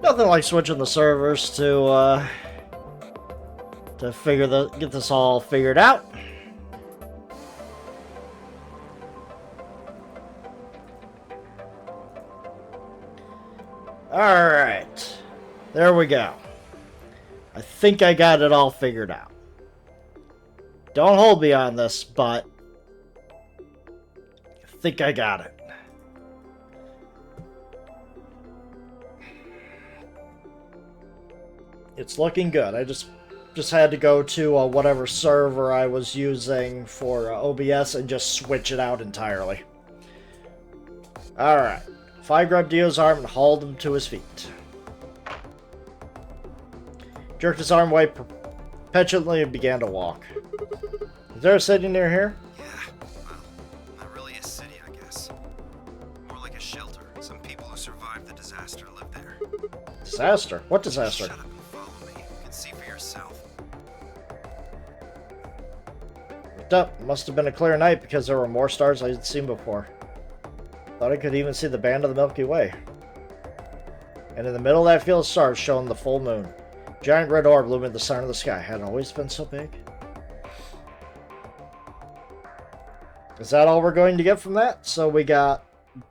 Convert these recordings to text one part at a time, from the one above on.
Nothing like switching the servers to get this all figured out. Alright. There we go. I think I got it all figured out. Don't hold me on this, but I think I got it. It's looking good. I just had to go to whatever server I was using for OBS and just switch it out entirely. Alright. Fi grabbed Dio's arm and hauled him to his feet. Jerked his arm away petulantly and began to walk. Is there a city near here? Yeah, well, not really a city, I guess. More like a shelter. Some people who survived the disaster live there. Disaster? What disaster? Shut up and follow me. You can see for yourself. Looked up. Must have been a clear night because there were more stars I had seen before. Thought I could even see the band of the Milky Way. And in the middle of that field of stars shone the full moon. Giant red orb loomed in the center of the sky. Had it always been so big? Is that all we're going to get from that? So we got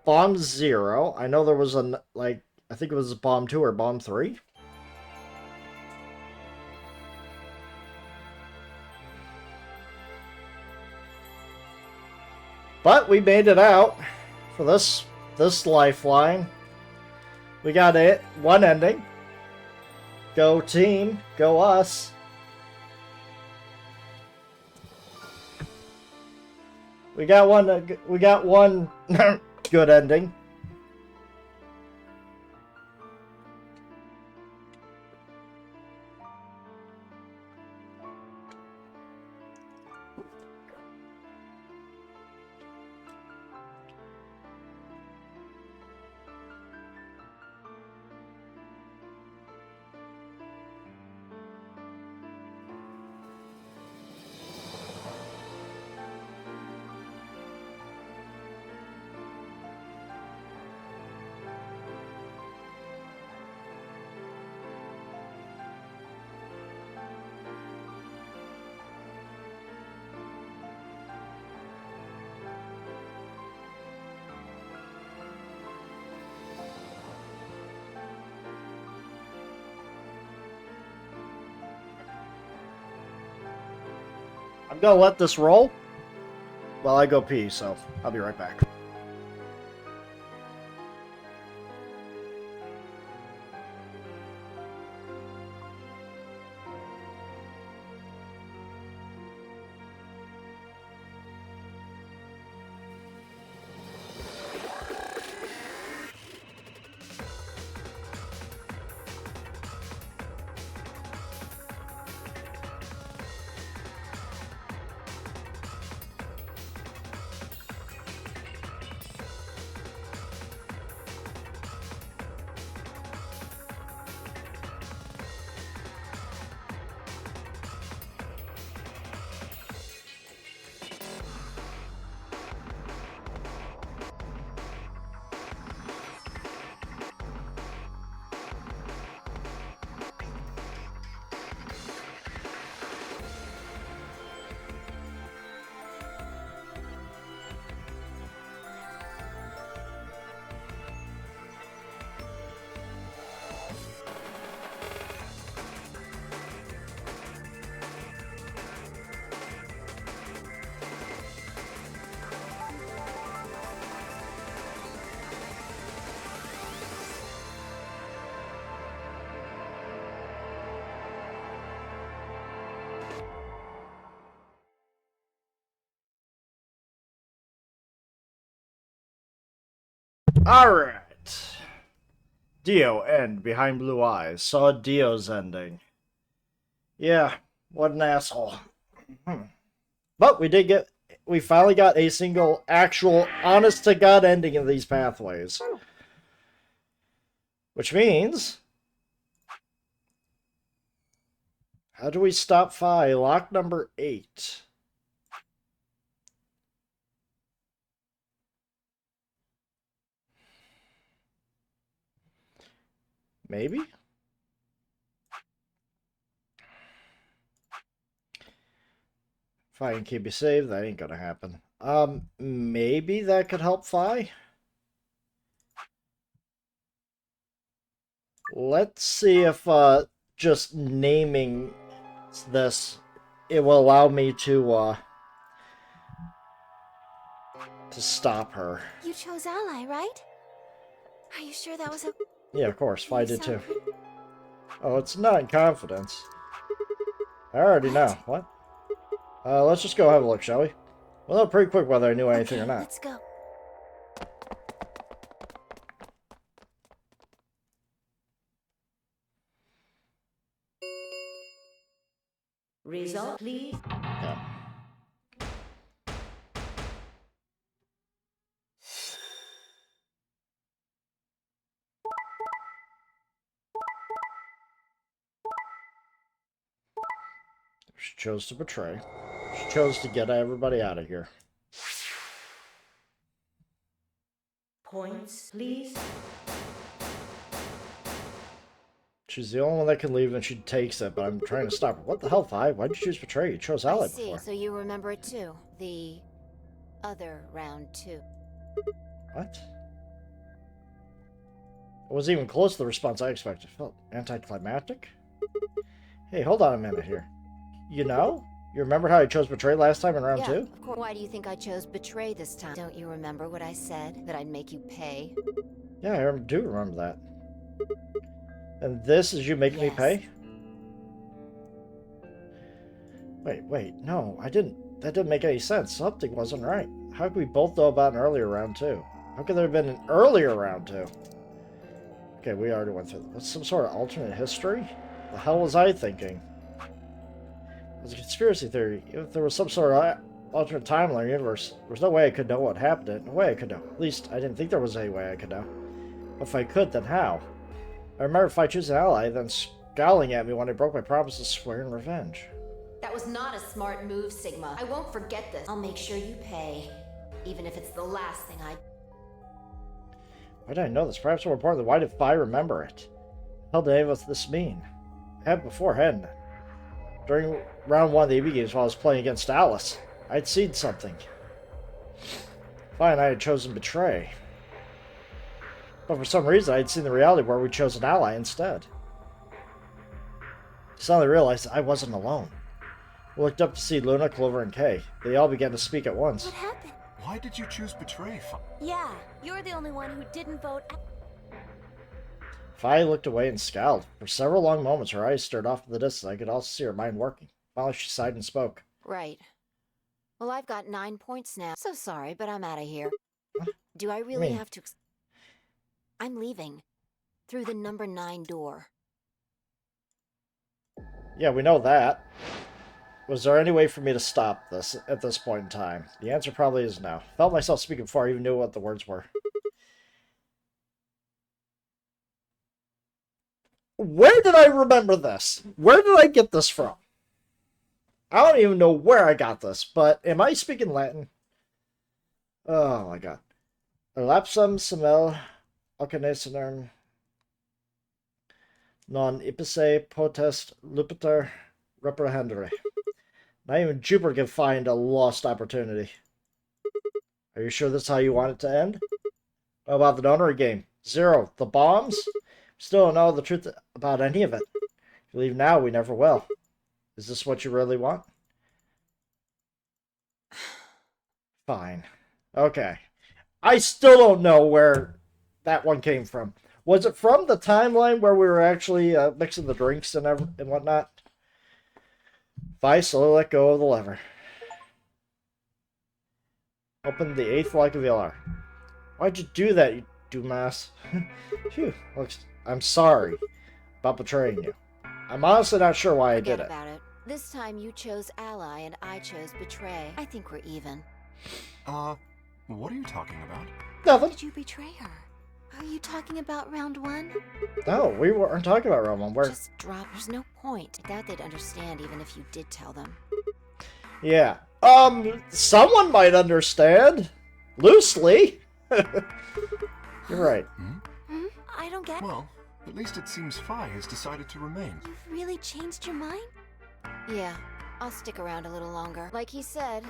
Bomb 0. I know there was a, I think it was Bomb 2 or Bomb 3. But we made it out for this lifeline. We got it. One ending. Go team. Go us. We got one good ending. I'm gonna let this roll while I go pee, so I'll be right back. Alright. Dio end behind blue eyes. Saw Dio's ending. Yeah, what an asshole. But we finally got a single actual honest to God ending in these pathways. Which means, how do we stop Fi? Lock number 8. Maybe? If I can keep you safe, that ain't gonna happen. Maybe that could help Fi? Let's see if, just naming this, it will allow me to stop her. You chose Ally, right? Are you sure that was a... Yeah, of course, Fi You did too. sound Oh, it's not in confidence. I already know. What? Let's just go have a look, shall we? We'll know pretty quick whether I knew anything Okay, or not. let's go. Result, please. Yeah. She chose to betray. She chose to get everybody out of here. Points, please. She's the only one that can leave and she takes it, but I'm trying to stop her. What the hell, Vi? Why'd you choose betray? You chose ally I see, before. so you remember it too. The other round too. What? It wasn't even close to the response I expected. It felt anticlimactic. Hey, hold on a minute here. You know? You remember how I chose betray last time in round Yeah, 2? of course. Why do you think I chose betray this time? Don't you remember what I said? That I'd make you pay? Yeah, I do remember that. And this is you making me Yes. pay? Wait, no, I didn't. That didn't make any sense. Something wasn't right. How could we both know about an earlier round 2? How could there have been an earlier round 2? Okay, we already went through. What's some sort of alternate history? The hell was I thinking? It was a conspiracy theory. If there was some sort of alternate timeline universe, there's no way I could know what happened. No way I could know. At least, I didn't think there was any way I could know. But if I could, then how? I remember if I choose an ally, then scowling at me when I broke my promise to swear in revenge. That was not a smart move, Sigma. I won't forget this. I'll make sure you pay. Even if it's the last thing I... Why did I know this? Perhaps more importantly, why did Fi remember it? What did any of this mean? I had before, hadn't I? During round 1 of the EB games while I was playing against Alice, I'd seen something. Fi and I had chosen betray. But for some reason, I'd seen the reality where we chose an ally instead. Suddenly realized I wasn't alone. I looked up to see Luna, Clover, and Kay. They all began to speak at once. What happened? Why did you choose betray? Yeah, you're the only one who didn't vote. Fi looked away and scowled. For several long moments, her eyes stared off in the distance. I could also see her mind working. Finally, she sighed and spoke. Right. Well, I've got 9 points now. So sorry, but I'm out of here. What? Do I really mean? have to... I'm leaving. Through the number 9 door. Yeah, we know that. Was there any way for me to stop this at this point in time? The answer probably is no. Felt myself speaking before I even knew what the words were. Where did I remember this? Where did I get this from? I don't even know where I got this, but am I speaking Latin? Oh my god. Lapsum semel alcanesinum non ipse potest lupiter reprehendere. Not even Jupiter can find a lost opportunity. Are you sure that's how you want it to end? What about the donor game? 0. The bombs? Still don't know the truth about any of it. If you leave now, we never will. Is this what you really want? Fine. Okay. I still don't know where that one came from. Was it from the timeline where we were actually mixing the drinks and whatnot? Fi slowly let go of the lever. Open the 8th lock of VLR. Why'd you do that, you dumbass? Phew. Looks, I'm sorry about betraying you. I'm honestly not sure why I Forget did it. about it. This time you chose ally and I chose betray. I think we're even. What are you talking about? Nothing. Did you betray her? Are you talking about round 1? No, we weren't talking about Roman. We're... Just drop. There's no point. I doubt they'd understand even if you did tell them. Yeah. Someone might understand. Loosely. You're right. I don't get it. Well, At least it seems Phi has decided to remain. You've really changed your mind? Yeah, I'll stick around a little longer. Like he said,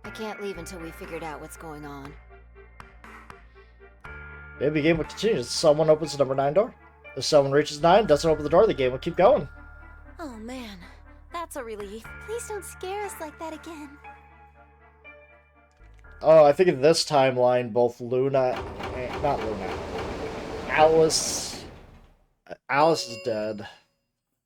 I can't leave until we figured out what's going on. Maybe the game will continue. Someone opens the number 9 door. If someone reaches 9, doesn't open the door, the game will keep going. Oh man, that's a relief. Please don't scare us like that again. Oh, I think in this timeline, both Luna, not Luna, Alice is dead.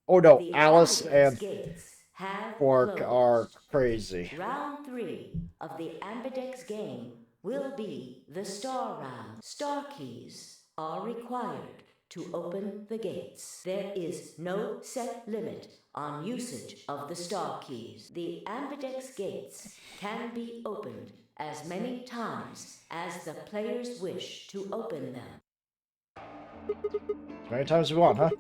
Oh no, The Alice Ambidex and gates have Quark closed. are crazy. Round 3 of the Ambidex game will be the star round. Star keys are required to open the gates. There is no set limit on usage of the star keys. The Ambidex gates can be opened as many times as the players wish to open them. As many times as we want, huh?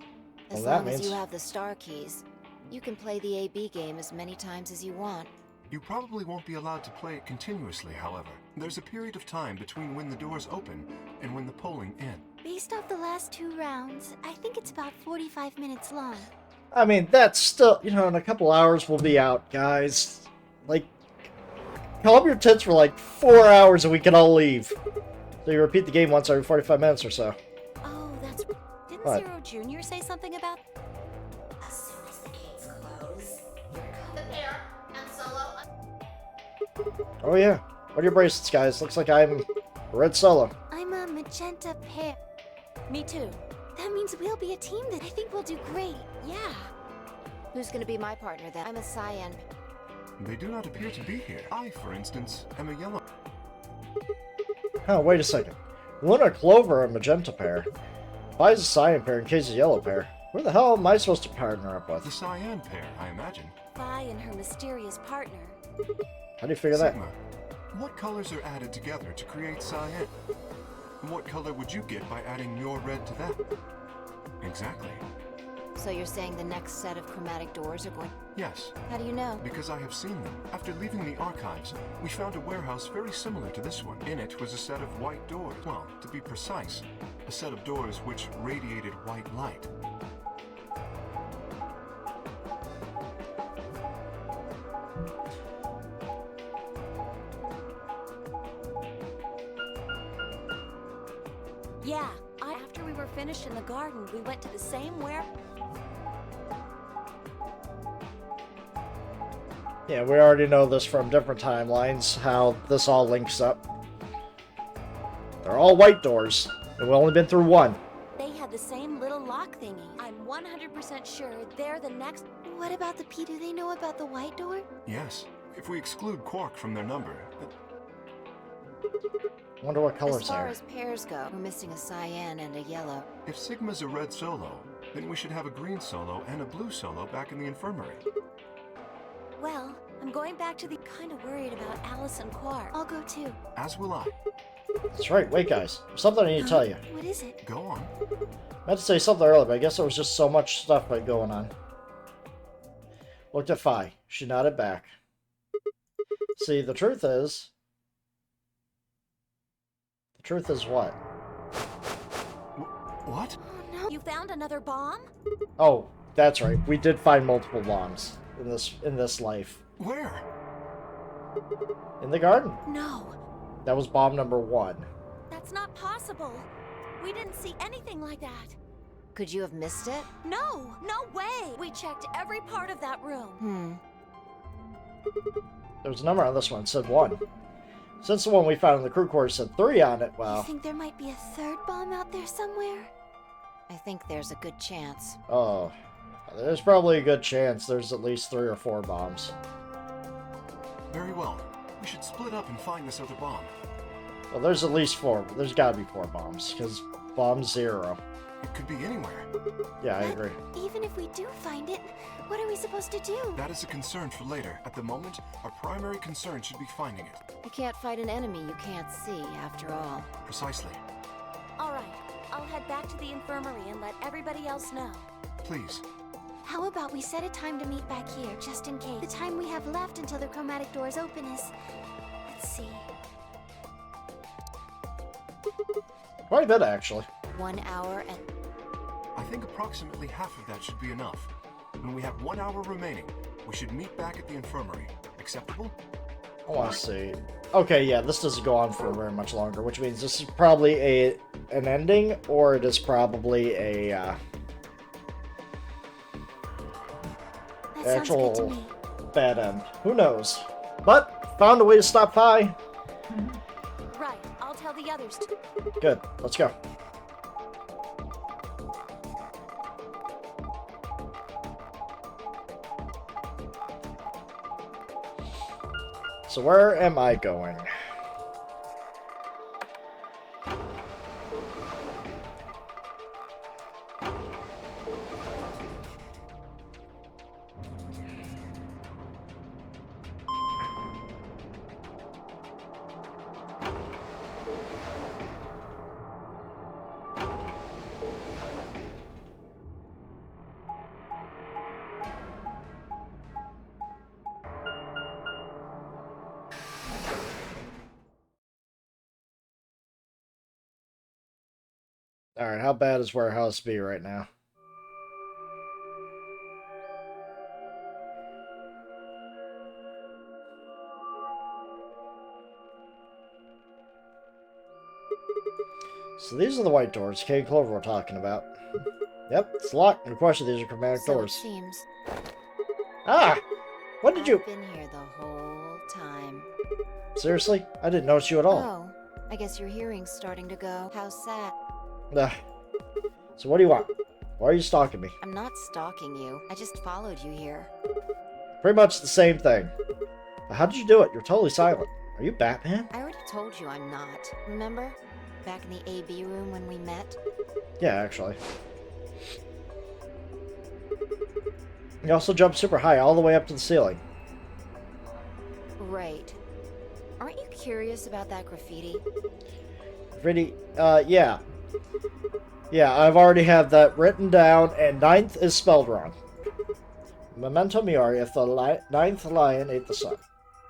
As Well, that long as means- you have the star keys, you can play the AB game as many times as you want. You probably won't be allowed to play it continuously, however. There's a period of time between when the doors open and when the polling ends. Based off the last 2 rounds, I think it's about 45 minutes long. I mean, that's still, in a couple hours we'll be out, guys. Like, calm your tits for like 4 hours and we can all leave. So you repeat the game once every 45 minutes or so. Oh, that's... Didn't What? Zero Jr. say something about... As soon as the gates close, the pair and Solo. Oh yeah. What are your bracelets, guys? Looks like I'm Red Solo. I'm a magenta pair. Me too. That means we'll be a team that I think will do great. Yeah. Who's gonna be my partner then? I'm a cyan. They do not appear to be here. I, for instance, am a yellow. Oh, wait a second. Luna Clover are a magenta pair. Phi's a cyan pair and Kay's a yellow pair. Where the hell am I supposed to partner up The with? cyan pair, I imagine. Phi and her mysterious partner. How do you figure that? Sigma, what colors are added together to create cyan? What color would you get by adding your red to that? Exactly. So you're saying the next set of chromatic doors are going... Yes, How do you know? because I have seen them. After leaving the archives, we found a warehouse very similar to this one. In it was a set of white doors. Well, to be precise, a set of doors which radiated white light. Yeah, after we were finished in the garden, we went to the same Yeah, we already know this from different timelines, how this all links up. They're all white doors, and we've only been through one. They had the same little lock thingy. I'm 100% sure they're the next... What about the P? Do they know about the white door? Yes, if we exclude Quark from their number. Wonder what As colors far are. as pairs go, we're missing a cyan and a yellow. If Sigma's a red solo, then we should have a green solo and a blue solo back in the infirmary. Well, I'm going back to the... Kind of worried about Alice and Quark. I'll go too. As will I. That's right, wait guys. There's something I need to tell you. What is it? Go on. I meant to say something earlier, but I guess there was just so much stuff going on. Looked at Phi. She nodded back. See, the truth is... The truth is what? What? Oh no. You found another bomb? Oh, that's right. We did find multiple bombs in this life. Where? In the garden. No, That was bomb number 1. that's not possible. We didn't see anything like that. Could you have missed it? No, no way. We checked every part of that room. There was a number on this one. It said 1. Since the one we found in the crew quarters said 3 on it, You well... think there might be a third bomb out there somewhere? I think there's a good chance. Oh. There's probably a good chance there's at least 3 or 4 bombs. Very well. We should split up and find this other bomb. Well, there's at least 4. There's gotta be 4 bombs, because bomb 0. It could be anywhere. Yeah, I But agree. even if we do find it, what are we supposed to do? That is a concern for later. At the moment, our primary concern should be finding it. You can't fight an enemy you can't see, after all. Precisely. All right, I'll head back to the infirmary and let everybody else know. Please. How about we set a time to meet back here, just in case? The time we have left until the chromatic doors open is... Let's see... Quite a bit, actually. 1 hour and... think approximately half of that should be enough. When we have 1 hour remaining, we should meet back at the infirmary. Acceptable? I want to see. Okay, yeah, this doesn't go on for very much longer, which means this is probably an ending, or it is probably a That sounds good to me. bad end. Who knows? But found a way to stop by. Right, I'll tell the others too. Good. Let's go. So where am I going? Alright, how bad is Warehouse B right now? So these are the white doors Kate Clover were talking about. Yep, it's locked. No question, these are chromatic So it doors. seems. Ah! What did you... I've been here the whole time. Seriously? I didn't notice you at all. Oh, I guess your hearing's starting to go. How sad. Ugh. So what do you want? Why are you stalking me? I'm not stalking you. I just followed you here. Pretty much the same thing. But how did you do it? You're totally silent. Are you Batman? I already told you I'm not. Remember? Back in the AB room when we met? Yeah, actually. You also jumped super high, all the way up to the ceiling. Right. Aren't you curious about that graffiti? Pretty, yeah. Yeah, I've already had that written down, and 9th is spelled wrong. Memento Mori, if the 9th lion ate the sun.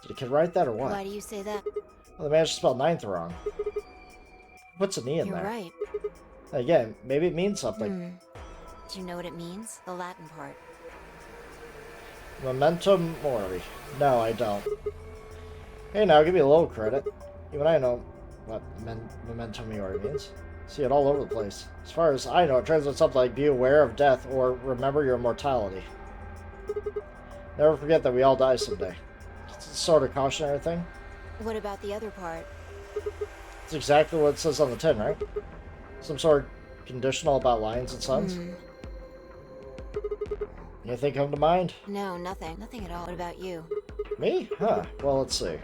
Did the kid write that or what? Why do you say that? Well, they managed to spell 9th wrong. What's an E in You're there? right. Again, maybe it means something. Do you know what it means? The Latin part. Memento Mori. No, I don't. Hey, now give me a little credit. Even I know what Memento Mori means. See it all over the place. As far as I know, it translates something like be aware of death or remember your mortality. Never forget that we all die someday. It's a sort of cautionary thing. What about the other part? It's exactly what it says on the tin, right? Some sort of conditional about lions and suns. Anything come to mind? No, nothing. Nothing at all. What about you? Me? Huh. Well, let's see.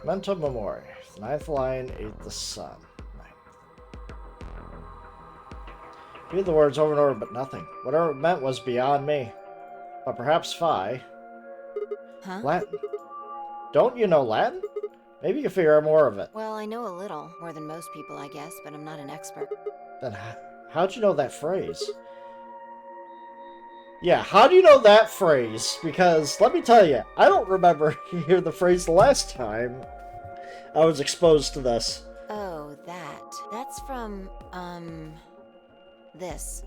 Memento Mori. The 9th lion ate the sun. Read the words over and over, but nothing. Whatever it meant was beyond me. But perhaps Phi. Huh? Latin. Don't you know Latin? Maybe you can figure out more of it. Well, I know a little. More than most people, I guess, but I'm not an expert. Then how'd you know that phrase? Yeah, how do you know that phrase? Because, let me tell you, I don't remember hearing the phrase the last time I was exposed to this. Oh, that. That's from, this.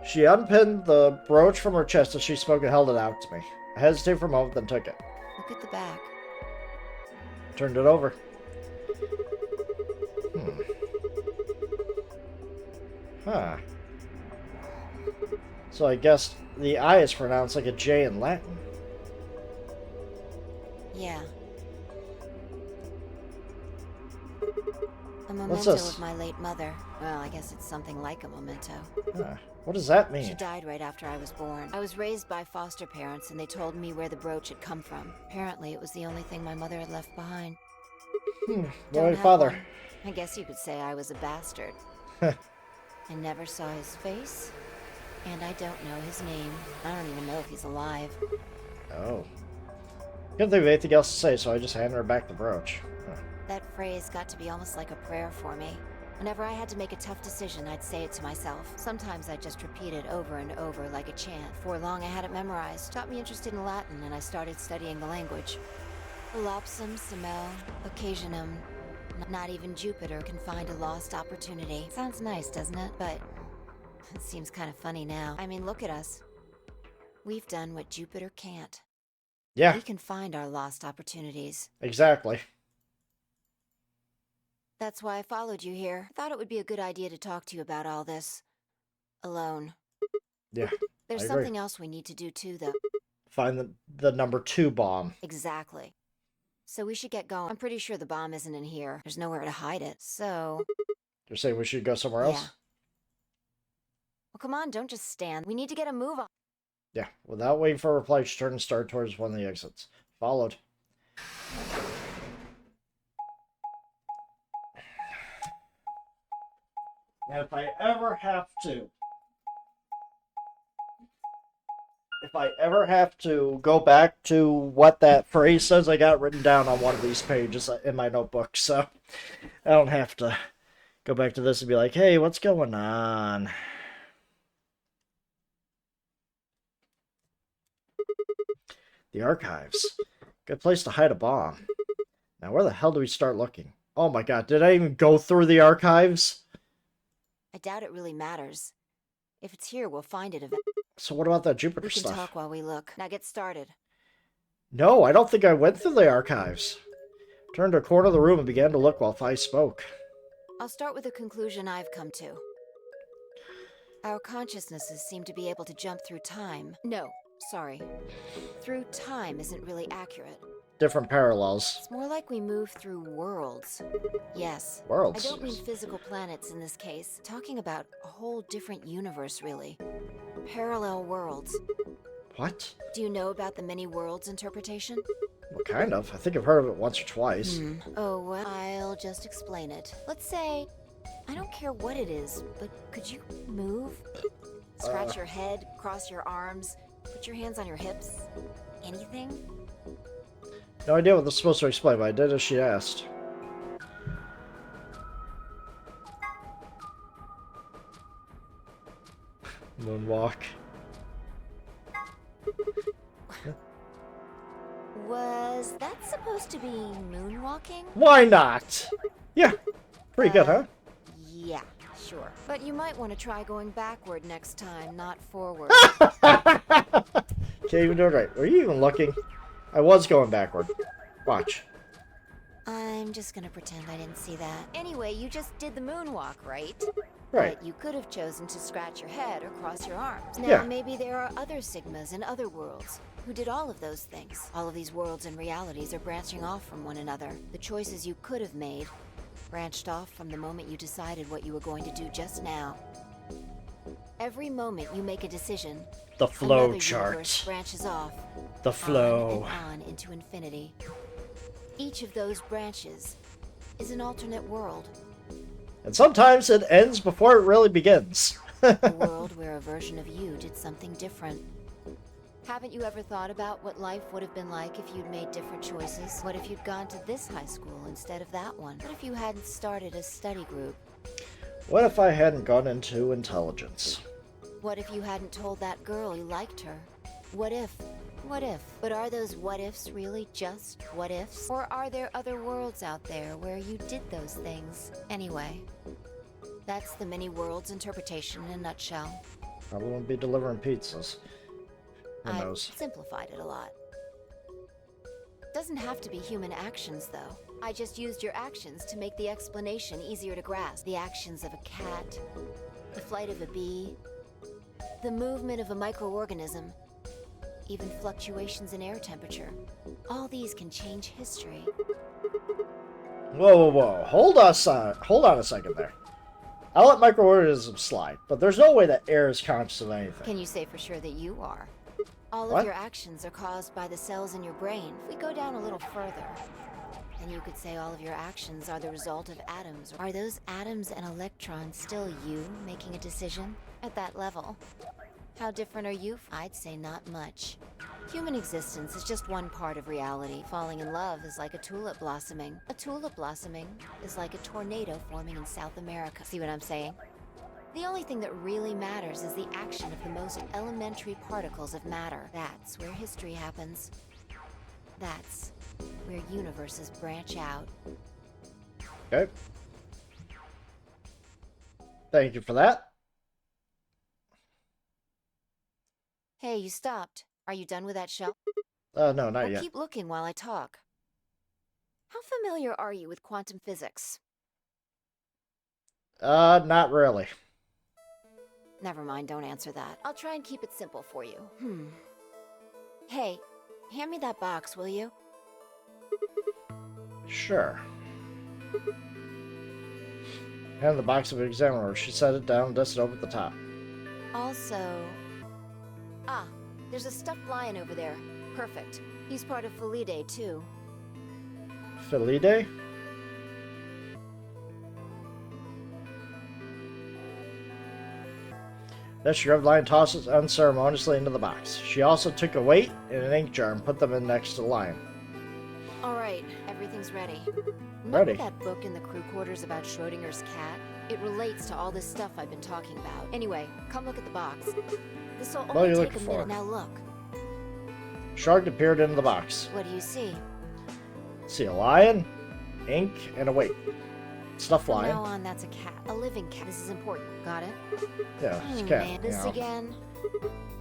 She unpinned the brooch from her chest as she spoke and held it out to me. I hesitated for a moment, then took it. Look at the back. Turned it over. Huh. So I guess the I is pronounced like a J in Latin. Yeah. A What's memento this? of my late mother. Well, I guess it's something like a memento. Huh. What does that She mean? died right after I was born. I was raised by foster parents, and they told me where the brooch had come from. Apparently, it was the only thing my mother had left behind. Don't Boy, have father. one. I guess you could say I was a bastard. I never saw his face, and I don't know his name. I don't even know if he's alive. Oh. Couldn't think of anything else to say, so I just handed her back the brooch. Huh. That phrase got to be almost like a prayer for me. Whenever I had to make a tough decision, I'd say it to myself. Sometimes I'd just repeat it over and over like a chant. For long, I had it memorized. Got me interested in Latin, and I started studying the language. Volapsum semel occasionum Not even Jupiter can find a lost opportunity. Sounds nice, doesn't it? But it seems kind of funny now. I mean, look at us. We've done what Jupiter can't. Yeah, We can find our lost opportunities. exactly. That's why I followed you here. I thought it would be a good idea to talk to you about all this. Alone. Yeah, There's I agree. something else we need to do too, though. Find the number 2 bomb. Exactly. So we should get going. I'm pretty sure the bomb isn't in here. There's nowhere to hide it. So, You're saying we should go somewhere yeah. else? Well, come on, don't just stand. We need to get a move on. Yeah, without waiting for a reply, she turned and started towards one of the exits. Followed. And if I ever have to go back to what that phrase says, I got written down on one of these pages in my notebook, so I don't have to go back to this and be like, hey, what's going on? The archives. Good place to hide a bomb. Now, where the hell do we start looking? Oh my god, did I even go through the archives? I doubt it really matters. If it's here, we'll find it eventually. So what about that Jupiter We can stuff? talk while we look. Now get started. No, I don't think I went through the archives. Turned to a corner of the room and began to look while I spoke. I'll start with a conclusion I've come to. Our consciousnesses seem to be able to jump through time. No, sorry. Through time isn't really accurate. Different parallels. It's more like we move through worlds. Yes. Worlds. I don't mean physical planets in this case. Talking about a whole different universe, really. Parallel worlds. What? Do you know about the many worlds interpretation? Well, kind of. I think I've heard of it once or twice. Oh, well, I'll just explain it. Let's say, I don't care what it is, but could you move? Scratch your head, cross your arms, put your hands on your hips? Anything? No idea what this is supposed to explain, but I did as she asked. Moonwalk. Was that supposed to be moonwalking? Why not? Yeah. Pretty good, huh? Yeah, sure. But you might want to try going backward next time, not forward. Can't even do it right. Were you even looking? I was going backward. Watch. I'm just gonna pretend I didn't see that. Anyway, you just did the moonwalk, right? Right. But you could have chosen to scratch your head or cross your arms. Now, Yeah. maybe there are other Sigmas in other worlds who did all of those things. All of these worlds and realities are branching off from one another. The choices you could have made branched off from the moment you decided what you were going to do just now. Every moment you make a decision, The flow another universe chart. branches off. The flow. On and on into infinity. Each of those branches is an alternate world. And sometimes it ends before it really begins. A world where a version of you did something different. Haven't you ever thought about what life would have been like if you'd made different choices? What if you'd gone to this high school instead of that one? What if you hadn't started a study group? What if I hadn't gone into intelligence? What if you hadn't told that girl you liked her? What if? What if? But are those what ifs really just what ifs? Or are there other worlds out there where you did those things anyway? That's the many worlds interpretation in a nutshell. Probably won't be delivering pizzas. Who I've knows? simplified it a lot. Doesn't have to be human actions, though. I just used your actions to make the explanation easier to grasp. The actions of a cat, the flight of a bee, the movement of a microorganism, even fluctuations in air temperature. All these can change history. Whoa, whoa, whoa. Hold on a second there. I'll let microorganisms slide, but there's no way that air is conscious of anything. Can you say for sure that you are? All What? of your actions are caused by the cells in your brain. If we go down a little further, then you could say all of your actions are the result of atoms. Are those atoms and electrons still you making a decision at that level? How different are you? I'd say not much. Human existence is just one part of reality. Falling in love is like a tulip blossoming. A tulip blossoming is like a tornado forming in South America. See what I'm saying? The only thing that really matters is the action of the most elementary particles of matter. That's where history happens. That's where universes branch out. Okay. Thank you for that. Hey, you stopped. Are you done with that shelf? No, not Well, yet. keep looking while I talk. How familiar are you with quantum physics? Not really. Never mind, don't answer that. I'll try and keep it simple for you. Hey, hand me that box, will you? Sure. And the box of examiner. She set it down and dusted over at the top. Also... Ah, there's a stuffed lion over there. Perfect. He's part of Felidae, too. Felidae? Then she grabbed the lion and tossed it unceremoniously into the box. She also took a weight and an ink jar and put them in next to the lion. Alright, everything's ready. Ready. Remember that book in the crew quarters about Schrodinger's cat? It relates to all this stuff I've been talking about. Anyway, come look at the box. This'll What are you only take a looking minute. for? Now look. Shark appeared into the box. What do you see? See a lion, ink, and a weight. Stuffed From lion. now on, that's a cat. A living cat. This is important. Got it? Yeah, it's a Oh, cat. man. you This know. again?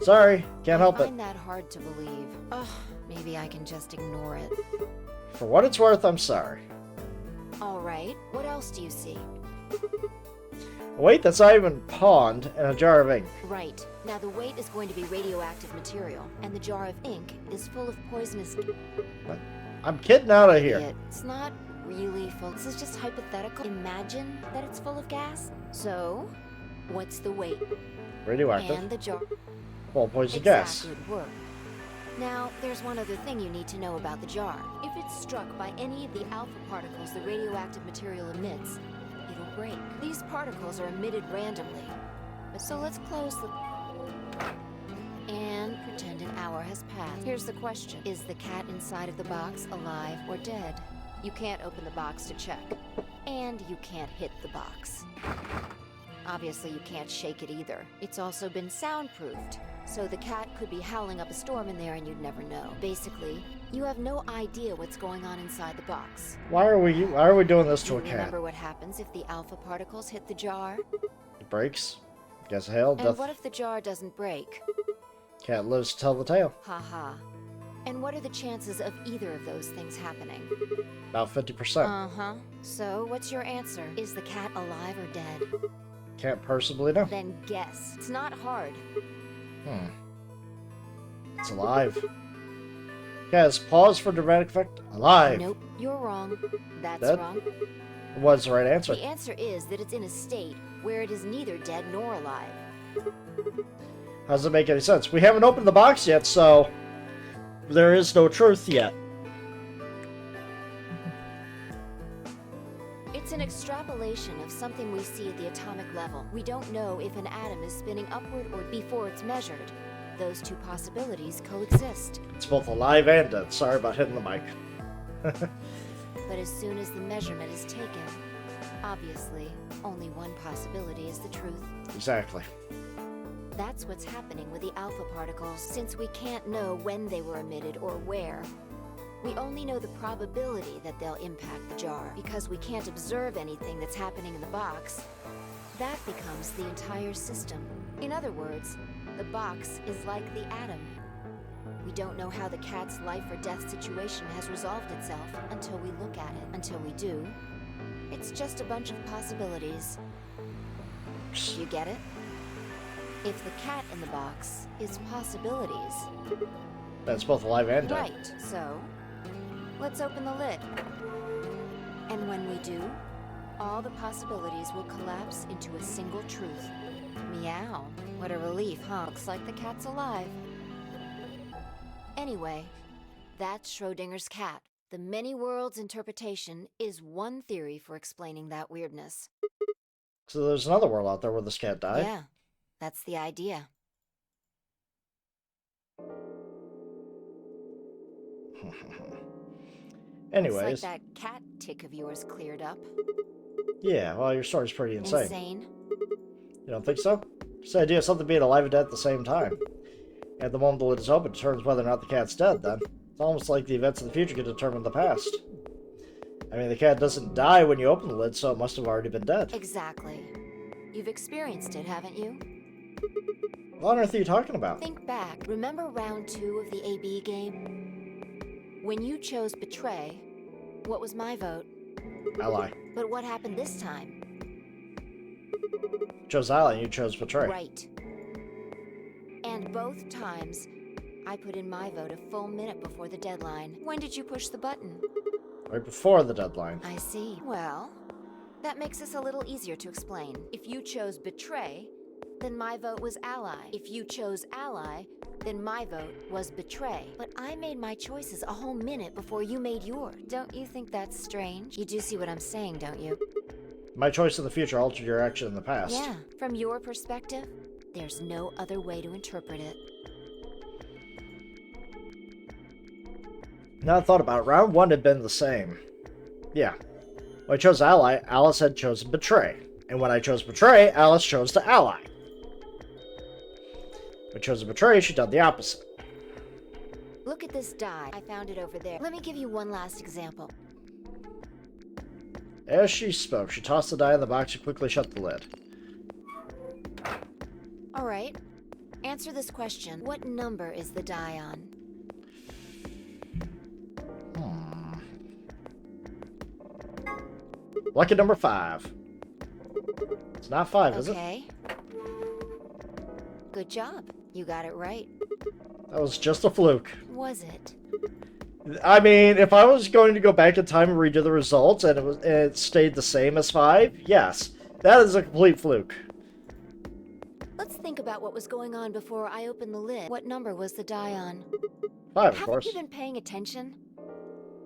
Sorry, can't help I it. find that hard to believe. Ugh, maybe I can just ignore it. For what it's worth, I'm sorry. Alright, what else do you see? A weight that's not even pawned and a jar of ink. Right. Now the weight is going to be radioactive material, and the jar of ink is full of poisonous... I'm kidding out of here. It's not really full. This is just hypothetical. Imagine that it's full of gas. So, what's the weight? Radioactive. And the jar. Well, poison gas. Good work. Now, there's one other thing you need to know about the jar. If it's struck by any of the alpha particles the radioactive material emits, it'll break. These particles are emitted randomly. So let's close the... And pretend an hour has passed. Here's the question. Is the cat inside of the box alive or dead? You can't open the box to check. And you can't hit the box. Obviously, you can't shake it either. It's also been soundproofed, so the cat could be howling up a storm in there and you'd never know. Basically, you have no idea what's going on inside the box. Why are we doing this to a cat? Remember what happens if the alpha particles hit the jar? It breaks. Guess hell, And death. what if the jar doesn't break? Cat lives to tell the tale. Haha. And what are the chances of either of those things happening? About 50%. Uh-huh. So, what's your answer? Is the cat alive or dead? Can't personally know. Then guess. It's not hard. It's alive. Yes, pause for dramatic effect. Alive. Nope, you're wrong. That's Dead? wrong. What's the right answer? The answer is that it's in a state where it is neither dead nor alive. How does it make any sense? We haven't opened the box yet, so there is no truth yet. It's an extrapolation of something we see at the atomic level. We don't know if an atom is spinning upward or before it's measured. Those two possibilities coexist. It's both alive and dead. Sorry about hitting the mic. But as soon as the measurement is taken, obviously, only one possibility is the truth. Exactly. That's what's happening with the alpha particles, since we can't know when they were emitted or where. We only know the probability that they'll impact the jar. Because we can't observe anything that's happening in the box, that becomes the entire system. In other words, the box is like the atom. We don't know how the cat's life or death situation has resolved itself until we look at it. Until we do, it's just a bunch of possibilities. You get it? If the cat in the box is possibilities. That's both alive and dead. Right, so let's open the lid. And when we do, all the possibilities will collapse into a single truth. Meow. What a relief, huh? Looks like the cat's alive. Anyway, that's Schrodinger's cat. The many worlds interpretation is one theory for explaining that weirdness. So there's another world out there where this cat died. Yeah, that's the idea. Anyways, Looks like that cat tick of yours cleared up. yeah, well, your story's pretty insane. Insane. You don't think so? It's the idea of something being alive and dead at the same time. At the moment the lid is open, it determines whether or not the cat's dead, then. It's almost like the events of the future can determine the past. I mean, the cat doesn't die when you open the lid, so it must have already been dead. Exactly. You've experienced it, haven't you? What on earth are you talking about? Think back. Remember round 2 of the AB game? When you chose Betray, what was my vote? Ally. But what happened this time? Chose Ally, and you chose Betray. Right. And both times, I put in my vote a full minute before the deadline. When did you push the button? Right before the deadline. I see. Well, that makes this a little easier to explain. If you chose Betray, then my vote was Ally. If you chose Ally, then my vote was Betray. But I made my choices a whole minute before you made yours. Don't you think that's strange? You do see what I'm saying, don't you? My choice in the future altered your action in the past. Yeah. From your perspective, there's no other way to interpret it. Now I thought about it, round 1 had been the same. Yeah. When I chose Ally, Alice had chosen Betray. And when I chose Betray, Alice chose to Ally. When I chose to Betray, she done the opposite. Look at this die. I found it over there. Let me give you one last example. As she spoke, she tossed the die in the box and quickly shut the lid. All right. Answer this question. What number is the die on? Lucky number 5. It's not 5, is it? Okay. Good job. You got it right. That was just a fluke. Was it? I mean, if I was going to go back in time and redo the results and it stayed the same as 5, yes. That is a complete fluke. Let's think about what was going on before I opened the lid. What number was the die on? 5, of Haven't course. you been paying attention?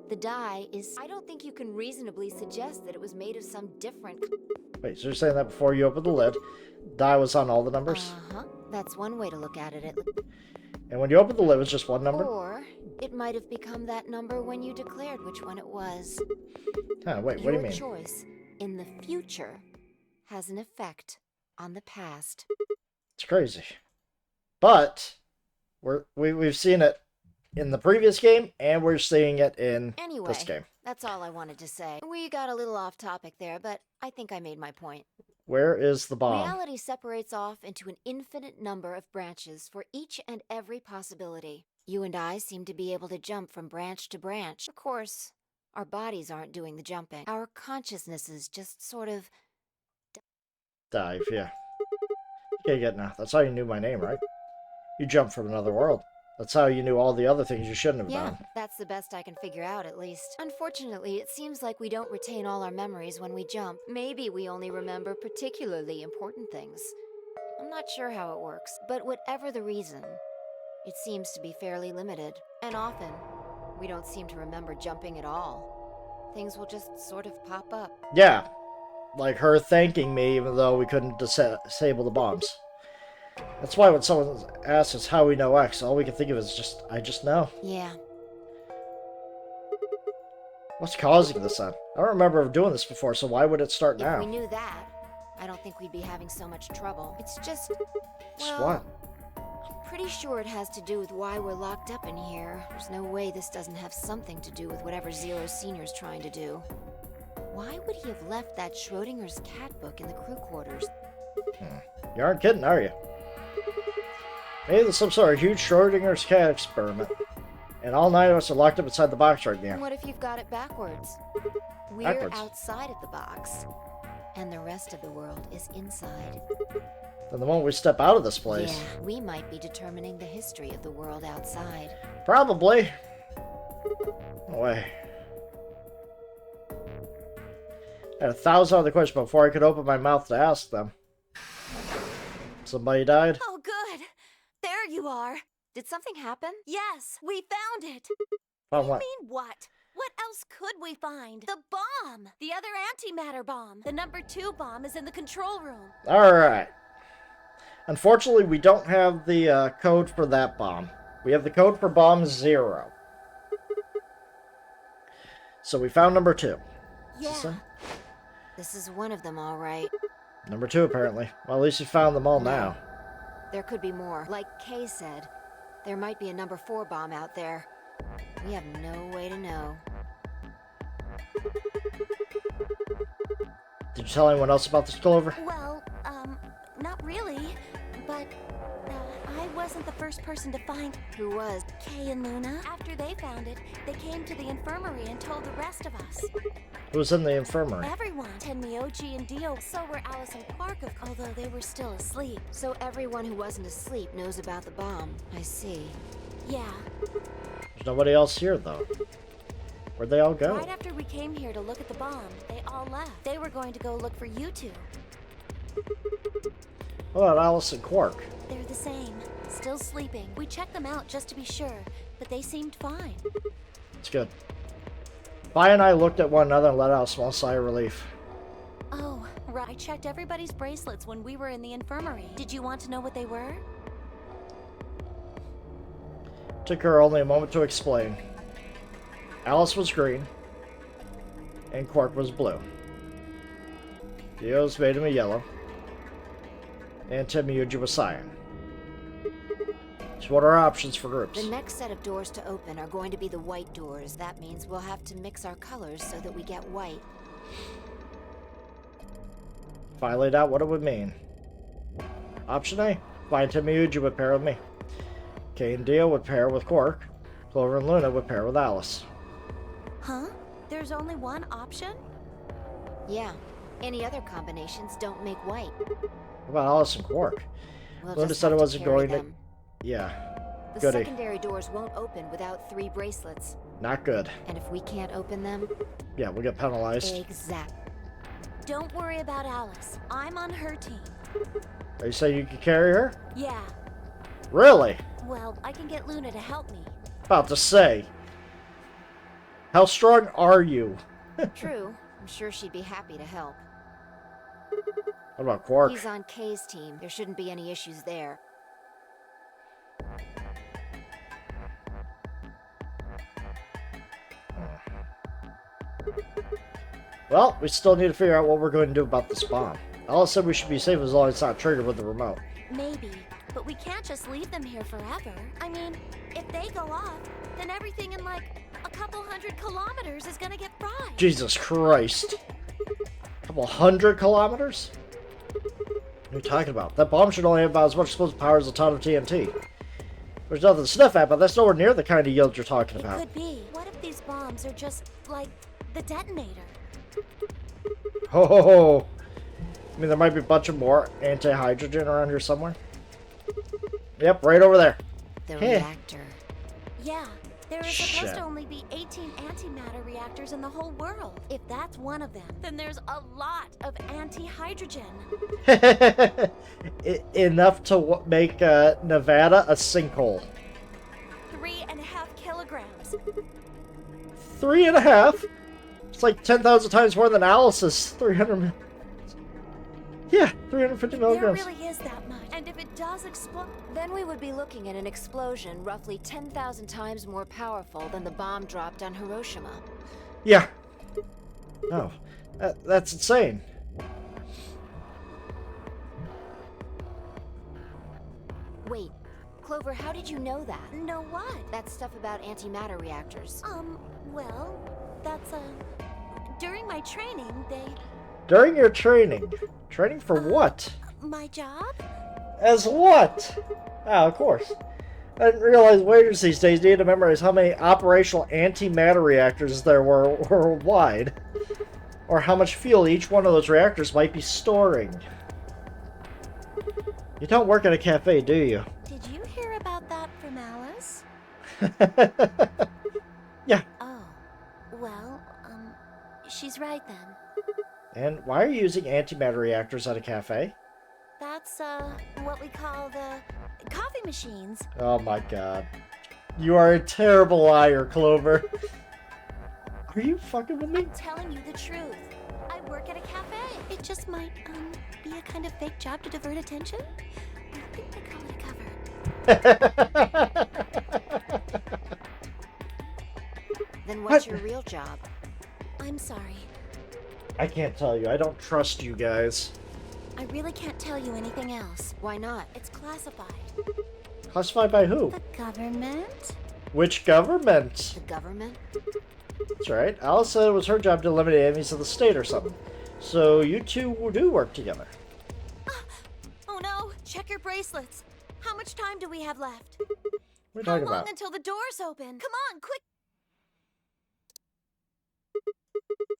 The die is... I don't think you can reasonably suggest that it was made of some different... Wait, so you're saying that before you opened the lid, die was on all the numbers? Uh-huh. That's one way to look at it. And when you opened the lid, it was just one number? Or it might have become that number when you declared which one it was. Huh, wait, what do you mean? Your choice in the future has an effect on the past. It's crazy. But we've seen it in the previous game, and we're seeing it in Anyway, this game. that's all I wanted to say. We got a little off topic there, but I think I made my point. Where is the bomb? Reality separates off into an infinite number of branches for each and every possibility. You and I seem to be able to jump from branch to branch. Of course, our bodies aren't doing the jumping. Our consciousnesses just sort of... Dive, yeah. Okay, get now. That's how you knew my name, right? You jumped from another world. That's how you knew all the other things you shouldn't have Yeah, done. that's the best I can figure out, at least. Unfortunately, it seems like we don't retain all our memories when we jump. Maybe we only remember particularly important things. I'm not sure how it works, but whatever the reason, it seems to be fairly limited. And often, we don't seem to remember jumping at all. Things will just sort of pop up. Yeah. Like her thanking me even though we couldn't disable the bombs. That's why when someone asks us how we know X, all we can think of is just, I just know. Yeah. What's causing this then? I don't remember doing this before, so why would it start If now? we knew that, I don't think we'd be having so much trouble. It's just... Just well, what? I'm pretty sure it has to do with why we're locked up in here. There's no way this doesn't have something to do with whatever Zero Senior's trying to do. Why would he have left that Schrodinger's cat book in the crew quarters? You aren't kidding, are you? Maybe there's some sort of huge Schrodinger's cat experiment. And all 9 of us are locked up inside the box right And now. what if you've got it backwards? We're Backwards? outside of the box, and the rest of the world is inside. Then the moment we step out of this place, Yeah, we might be determining the history of the world outside. probably. No way. I had 1,000 other questions before I could open my mouth to ask them. Somebody died? Oh, good. There you are. Did something happen? Yes, we found it. Found what? Mean what? What else could we find? The bomb! The other antimatter bomb. The number 2 bomb is in the control room. Alright. Unfortunately, we don't have the code for that bomb. We have the code for bomb 0. So we found number 2. Yeah. So, This is one of them, all right. number 2, apparently. Well, at least you found them all now. There could be more. Like Kay said, there might be a number 4 bomb out there. We have no way to know. Did you tell anyone else about this, Clover? Well, not really. But I wasn't the first person to find Who was? Kay and Luna. After they found it, they came to the infirmary and told the rest of us. Who was in the infirmary? Everyone. Tenmi, OG, and Dio. So were Alice and Quark, although they were still asleep. So everyone who wasn't asleep knows about the bomb. I see. Yeah. There's nobody else here, though. Where'd they all go? Right after we came here to look at the bomb, they all left. They were going to go look for you two. What about Alice and Quark? They're the same. Still sleeping. We checked them out just to be sure, but they seemed fine. It's good. Vi and I looked at one another and let out a small sigh of relief. Oh, right. I checked everybody's bracelets when we were in the infirmary. Did you want to know what they were? Took her only a moment to explain. Alice was green, and Quark was blue. Dio's made him a yellow, and Temiuji was cyan. So what are our options for groups? The next set of doors to open are going to be the white doors. That means we'll have to mix our colors so that we get white. If I laid out what it would mean. Option A, Vi and Temiuji would pair with me. Kay and Dio would pair with Quark. Clover and Luna would pair with Alice. Huh? There's only one option? Yeah. Any other combinations don't make white. What about Alice and Quark? We'll Luna just said have it wasn't carry going to... them. Yeah, The goody. secondary doors won't open without 3 bracelets. Not good. And if we can't open them, Yeah, we'll get penalized. exact. Don't worry about Alice. I'm on her team. Are you saying you could carry her? Yeah. Really? Well, I can get Luna to help me. About to say. How strong are you? True. I'm sure she'd be happy to help. What about Quark? He's on Kay's team. There shouldn't be any issues there. Well, we still need to figure out what we're going to do about this bomb. Alice said we should be safe as long as it's not triggered with the remote. Maybe. But we can't just leave them here forever. I mean, if they go off, then everything in like a couple 100 kilometers is gonna get fried. Jesus Christ. Couple 100 kilometers? What are you talking about? That bomb should only have about as much explosive power as a ton of TNT. There's nothing to sniff at, but that's nowhere near the kind of yield you're talking It about. could be. What if these bombs are just like the detonator? Ho ho ho! I mean, there might be a bunch of more anti-hydrogen around here somewhere. Yep, right over there. The Hey. reactor. Yeah, there is supposed Shit. to only be 18 antimatter reactors in the whole world. If that's one of them, then there's a lot of anti-hydrogen. Enough to make Nevada a sinkhole. 3.5 kilograms. 3.5? It's like 10,000 times more than Alice's 300. Yeah, 350 There milligrams. really is that much. And if it does explode, Then we would be looking at an explosion roughly 10,000 times more powerful than the bomb dropped on Hiroshima. Yeah. No, that's insane. Wait, Clover, how did you know that? know what? That stuff about antimatter reactors. Well, that's during my training, During your training. Training for what? my job? As what? Ah, of course. I didn't realize waiters these days needed to memorize how many operational antimatter reactors there were worldwide. Or how much fuel each one of those reactors might be storing. You don't work at a cafe, do you? Did you hear about that from Alice? Yeah. Oh, well, she's right then. And why are you using antimatter reactors at a cafe? That's, what we call the coffee machines. Oh my god. You are a terrible liar, Clover. Are you fucking with me? I'm telling you the truth. I work at a cafe. It just might, be a kind of fake job to divert attention. I think they call it a cover. Then what's What? your real job? I'm sorry. I can't tell you. I don't trust you guys. I really can't tell you anything else. Why not? It's classified. Classified by who? The government? Which government? The government? That's right. Alice said it was her job to eliminate enemies of the state or something. So you two do work together. Oh no! Check your bracelets. How much time do we have left? What are you How talking long about? until the doors open? Come on, quick!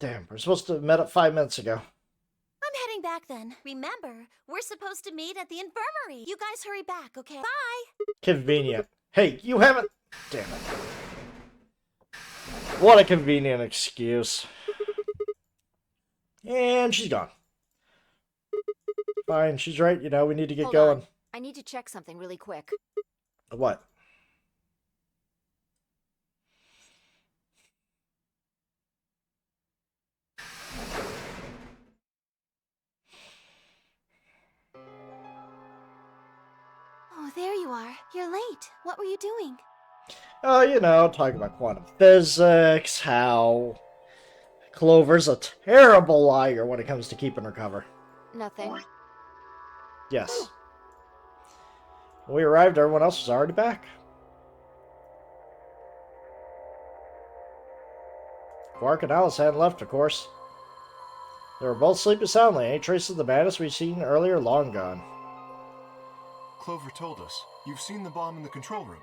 Damn, we're supposed to have met up 5 minutes ago. I'm heading back then. Remember, we're supposed to meet at the infirmary. You guys hurry back, okay? Bye! Convenient. Hey, you haven't... Damn it. What a convenient excuse. And she's gone. Fine, she's right. You know, we need to get Hold going. on. I need to check something really quick. What? Oh, there you are. You're late. What were you doing? Oh, you know, talking about quantum physics, how Clover's a terrible liar when it comes to keeping her cover. Nothing. Yes. When we arrived, everyone else was already back. Quark and Alice hadn't left, of course. They were both sleeping soundly. Any traces of the madness we'd seen earlier long gone. Clover told us. You've seen the bomb in the control room.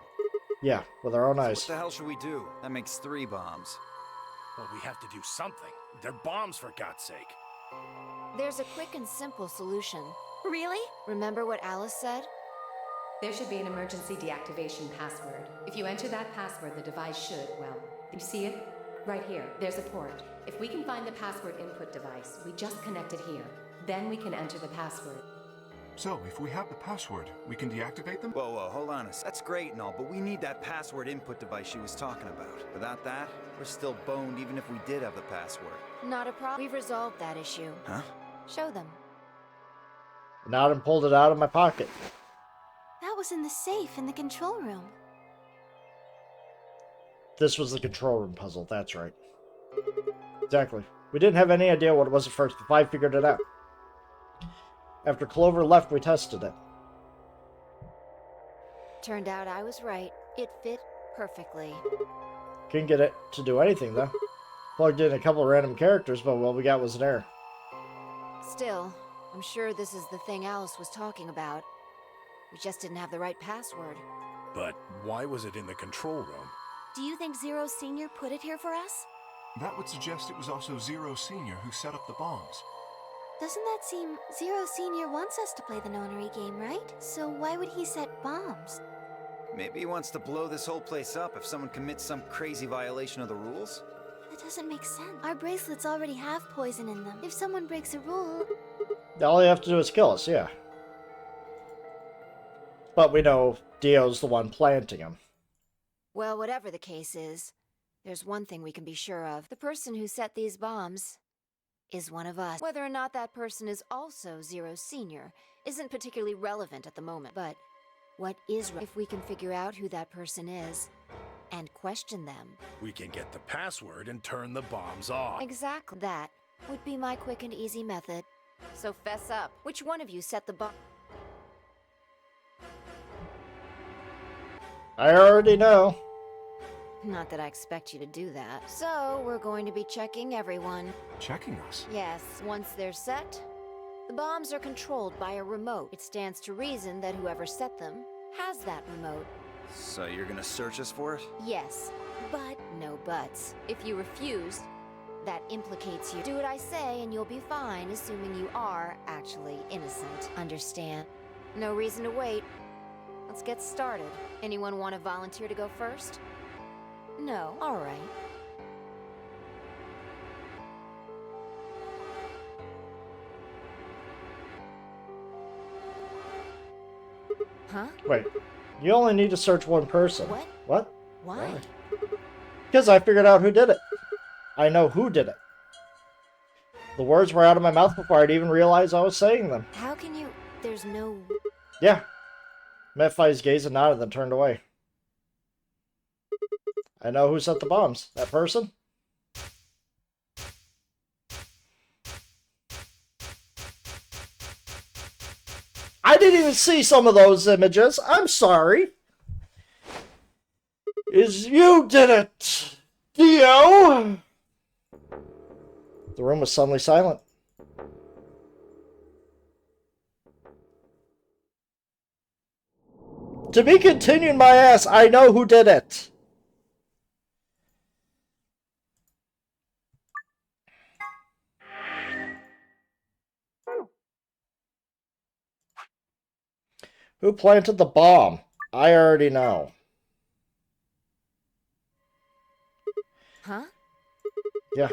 Yeah, with our own What eyes. the hell should we do? That makes 3 bombs. Well, we have to do something. They're bombs, for God's sake. There's a quick and simple solution. Really? Remember what Alice said? There should be an emergency deactivation password. If you enter that password, the device should, well, you see it? Right here, there's a port. If we can find the password input device, we just connect it here. Then we can enter the password. So, if we have the password, we can deactivate them? Whoa, hold on. That's great and all, but we need that password input device she was talking about. Without that, we're still boned even if we did have the password. Not a problem. We've resolved that issue. Huh? Show them. Nodded and pulled it out of my pocket. That was in the safe in the control room. This was the control room puzzle, that's right. Exactly. We didn't have any idea what it was at first, but I figured it out. After Clover left, we tested it. Turned out I was right. It fit perfectly. Couldn't get it to do anything, though. Plugged in a couple of random characters, but what we got was an error. Still, I'm sure this is the thing Alice was talking about. We just didn't have the right password. But why was it in the control room? Do you think Zero Senior put it here for us? That would suggest it was also Zero Senior who set up the bombs. Doesn't that seem Zero Senior wants us to play the nonary game, right? So why would he set bombs? Maybe he wants to blow this whole place up if someone commits some crazy violation of the rules? That doesn't make sense. Our bracelets already have poison in them. If someone breaks a rule... All you have to do is kill us, yeah. But we know Dio's the one planting them. Well, whatever the case is, there's one thing we can be sure of. The person who set these bombs is one of us. Whether or not that person is also Zero Senior isn't particularly relevant at the moment. But what is if we can figure out who that person is and question them? We can get the password and turn the bombs off. Exactly. That would be my quick and easy method. So fess up. Which one of you set the bomb? I already know. Not that I expect you to do that. So, we're going to be checking everyone. Checking us? Yes, once they're set, the bombs are controlled by a remote. It stands to reason that whoever set them has that remote. So you're gonna search us for it? Yes, but no buts. If you refuse, that implicates you. Do what I say and you'll be fine, assuming you are actually innocent. Understand? No reason to wait. Let's get started. Anyone want to volunteer to go first? No. All right. Huh? Wait, you only need to search one person. What? What? Why? Because I figured out who did it. I know who did it. The words were out of my mouth before I'd even realize I was saying them. How can you... There's no... Yeah. Met Fi's gaze and nodded, then turned away. I know who set the bombs. That person? I didn't even see some of those images. I'm sorry. You did it. Dio! The room was suddenly silent. To be continued, my ass. I know who did it. Who planted the bomb? I already know. Huh? Yeah.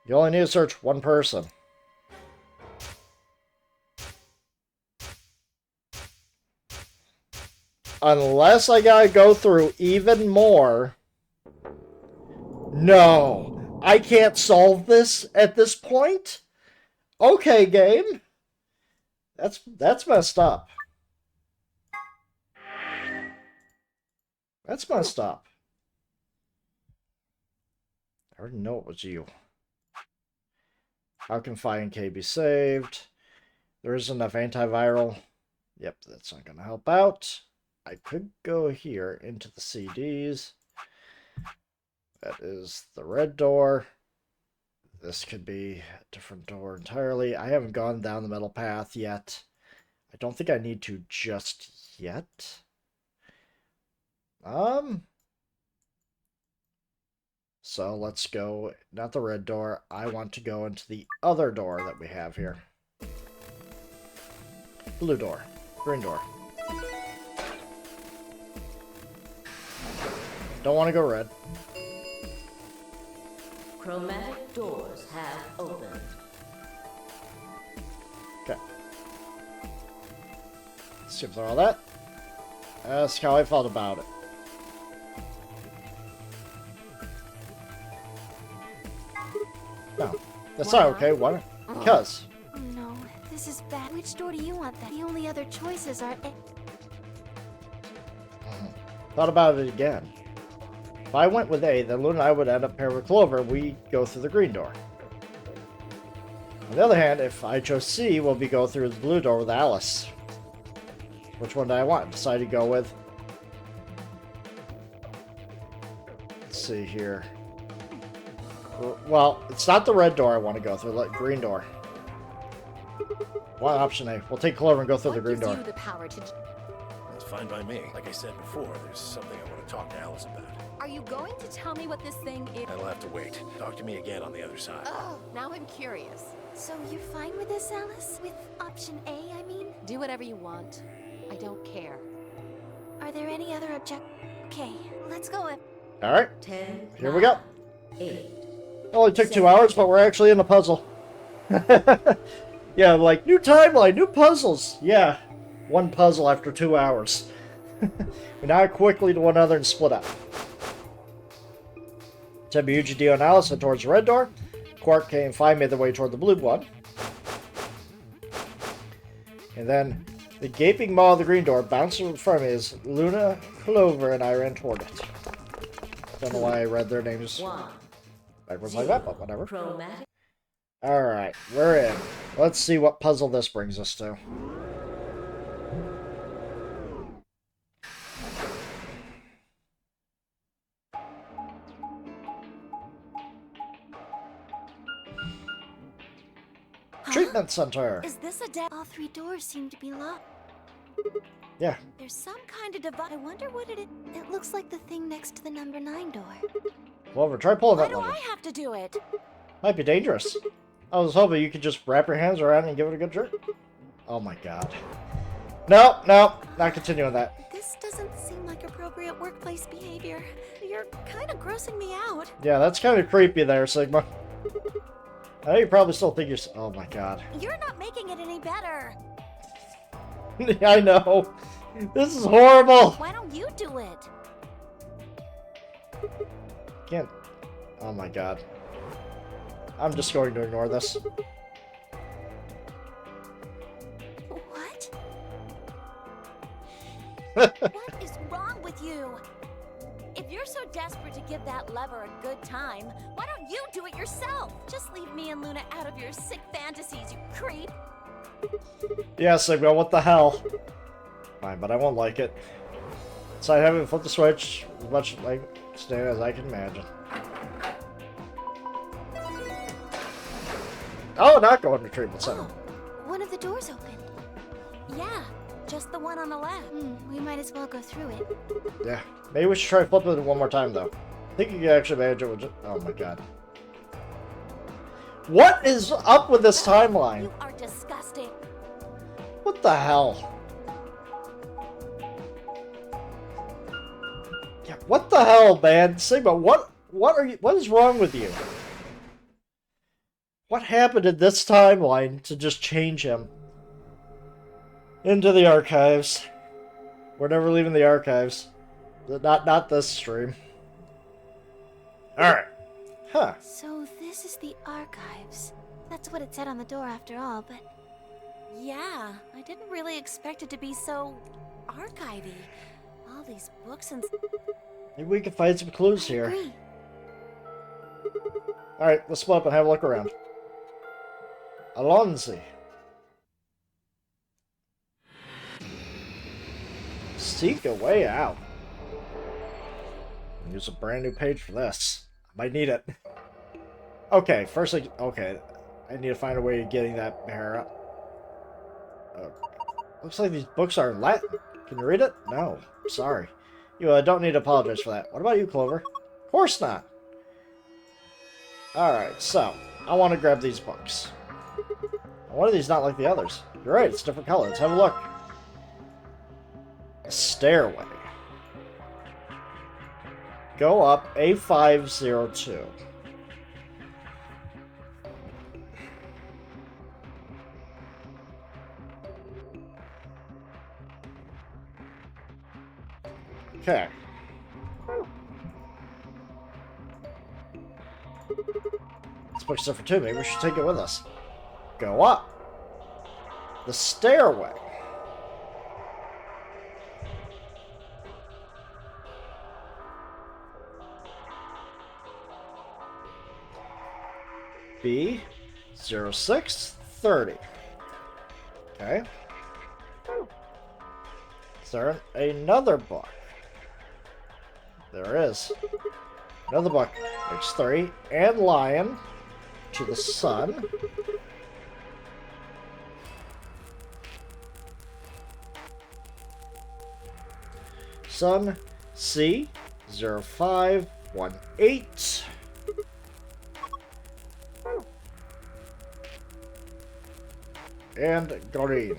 You only need to search one person. Unless I gotta go through even more. No. I can't solve this at this point? Okay, game. That's messed up. That's messed up. I already know it was you. How can Phi and K be saved? There isn't enough antiviral. Yep, that's not going to help out. I could go here into the CDs. That is the red door. This could be a different door entirely. I haven't gone down the metal path yet. I don't think I need to just yet. So let's go, not the red door. I want to go into the other door that we have here. Blue door. Green door. Don't want to go red. Chromatic doors have opened. Okay. Skip through all that. That's how I felt about it. No, that's not okay. Why? Because. Oh no, this is bad. Which door do you want then? The only other choices are... Thought about it again. If I went with A, then Luna and I would end up paired with Clover, and we go through the green door. On the other hand, if I chose C, we'll be go through the blue door with Alice. Which one do I want? Decide to go with. Let's see here. Well, it's not the red door I want to go through. Like green door. One option A. We'll take Clover and go through the green door. The power to... It's fine by me. Like I said before, there's something I want to talk to Alice about. Are you going to tell me what this thing is? That'll have to wait. Talk to me again on the other side. Oh, now I'm curious. So you're fine with this, Alice? With option A, I mean? Do whatever you want. I don't care. Are there any other Okay, let's go. Alright. 10. Here we go. 8. It only took 2 hours, but we're actually in a puzzle. Yeah, like, new timeline, new puzzles. Yeah, one puzzle after 2 hours. We now quickly to one another and split up. Tembuji, Dio, and Alice head towards the red door. Quark, K, and Phi made their way toward the blue one. And then the gaping maw of the green door bounced in front of me as Luna, Clover, and I ran toward it. Don't know why I read their names backwards like that, but whatever. Chromatic. Alright, we're in. Let's see what puzzle this brings us to. Treatment center. Is this a dead? All 3 doors seem to be locked. Yeah. There's some kind of device. I wonder what it is. It looks like the thing next to the number 9 door. Clover, try pulling Why that do lever. I have to do it? Might be dangerous. I was hoping you could just wrap your hands around it and give it a good jerk. Oh my god. No, not continuing that. This doesn't seem like appropriate workplace behavior. You're kind of grossing me out. Yeah, that's kind of creepy there, Sigma. I know you probably still think you're... Oh my god. You're not making it any better. I know. This is horrible. Why don't you do it? Can't... Oh my god. I'm just going to ignore this. What? What is wrong with you? If you're so desperate to give that lever a good time, why don't you do it yourself? Just leave me and Luna out of your sick fantasies, you creep. Yeah, Sigma, what the hell? Fine, but I won't like it. So I haven't flipped the switch as much like today as I can imagine. Oh, not going to treatment center. Oh, one of the doors opened. Yeah, just the one on the left. We might as well go through it. Yeah. Maybe we should try flipping it one more time, though. I think you can actually manage it with just... Oh, my God. What is up with this timeline? You are disgusting. What the hell? Yeah, what the hell, man? Sigma, what is wrong with you? What happened in this timeline to just change him into the archives? We're never leaving the archives. Not this stream. Alright. Huh. So this is the archives. That's what it said on the door after all, but... Yeah, I didn't really expect it to be so archivy. All these books and... Maybe we can find some clues here. Agree. Alright, let's split up and have a look around. Alonzi. Seek a way out. Use a brand new page for this. I might need it. Okay, first I need to find a way of getting that bear up. Looks like these books are in Latin. Can you read it? No. Sorry. You don't need to apologize for that. What about you, Clover? Of course not. Alright, so I want to grab these books. One of these not like the others. You're right, it's a different color. Let's have a look. A stairway. Go up A502. Okay. This book's there for two. Maybe we should take it with us. Go up. The stairway. B0630. Okay. Is there another book? There is. Another book. X3 and Lion to the sun. Sun C0518. And green.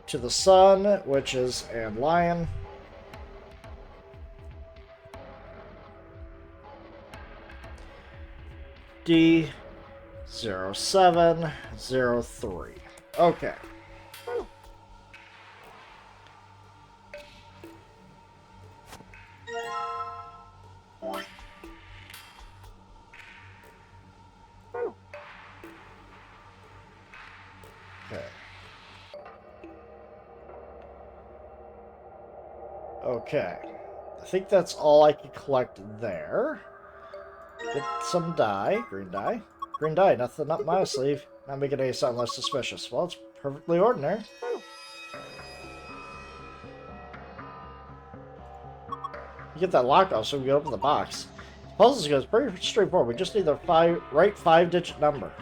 To the sun, which is and lion. D0703. Okay. Okay. I think that's all I can collect there. Get some dye. Green dye. Green dye, nothing up my sleeve. Not making any sound less suspicious. Well, it's perfectly ordinary. You get that lock off so we can open the box. The puzzle goes pretty straightforward. We just need the right 5-digit number.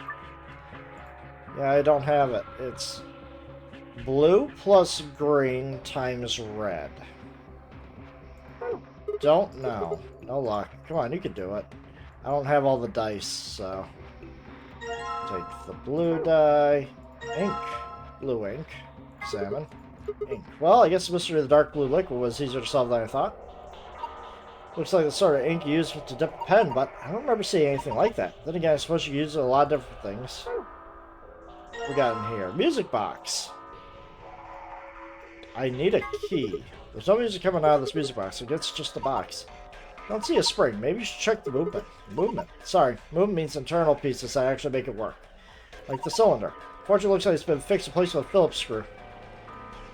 Yeah, I don't have it. It's blue plus green times red. Don't know. No luck. Come on, you can do it. I don't have all the dice, so... Take the blue dye. Ink. Blue ink. Salmon. Ink. Well, I guess the mystery of the dark blue liquid was easier to solve than I thought. Looks like the sort of ink you use to dip a pen, but I don't remember seeing anything like that. Then again, I suppose you can use it in a lot of different things. What we got in here? Music box. I need a key. There's no music coming out of this music box, so it's just a box. I don't see a spring. Maybe you should check the movement. Movement. Sorry. Movement means internal pieces that actually make it work. Like the cylinder. Fortunately, it looks like it's been fixed and placed with a Phillips screw.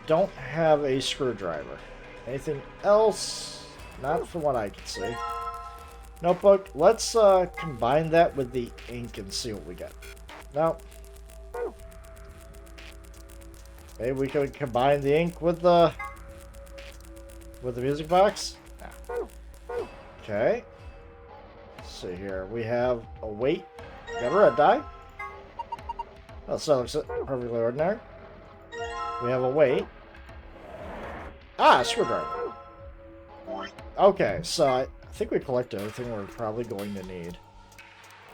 Don't have a screwdriver. Anything else? Not from what I can see. Notebook. Let's combine that with the ink and see what we get. No. Maybe we can combine the ink with the music box? No. Okay. see here. We have a weight. We got a red die. Oh, so looks perfectly ordinary. We have a weight. Ah, screwdriver. Okay, so I think we collected everything we're probably going to need.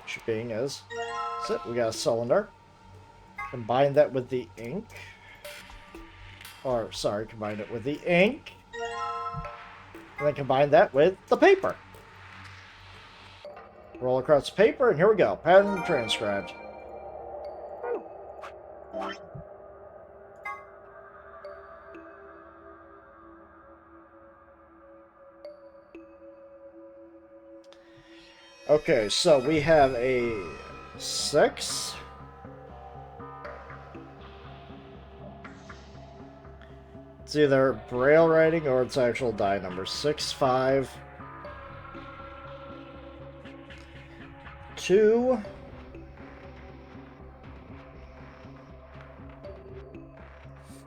Which being is, that's it. We got a cylinder. Combine that with the ink. Or, sorry, combine it with the ink. And then combine that with the paper. Roll across the paper, and here we go. Pattern transcribed. Okay, so we have a 6. It's either braille writing or it's actual die number. 6, 5, 2,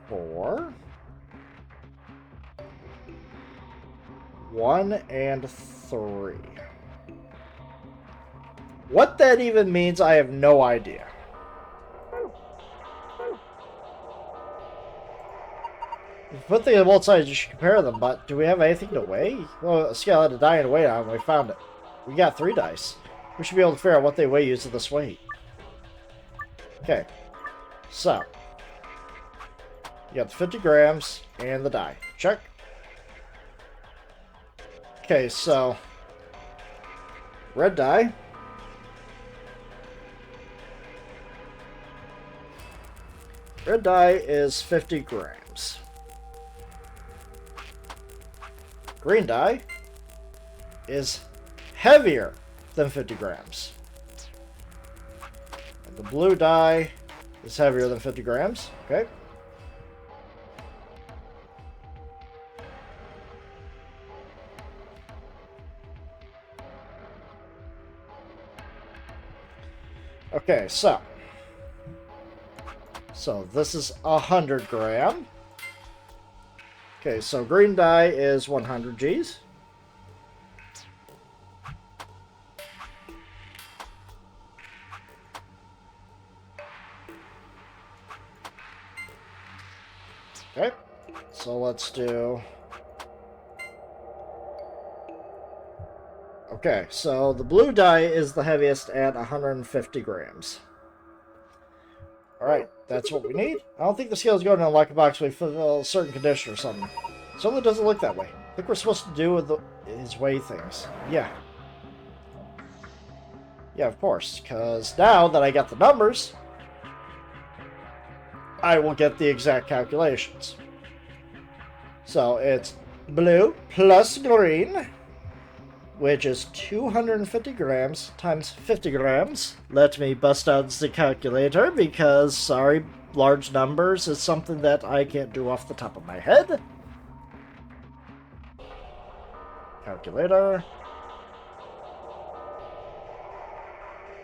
4, 1, and 3. What that even means, I have no idea. If you put things on both sides, you should compare them, but do we have anything to weigh? Well, a scale had a die and a weight on, and we found it. We got 3 dice. We should be able to figure out what they weigh using this weight. Okay. So. You got the 50 grams and the die. Check. Okay, so. Red die. Red die is 50 grams. Green die is heavier than 50 grams. And the blue die is heavier than 50 grams. Okay. Okay, so this is 100 gram. Okay, so green die is 100 Gs. Okay, so let's do... Okay, so the blue die is the heaviest at 150 grams. Alright, that's what we need. I don't think the scale is going to unlock a box when we fulfill a certain condition or something. It certainly doesn't look that way. I think we're supposed to do with his weigh things. Yeah. Yeah, of course. Because now that I got the numbers, I will get the exact calculations. So it's blue plus green, which is 250 grams times 50 grams. Let me bust out the calculator because, sorry, large numbers is something that I can't do off the top of my head. Calculator.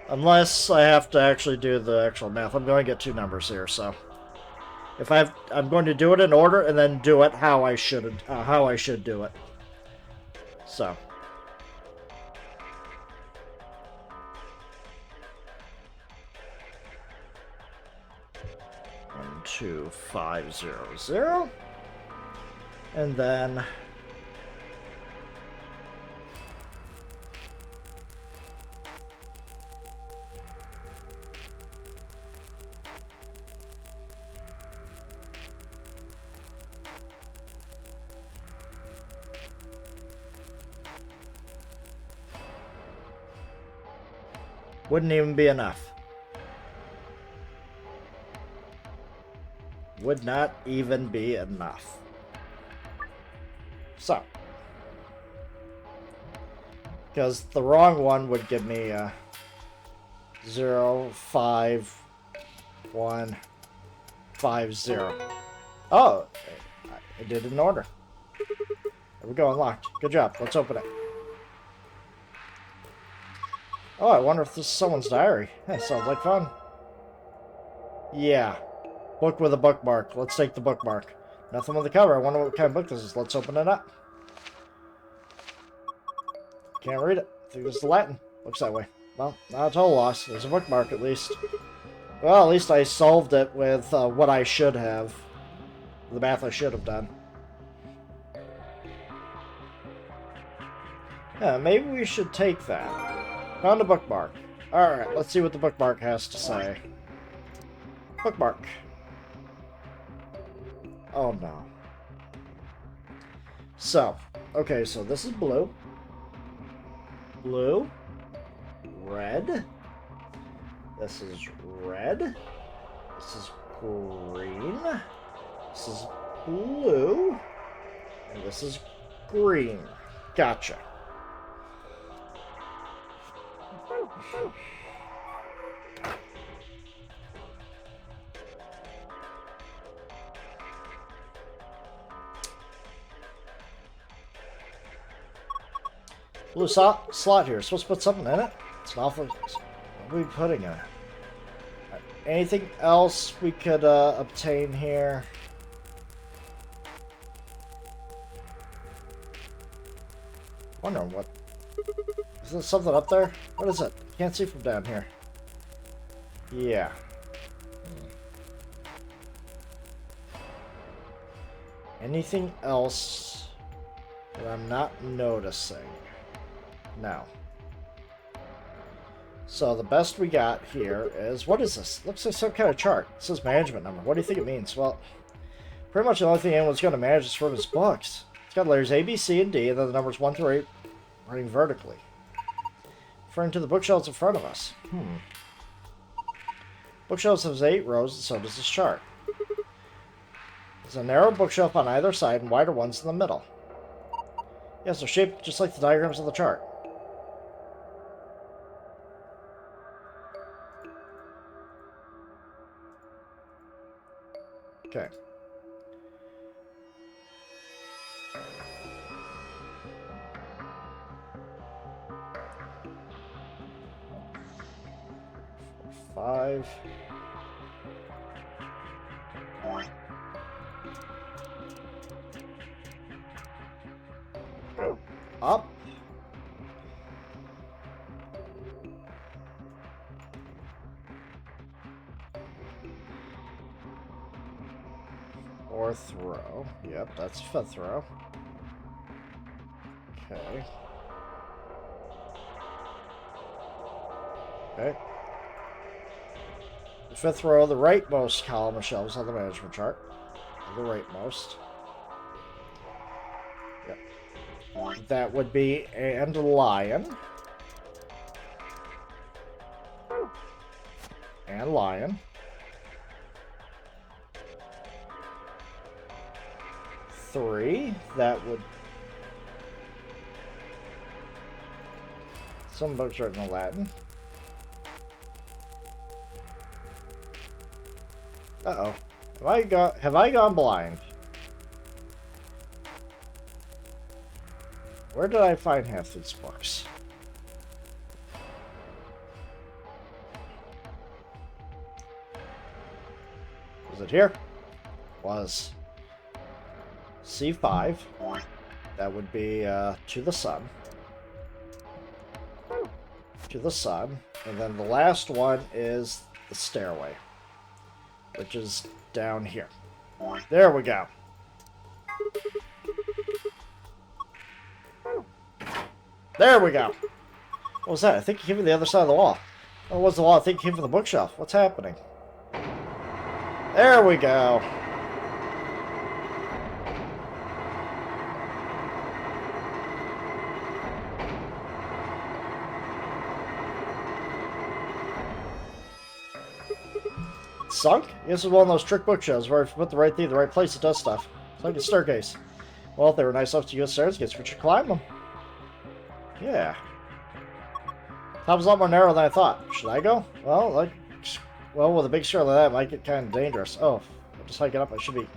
Unless I have to actually do the actual math. I'm going to get 2 numbers here, so... If I'm going to do it in order and then do it how I should do it. So... 12500, and then wouldn't even be enough. Would not even be enough. So, because the wrong one would give me 0, 5, 1, 5, 0. Oh, I did it in order. There we go, unlocked. Good job. Let's open it. Oh, I wonder if this is someone's diary. That sounds like fun. Yeah. Book with a bookmark. Let's take the bookmark. Nothing on the cover. I wonder what kind of book this is. Let's open it up. Can't read it. I think this is Latin. looks that way. Well, not a total loss. There's a bookmark at least. Well, at least I solved it with what I should have. The math I should have done. Yeah, maybe we should take that. Found a bookmark. Alright, let's see what the bookmark has to say. Bookmark. Oh no. So, okay, so this is blue. Blue. Red. This is red. This is green. This is blue. And this is green. Gotcha. Blue slot here. Supposed to put something in it? It's an awful... What are we putting in it? Anything else we could obtain here? Wondering what... Is there something up there? What is it? Can't see from down here. Yeah. Anything else that I'm not noticing? No. So the best we got here is... What is this? Looks like some kind of chart. It says management number. What do you think it means? Well, pretty much the only thing anyone's going to manage is from his books. It's got letters A, B, C, and D, and then the numbers 1 through 8 running vertically. Referring to the bookshelves in front of us. Bookshelves has 8 rows, and so does this chart. There's a narrow bookshelf on either side and wider ones in the middle. Yes, they're shaped just like the diagrams on the chart. Okay. Five. Go up. Fourth row. Yep, that's fifth row. Okay. Okay. The fifth row, the rightmost column of shelves on the management chart. The rightmost. Yep. That would be and lion. And lion. 3. That would... Some books are in Latin. Uh-oh. Have I gone blind? Where did I find half these books? Was it here? Was. C5. That would be to the sun. To the sun. And then the last one is the stairway, which is down here. There we go. There we go. What was that? I think it came from the other side of the wall. Oh, it was the wall. I think it came from the bookshelf. What's happening? There we go. Sunk? This is one of those trick bookshelves where if you put the right thing in the right place, it does stuff. It's like a staircase. Well, if they were nice enough to use stairs, guess we should climb them. Yeah. Top was a lot more narrow than I thought. Should I go? Well, with a big stair like that, it might get kind of dangerous. Oh, I'll just hike it up. I should be.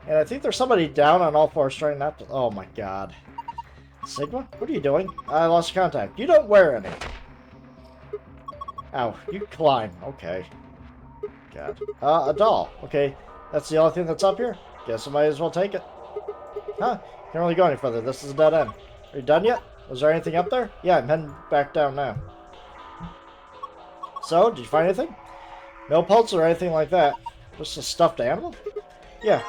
And I think there's somebody down on all fours trying not to. Oh my god. Sigma? What are you doing? I lost contact. You don't wear any. Ow. You climb. Okay. God. A doll. Okay. That's the only thing that's up here? Guess I might as well take it. Huh? Can't really go any further. This is a dead end. Are you done yet? Was there anything up there? Yeah, I'm heading back down now. So, did you find anything? No pulse or anything like that. Just a stuffed animal? Yeah.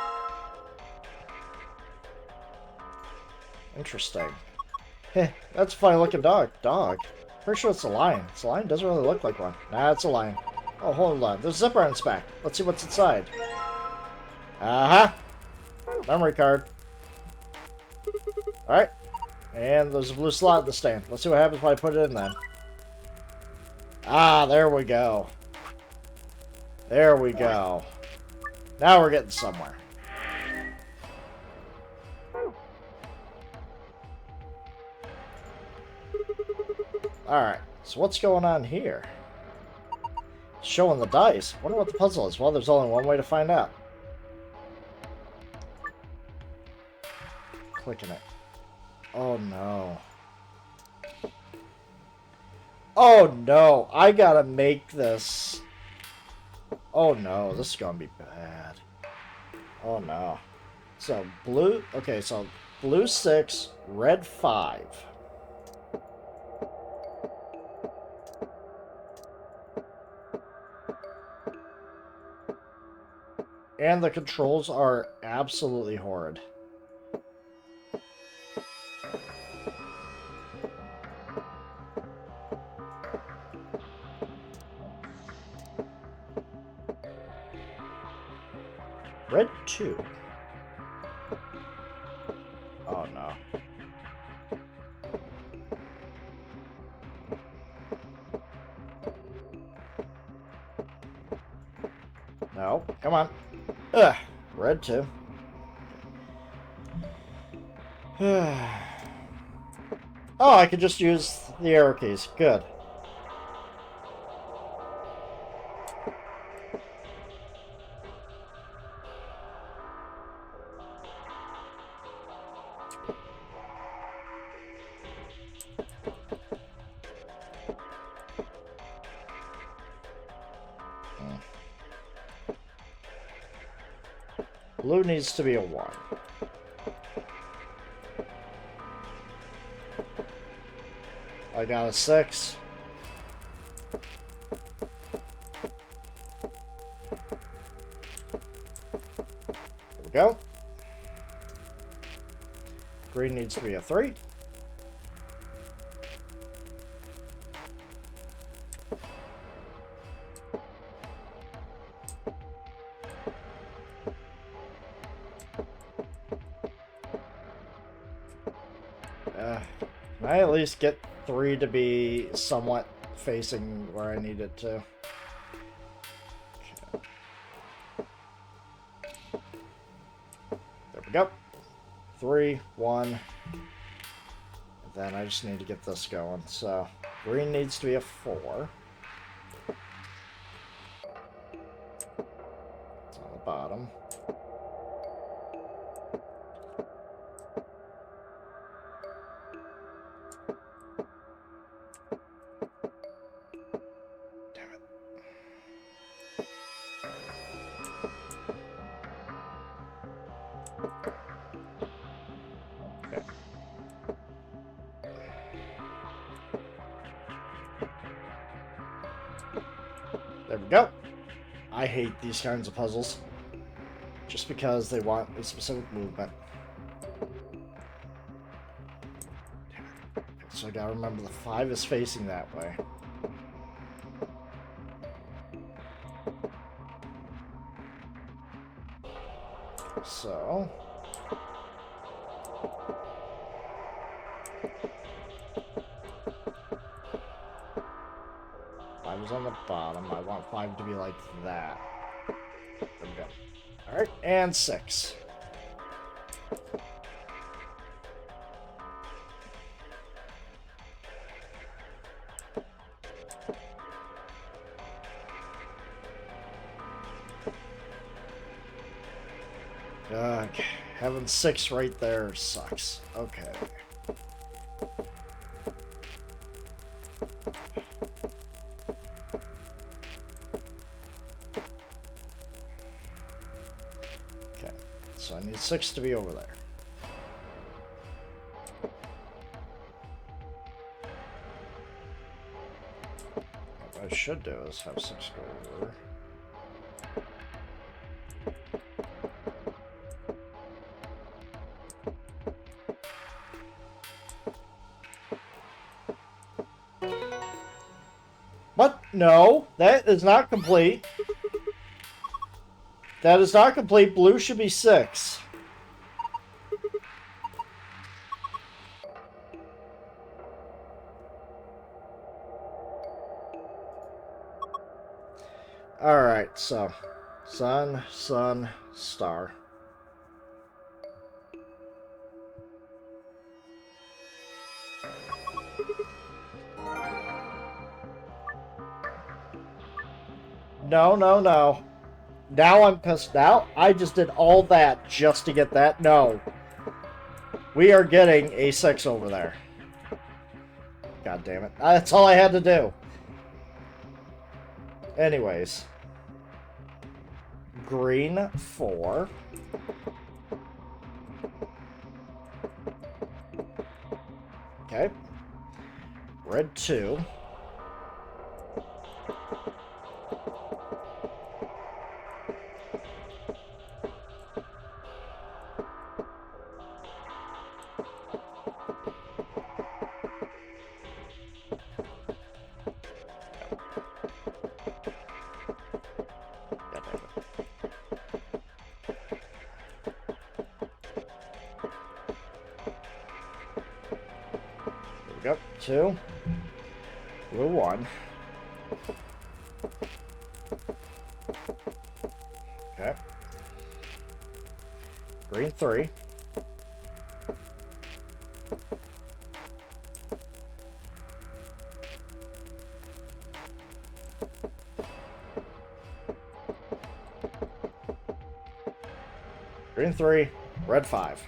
Interesting. Heh, that's a funny looking dog. Dog? Pretty sure it's a lion. It's a lion? Doesn't really look like one. Nah, it's a lion. Oh, hold on. There's a zipper on its back. Let's see what's inside. Uh-huh. Memory card. Alright. And there's a blue slot in the stand. Let's see what happens when I put it in then. Ah, there we go. There we go. Now we're getting somewhere. Alright, so what's going on here? Showing the dice. Wonder what the puzzle is. Well, there's only one way to find out. Clicking it. Oh no. Oh no, I gotta make this. Oh no, this is gonna be bad. Oh no. So blue, okay, so blue 6, red 5. And the controls are absolutely horrid. Red 2. Oh no. No, come on. Ugh, red 2. Oh, I could just use the arrow keys. Good. Blue needs to be a 1. I got a 6. There we go. Green needs to be a 3. Can I at least get 3 to be somewhat facing where I need it to? Okay. There we go. 3, 1. And then I just need to get this going. So, green needs to be a 4. It's on the bottom. There we go. I hate these kinds of puzzles. Just because they want a specific movement. Damn it. So I gotta remember the 5 is facing that way. So... on the bottom. I want 5 to be like that. There we go. Alright, and 6. Ugh, having 6 right there sucks. Okay. So I need 6 to be over there. I should do is have 6 go over. What? No, that is not complete. That is not complete. Blue should be 6. Alright, so sun, sun, star. No, no, no. Now I'm pissed out. I just did all that just to get that. No. We are getting a 6 over there. God damn it. That's all I had to do. Anyways. Green 4. Okay. Red 2. Yep, 2. Blue 1. Okay. Green 3. Green 3, red 5.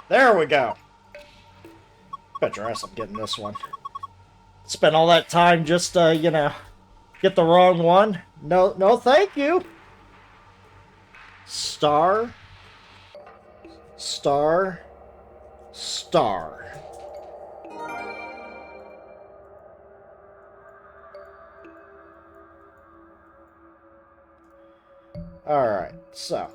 There we go. Bet your ass I'm getting this one. Spent all that time just, you know, get the wrong one. No, no, thank you. Star. Star. Star. Alright, so.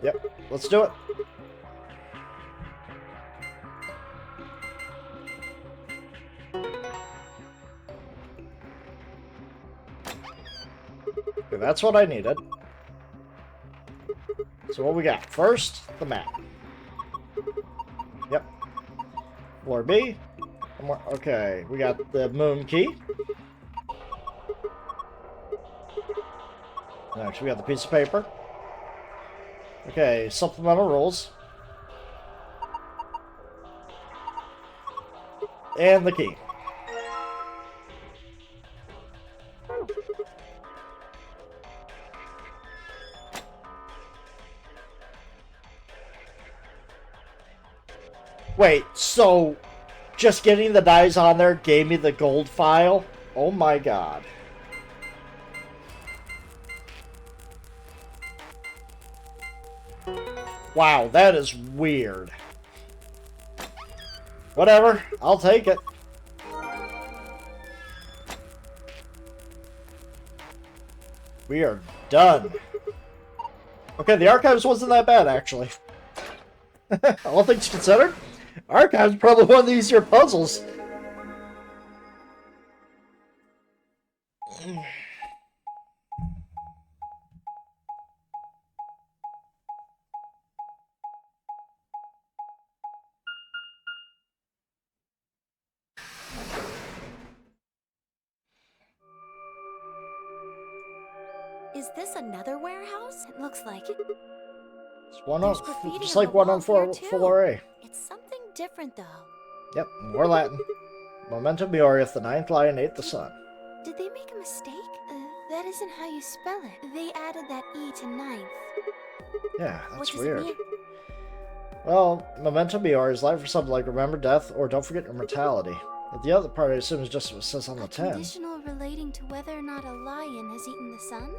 Yep, let's do it. Okay, that's what I needed. So what we got? First, the map. Yep. Floor B. Okay, we got the moon key. Next, we got the piece of paper. Okay, supplemental rules. And the key. Wait, so just getting the dice on there gave me the gold file? Oh my god. Wow, that is weird. Whatever, I'll take it. We are done. Okay, the archives wasn't that bad, actually. All things considered, archives probably one of the easier puzzles. Is this another warehouse? It looks like it. It's one on, There's graffiti just on like the one on walls here, too. floor A. It's something different, though. Yep, more Latin. Memento Mori, the ninth lion ate the sun. Did they make a mistake? That isn't how you spell it. They added that E to ninth. Yeah, What that's does weird. it mean? Well, memento mori is life for something like remember death or don't forget your mortality. But the other part, I assume, is just what it says on the tin. Conditional relating to whether or not a lion has eaten the sun?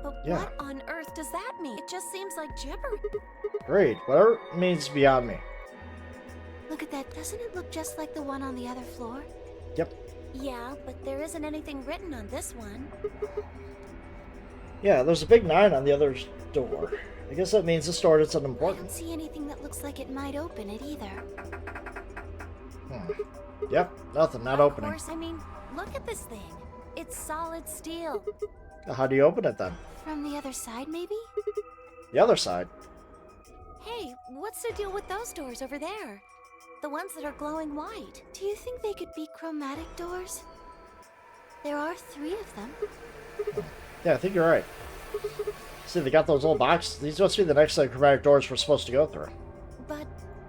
But Yeah. what on earth does that mean? It just seems like gibberish. Great. Whatever it means beyond me. Look at that. Doesn't it look just like the one on the other floor? Yep. Yeah, but there isn't anything written on this one. Yeah, there's a big 9 on the other door. I guess that means this door isn't I important. don't see anything that looks like it might open it either. Yep, nothing, not Of opening. course, I mean, look at this thing. It's solid steel. How do you open it then? From the other side, maybe? The other side. Hey, what's the deal with those doors over there? The ones that are glowing white. Do you think they could be chromatic doors? There are 3 of them. Yeah, I think you're right. See, they got those little boxes. These must be the next set of chromatic doors we're supposed to go through. But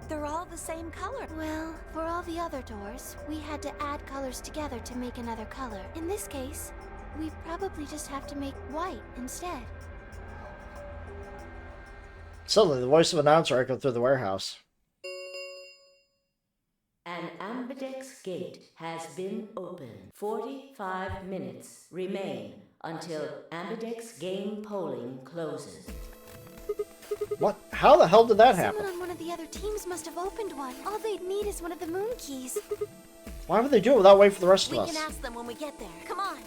they're all the same color. Well, for all the other doors, we had to add colors together to make another color. In this case, we probably just have to make white instead. Suddenly, the voice of an announcer echoed through the warehouse. An ambidex gate has been opened. 45 minutes remain until ambidex game polling closes. What? How the hell did that happen? Someone on one of the other teams must have opened one. All they'd need is one of the moon keys. Why would they do it without waiting for the rest of We us? can ask them when we get there. Come on.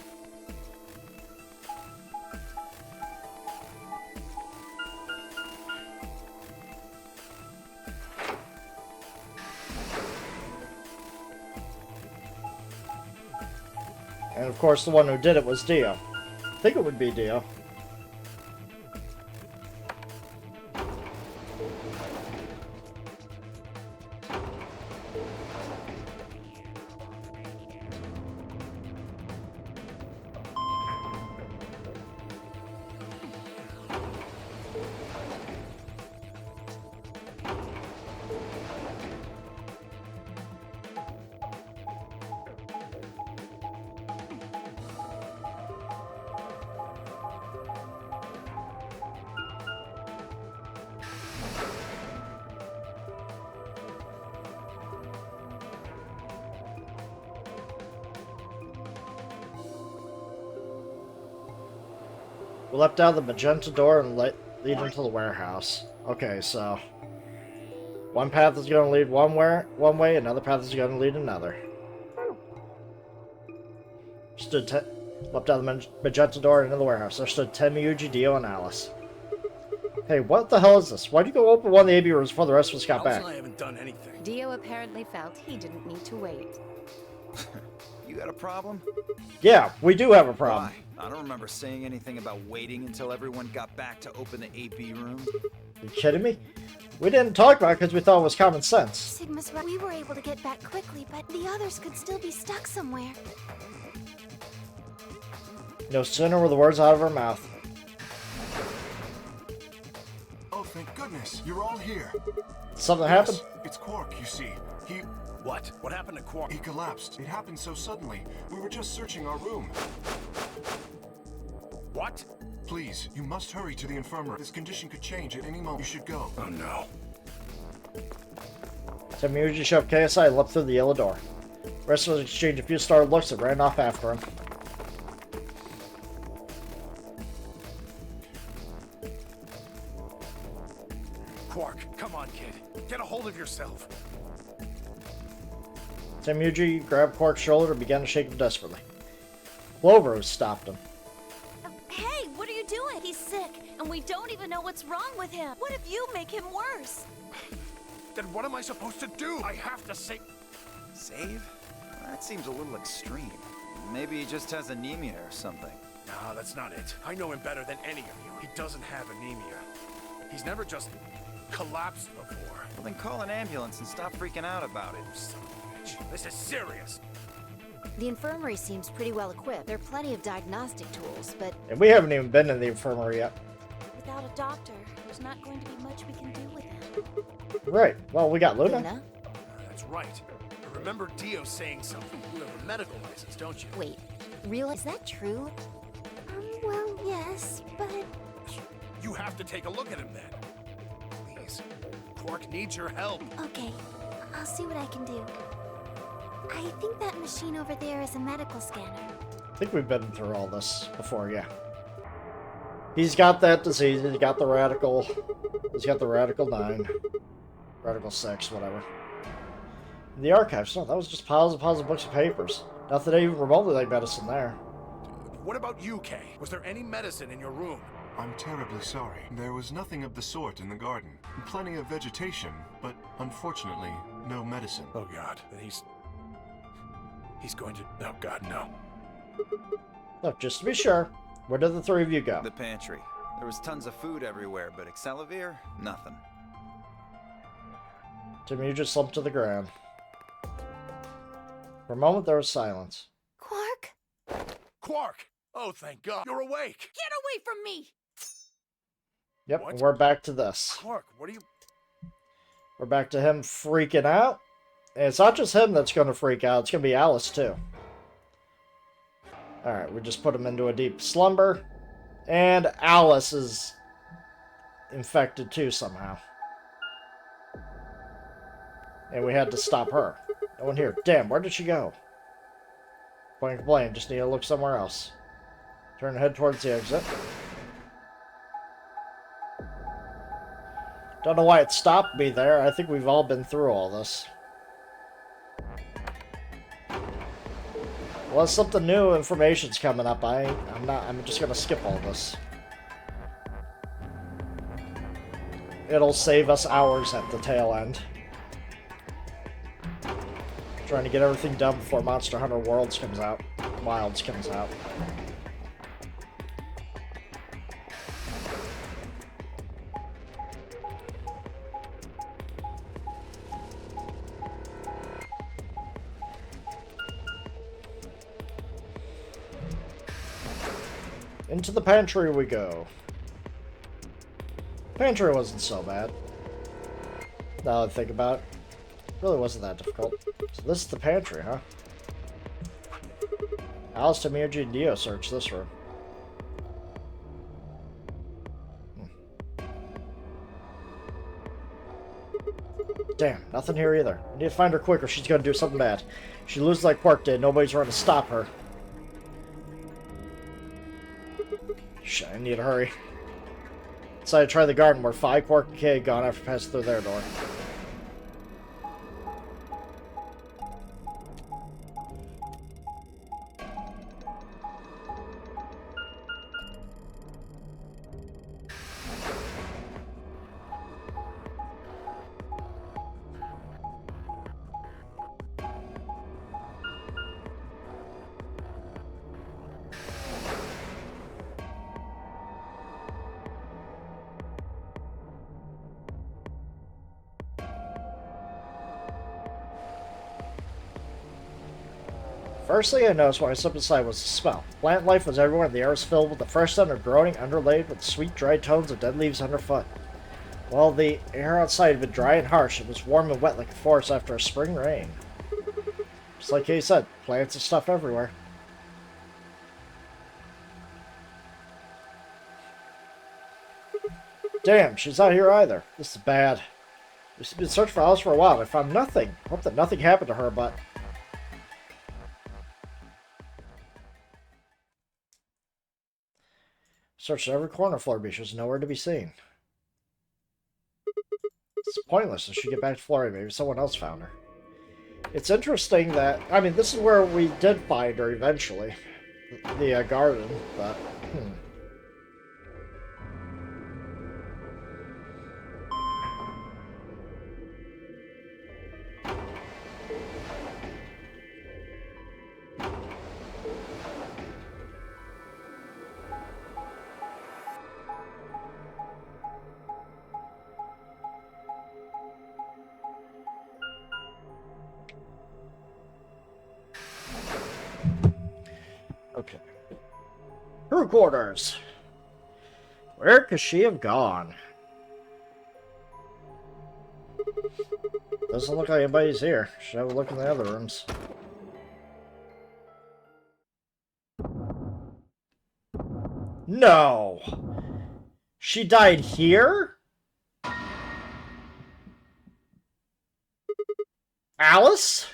And of course, the one who did it was Dio. I think it would be Dio. We leapt out the magenta door and lead into the warehouse. Okay, so one path is going to lead one way, another path is going to lead another. Leapt out the magenta door into the warehouse. There stood Tim, Yuji, Dio, and Alice. Hey, what the hell is this? Why'd you go open one of the AB rooms before the rest of us got Alice back? and I haven't done anything. Dio apparently felt he didn't need to wait. You got a problem? Yeah, we do have a problem. Why? I don't remember saying anything about waiting until everyone got back to open the AB room. Are you kidding me? We didn't talk about it because we thought it was common sense. Sigma's right. We were able to get back quickly, but the others could still be stuck somewhere. No sooner were the words out of her mouth. Oh, thank goodness, you're all here. Something happened? Yes, it's Quark, you see. What? What happened to Quark? He collapsed. It happened so suddenly. We were just searching our room. What? Please, you must hurry to the infirmary. This condition could change at any moment. You should go. Oh no. Tim and Yuji shoved KSI and leapt through the yellow door. The rest of us exchanged a few startled looks and ran off after him. Quark, come on, kid. Get a hold of yourself. Tim and Yuji grabbed Quark's shoulder and began to shake him desperately. Clover stopped him. Hey, what are you doing? He's sick, and we don't even know what's wrong with him. What if you make him worse? Then what am I supposed to do? I have to say... Save? That seems a little extreme. Maybe he just has anemia or something. No, that's not it. I know him better than any of you. He doesn't have anemia. He's never just collapsed before. Well, then call an ambulance and stop freaking out about it. Son of a bitch. This is serious. The infirmary seems pretty well equipped. There are plenty of diagnostic tools, but And we haven't even been in the infirmary yet. Without a doctor, there's not going to be much we can do with him. Right. Well, we got Luna. Luna? That's right. I remember Dio saying something. You have a medical license, don't you? Wait, really? Is that true? Well, yes, but... You have to take a look at him then. things. Quark needs your help. Okay, I'll see what I can do. I think that machine over there is a medical scanner. I think we've been through all this before, yeah. He's got that disease, he's got the radical... He's got the radical 9. Radical 6, whatever. In the archives, no, that was just piles and piles of books and papers. Nothing even remotely like medicine there. What about you, Kay? Was there any medicine in your room? I'm terribly sorry. There was nothing of the sort in the garden. Plenty of vegetation, but unfortunately, no medicine. Oh God, then he's going to... Oh God, no. Look, just to be sure, where did the three of you go? The pantry. There was tons of food everywhere, but Excelavir, nothing. Timmy, you just slumped to the ground. For a moment, there was silence. Quark? Quark! Oh, thank God, you're awake! Get away from me! Yep, What? and we're back to this. Quark, what are you... We're back to him freaking out. And it's not just him that's going to freak out. It's going to be Alice, too. Alright, we just put him into a deep slumber. And Alice is infected, too, somehow. And we had to stop her. No one here. Damn, where did she go? Point blank, just need to look somewhere else. Turn head towards the exit. Don't know why it stopped me there. I think we've all been through all this. Well, something new, information's coming up. I'm just gonna skip all this. It'll save us hours at the tail end. Trying to get everything done before Monster Hunter Wilds comes out. Into the pantry we go. Pantry wasn't so bad. Now that I think about it, really wasn't that difficult. So this is the pantry, huh? Alice, Tamirji, and Dio search this room. Damn, nothing here either. I need to find her quick or she's gonna do something bad. She loses like Quark did. Nobody's around to stop her. Shit, I need to hurry. Decided to try the garden where Phi, Quark, and Kay gone after passing through their door. First thing I noticed when I stepped inside was the smell. Plant life was everywhere, and the air was filled with the fresh scent of growing, underlaid with sweet, dry tones of dead leaves underfoot. While the air outside had been dry and harsh, it was warm and wet like a forest after a spring rain. Just like Kay said, plants and stuff everywhere. Damn, she's not here either. This is bad. We've been searching for Alice for a while, and I found nothing. Hope that nothing happened to her, but... Searched every corner of Florby. She was nowhere to be seen. It's pointless. I should get back to Florby. Maybe someone else found her. It's interesting that... I mean, this is where we did find her eventually. The garden, but... Okay. Crew quarters. Where could she have gone? Doesn't look like anybody's here. Should have a look in the other rooms. No! She died here? Alice?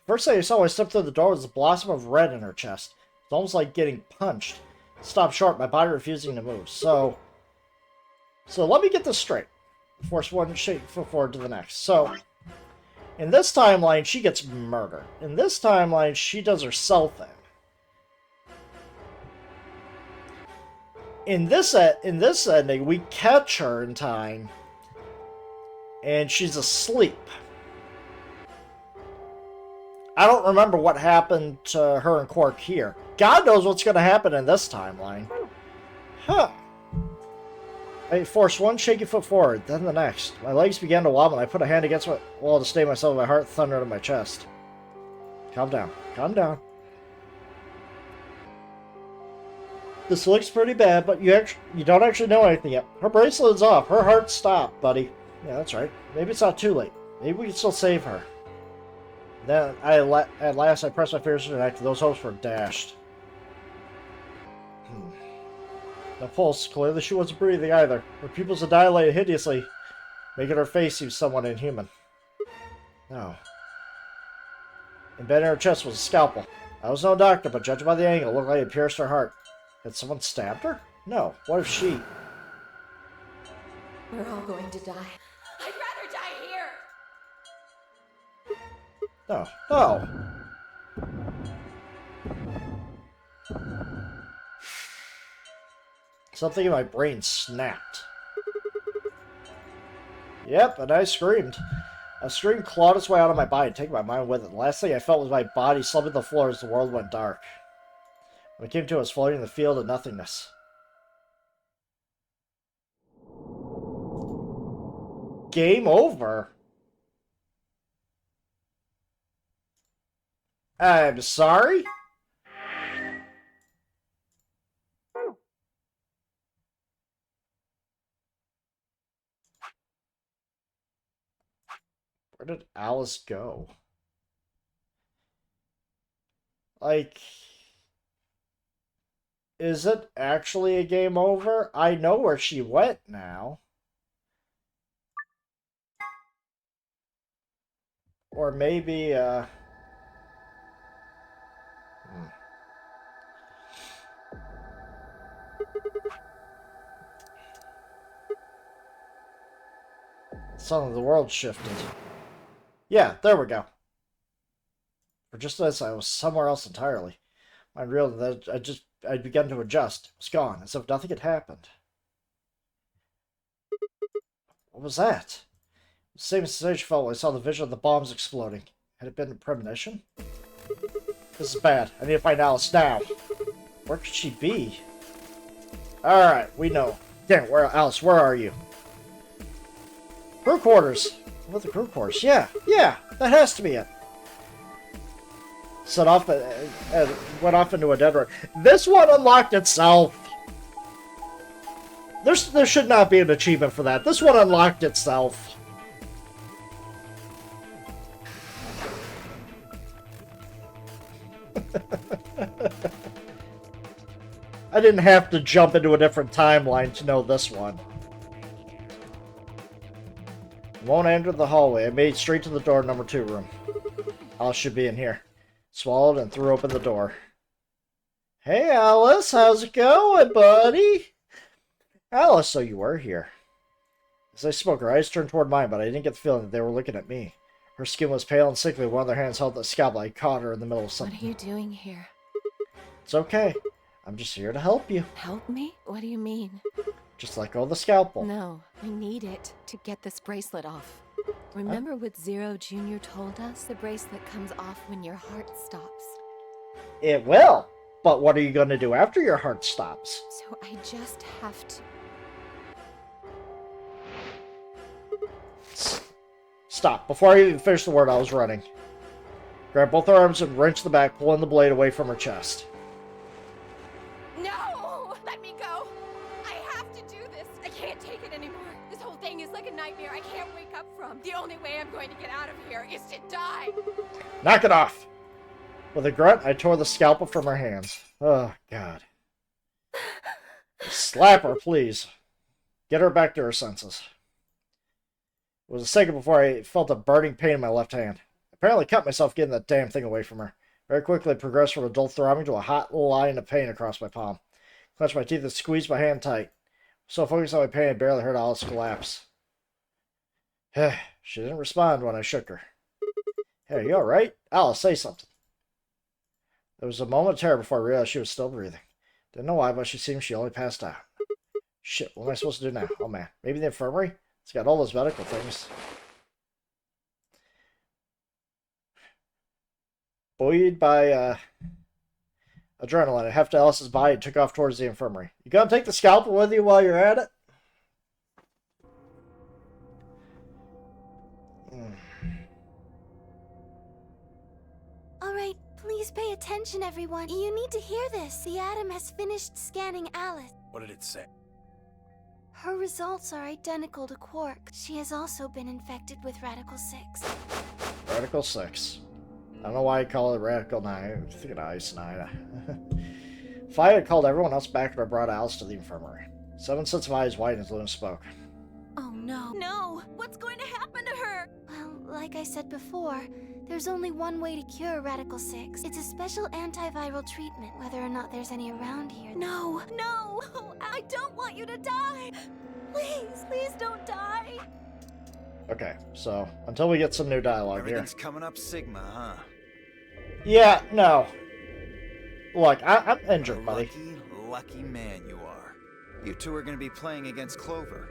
First thing I saw when I stepped through the door was a blossom of red in her chest. It's almost like getting punched. Stopped short, my body refusing to move. So let me get this straight. Force one shape forward to the next. So, in this timeline, she gets murdered. In this timeline, she does herself in. In this ending, we catch her in time, and she's asleep. I don't remember what happened to her and Quark here. God knows what's going to happen in this timeline. Huh. I forced one shaky foot forward, then the next. My legs began to wobble, and I put a hand against my wall to stay myself, and my heart thundered in my chest. Calm down. Calm down. This looks pretty bad, but you don't actually know anything yet. Her bracelet is off. Her heart stopped, buddy. Yeah, that's right. Maybe it's not too late. Maybe we can still save her. Then, at last, I pressed my fingers to her neck, and those hopes were dashed. The pulse. Clearly she wasn't breathing either. Her pupils had dilated hideously, making her face seem somewhat inhuman. No. Embedded in her chest was a scalpel. I was no doctor, but judging by the angle, it looked like it pierced her heart. Had someone stabbed her? No. What if she... We're all going to die. I'd rather die here! No. No. Something in my brain snapped. Yep, and I screamed. A scream clawed its way out of my body, taking my mind with it. The last thing I felt was my body slumping to the floor as the world went dark. When I came to, I was floating in the field of nothingness. Game over? I'm sorry? Where did Alice go? Like, is it actually a game over? I know where she went now. Or maybe, Suddenly the world shifted. Yeah, there we go. For just as I was somewhere else entirely. I realized that I'd begun to adjust. It was gone, as if nothing had happened. What was that? The same sensation felt when I saw the vision of the bombs exploding. Had it been a premonition? This is bad. I need to find Alice now. Where could she be? Alright, we know. Damn, Alice, where are you? Crew quarters. What about the crew quarters? Yeah, that has to be it. Set off and went off into a dead run. This one unlocked itself. There should not be an achievement for that. This one unlocked itself. I didn't have to jump into a different timeline to know this one. Won't enter the hallway. I made straight to the door, number 2 room. Alice should be in here. Swallowed and threw open the door. Hey, Alice, how's it going, buddy? Alice, so you were here. As I spoke, her eyes turned toward mine, but I didn't get the feeling that they were looking at me. Her skin was pale and sickly. One of their hands held the scalpel. I caught her in the middle of something. What are you doing here? It's okay. I'm just here to help you. Help me? What do you mean? Just let go of the scalpel. No, I need it to get this bracelet off. Remember what Zero Jr. told us? The bracelet comes off when your heart stops. It will. But what are you going to do after your heart stops? So I just have to... Stop. Before I even finished the word, I was running. Grab both her arms and wrench the back, pulling the blade away from her chest. No! Let me go! I have to do this! I can't take it anymore. This whole thing is like a nightmare I can't wake up from. The only way I'm going to get out of here is to die! Knock it off! With a grunt, I tore the scalpel from her hands. Oh, God. Slap her, please. Get her back to her senses. It was a second before I felt a burning pain in my left hand. apparently cut myself getting that damn thing away from her. Very quickly, I progressed from a dull throbbing to a hot line of pain across my palm. Clenched my teeth and squeezed my hand tight. So focused on my pain, I barely heard Alice collapse. She didn't respond when I shook her. Hey, you alright? Alice, say something. There was a moment of terror before I realized she was still breathing. Didn't know why, but she seemed she only passed out. Shit, what am I supposed to do now? Oh man, maybe the infirmary? It's got all those medical things. Buoyed by adrenaline, I hefted Alice's body and took off towards the infirmary. You gonna take the scalpel with you while you're at it? Alright, please pay attention, everyone. You need to hear this. The Atom has finished scanning Alice. What did it say? Her results are identical to Quark. She has also been infected with Radical 6. Radical 6. I don't know why I call it Radical 9. I'm thinking Ice 9. If I had called everyone else back and I brought Alice to the infirmary. 7 sets of eyes widened as Luna spoke. Oh no. No! What's going to happen to her? Well, like I said before, there's only one way to cure Radical 6. It's a special antiviral treatment, whether or not there's any around here. No! No! I don't want you to die! Please, please don't die! Okay, so, until we get some new dialogue here. Everything's coming up Sigma, huh? Yeah, no. Look, I'm injured, buddy. Lucky man you are. You two are going to be playing against Clover.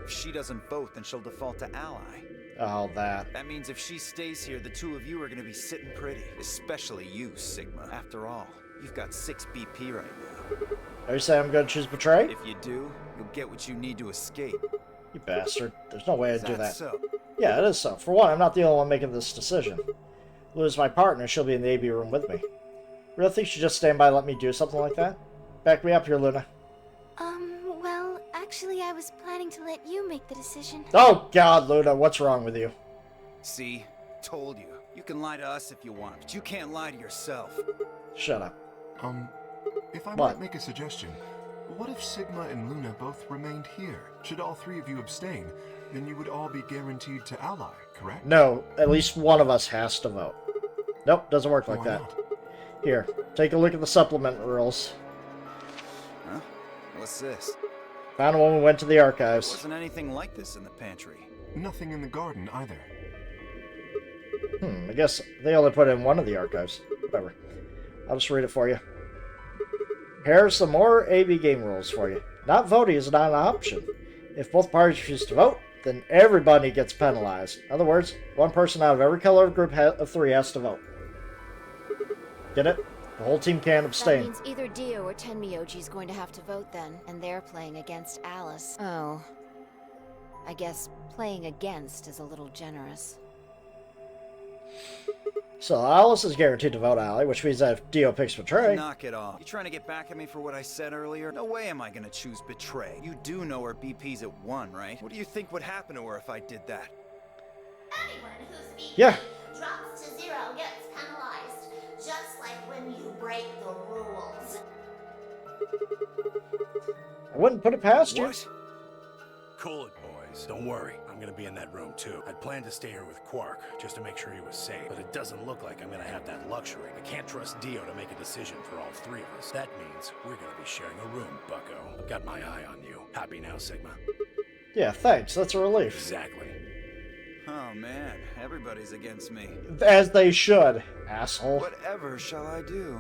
If she doesn't vote, then she'll default to ally. Oh, that. That means if she stays here, the two of you are going to be sitting pretty. Especially you, Sigma. After all, you've got 6 BP right now. Are you saying I'm going to choose Betray? If you do, you'll get what you need to escape. You bastard. There's no way I'd Is do that. So? Yeah, it is so. For one, I'm not the only one making this decision. Luna's my partner. She'll be in the AB room with me. Really think she'd just stand by and let me do something like that? Back me up here, Luna. Well, actually, I was planning to let you make the decision. Oh, God, Luna, what's wrong with you? See? Told you. You can lie to us if you want, but you can't lie to yourself. Shut up. If I What? might make a suggestion, what if Sigma and Luna both remained here? Should all 3 of you abstain, then you would all be guaranteed to ally, correct? No, at least one of us has to vote. Nope, doesn't work like Why that. not? Here, take a look at the supplement rules. Huh? What's this? Found one when we went to the archives. Wasn't anything like this in the pantry. Nothing in the garden either. I guess they only put in one of the archives. Whatever. I'll just read it for you. Here's some more AB game rules for you. Not voting is not an option. If both parties refuse to vote, then everybody gets penalized. In other words, one person out of every color of group of 3 has to vote. Get it? The whole team can't That abstain. means either Dio or Tenmyoji's going to have to vote then, and they're playing against Alice. Oh. I guess playing against is a little generous. So Alice is guaranteed to vote ally, which means that if Dio picks Betray... Knock it off. You trying to get back at me for what I said earlier? No way am I gonna choose Betray. You do know her BP's at 1, right? What do you think would happen to her if I did that? Anyone whose BP Yeah. drops to 0 gets penalized, just like when you break the rules. I wouldn't put it past you. What? Cool it, boys. Don't worry. I'm gonna be in that room, too. I'd planned to stay here with Quark, just to make sure he was safe. But it doesn't look like I'm gonna have that luxury. I can't trust Dio to make a decision for all 3 of us. That means we're gonna be sharing a room, bucko. I've got my eye on you. Happy now, Sigma? Yeah, thanks. That's a relief. Exactly. Oh man, everybody's against me. As they should, asshole. Whatever shall I do?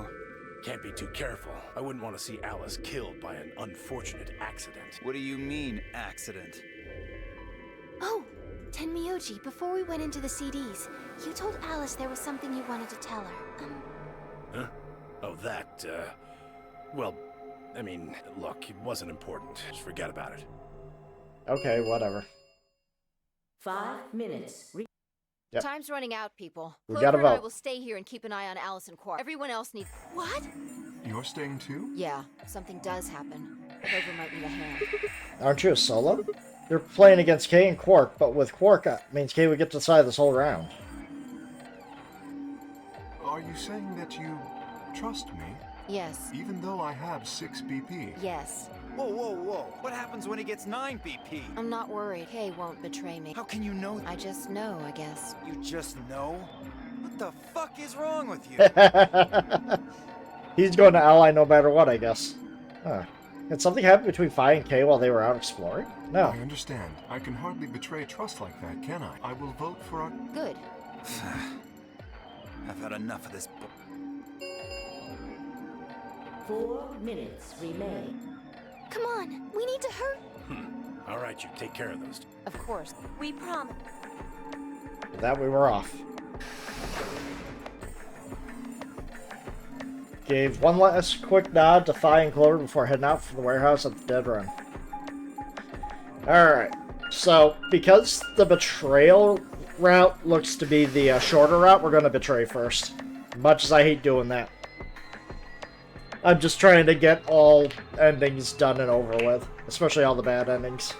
Can't be too careful. I wouldn't want to see Alice killed by an unfortunate accident. What do you mean, accident? Oh, Tenmyoji, before we went into the CDs, you told Alice there was something you wanted to tell her. Huh? Oh, that, well, I mean, look, it wasn't important. Just forget about it. Okay, whatever. 5 minutes. Yep. Time's running out, people. We Clover gotta and I vote. will stay here and keep an eye on Alice and Quark. Everyone else needs... What? You're staying too? Yeah, if something does happen, Clover might need a hand. Aren't you a solo? You're playing against Kay and Quark, but with Quark, means Kay would get to decide this whole round. Are you saying that you trust me? Yes. Even though I have 6 BP. Yes. Whoa, whoa, whoa. What happens when he gets 9 BP? I'm not worried. Kay won't betray me. How can you know that? I just know, I guess. You just know? What the fuck is wrong with you? He's going to ally no matter what, I guess. Huh. Did something happen between Fi and Kay while they were out exploring? No. I understand. I can hardly betray trust like that, can I? I will vote for our... Good. I've had enough of this book. 4 minutes remain. Come on, we need to hurry. All right, you take care of those. Of course. We promise. With that, we were off. Gave one last quick nod to Fi and Clover before heading out for the warehouse at the Dead Run. Alright, so because the betrayal route looks to be the shorter route, we're going to betray first. Much as I hate doing that. I'm just trying to get all endings done and over with. Especially all the bad endings.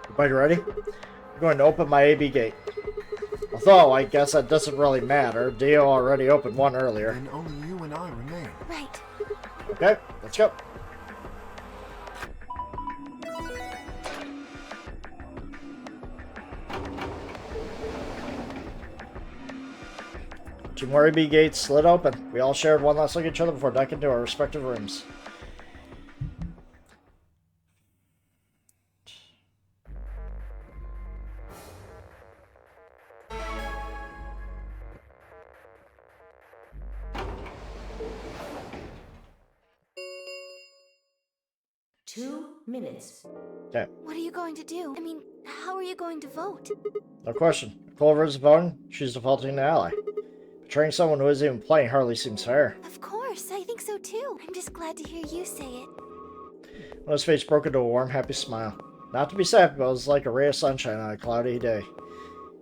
Everybody ready? I'm going to open my AB gate. Although, I guess that doesn't really matter. Dio already opened one earlier. And only you and I remain. Right. Okay, let's go. Two more AB gates slid open. We all shared one last look at each other before ducking into our respective rooms. Two minutes. Okay, What are you going to do? I mean, how are you going to vote? no question. If Clover is voting, she's defaulting to ally. Betraying someone who isn't even playing hardly seems fair. Of course, I think so too. I'm just glad to hear you say it. His face broke into a warm, happy smile. Not to be sad, but it was like a ray of sunshine on a cloudy day.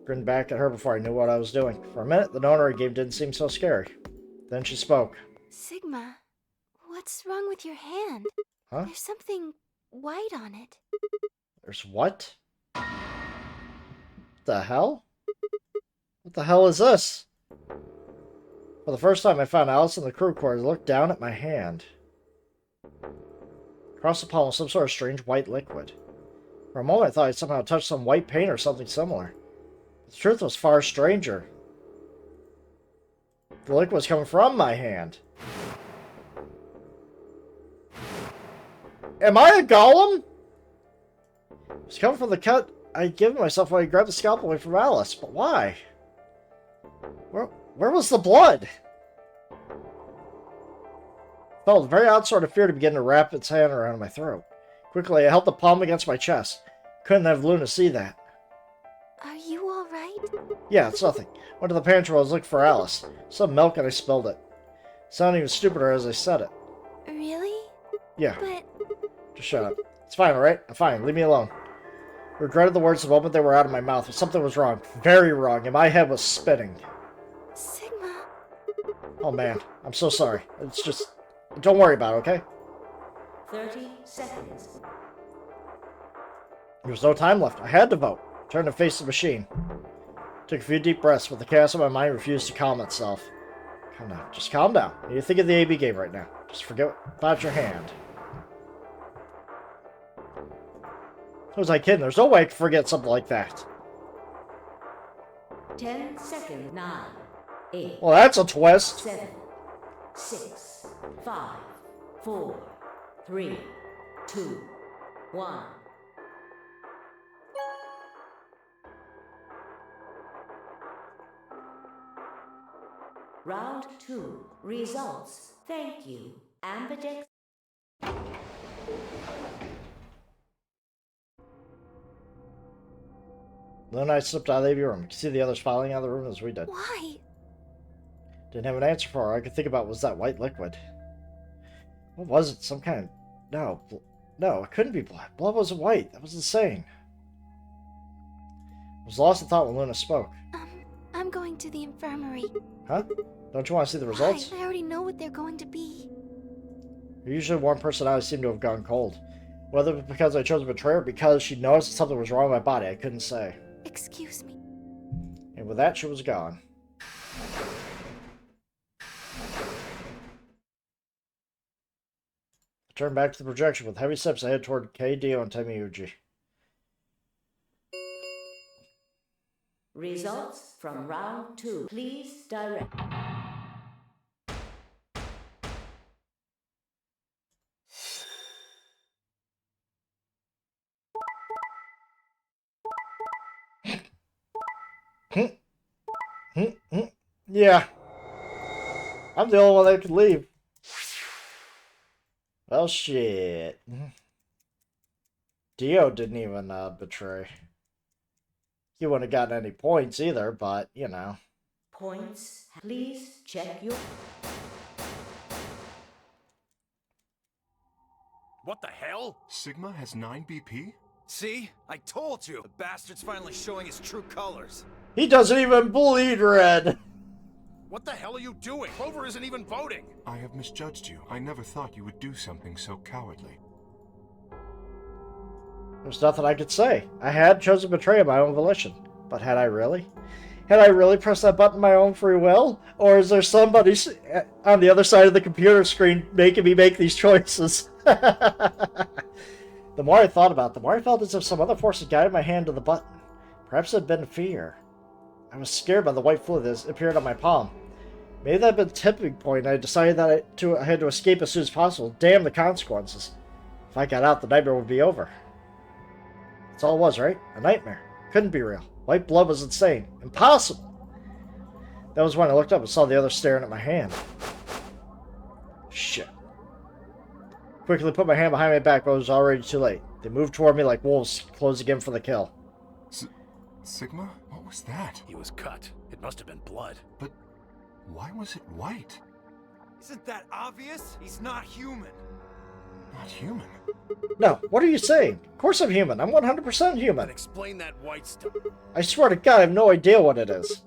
Grinned back at her before I knew what I was doing. For a minute, the donor game didn't seem so scary. Then she spoke. Sigma, what's wrong with your hand? Huh? There's something white on it. There's what? The hell? What the hell is this? For the first time, I found Alice in the crew quarters looked down at my hand. Across the palm was some sort of strange white liquid. For a moment, I thought I'd somehow touched some white paint or something similar. But the truth was far stranger. The liquid was coming from my hand. Am I a golem? It was coming from the cut I'd given myself when I grabbed the scalpel away from Alice, but why? Where was the blood? I felt a very odd sort of fear to begin to wrap its hand around my throat. Quickly, I held the palm against my chest. Couldn't have Luna see that. Are you alright? Yeah, it's nothing. Went to the pantry while I was looking for Alice. Some milk and I spilled it. Sounded even stupider as I said it. Really? Yeah, But just shut up. It's fine, alright? I'm fine. Leave me alone. I regretted the words the moment they were out of my mouth, but something was wrong. Very wrong, and my head was spinning. Sigma, Oh man, I'm so sorry. It's just... Don't worry about it, okay? 30 seconds. There was no time left. I had to vote. Turned to face the machine. Took a few deep breaths, but the chaos of my mind refused to calm itself. Calm down. Just calm down. You think of the AB game right now. Just forget about your hand. Who was I kidding? There's no way I could forget something like that. 10 seconds. 9, 8, Well, that's a twist. 7, 6, 5, 4, 3, 2, 1. Round 2. Results. Thank you. Ambidex. Then I slipped out of the room. You could see the others filing out of the room as we did. why? Didn't have an answer for her. All I could think about was that white liquid. What was it? Some kind of... No. No, it couldn't be blood. Blood wasn't white. That was insane. I was lost in thought when Luna spoke. I'm going to the infirmary. Huh? Don't you want to see the results? Why? I already know what they're going to be. You're usually one personality seemed to have gone cold. Whether it was because I chose to betray her or because she noticed that something was wrong with my body, I couldn't say. Excuse me. And with that, she was gone. Turn back to the projection. With heavy steps, I head toward Kei, Dio, and Temiuji. Results from round 2. Please direct. Yeah. I'm the only one that could leave. Well, shit. Dio didn't even betray. He wouldn't have gotten any points either, but, you know. Points. Please check your... What the hell? Sigma has 9 BP? See? I told you! The bastard's finally showing his true colors. He doesn't even bleed red! What the hell are you doing? Clover isn't even voting! I have misjudged you. I never thought you would do something so cowardly. There's nothing I could say. I had chosen to betray of my own volition. But had I really? Had I really pressed that button my own free will? Or is there somebody on the other side of the computer screen making me make these choices? The more I thought about it, the more I felt as if some other force had guided my hand to the button. Perhaps it had been fear. I was scared by the white fluid that appeared on my palm. Maybe that had been the tipping point, and I decided that I had to escape as soon as possible. Damn the consequences. If I got out, the nightmare would be over. That's all it was, right? A nightmare. Couldn't be real. White blood was insane. Impossible! That was when I looked up and saw the others staring at my hand. Shit. Quickly put my hand behind my back, but it was already too late. They moved toward me like wolves, closed again for the kill. Sigma? What was that? He was cut. It must have been blood. But why was it white? Isn't that obvious? He's not human. Not human. No, what are you saying? Of course I'm human. I'm 100% Then human. explain that white stuff. I swear to God, I have no idea what it is.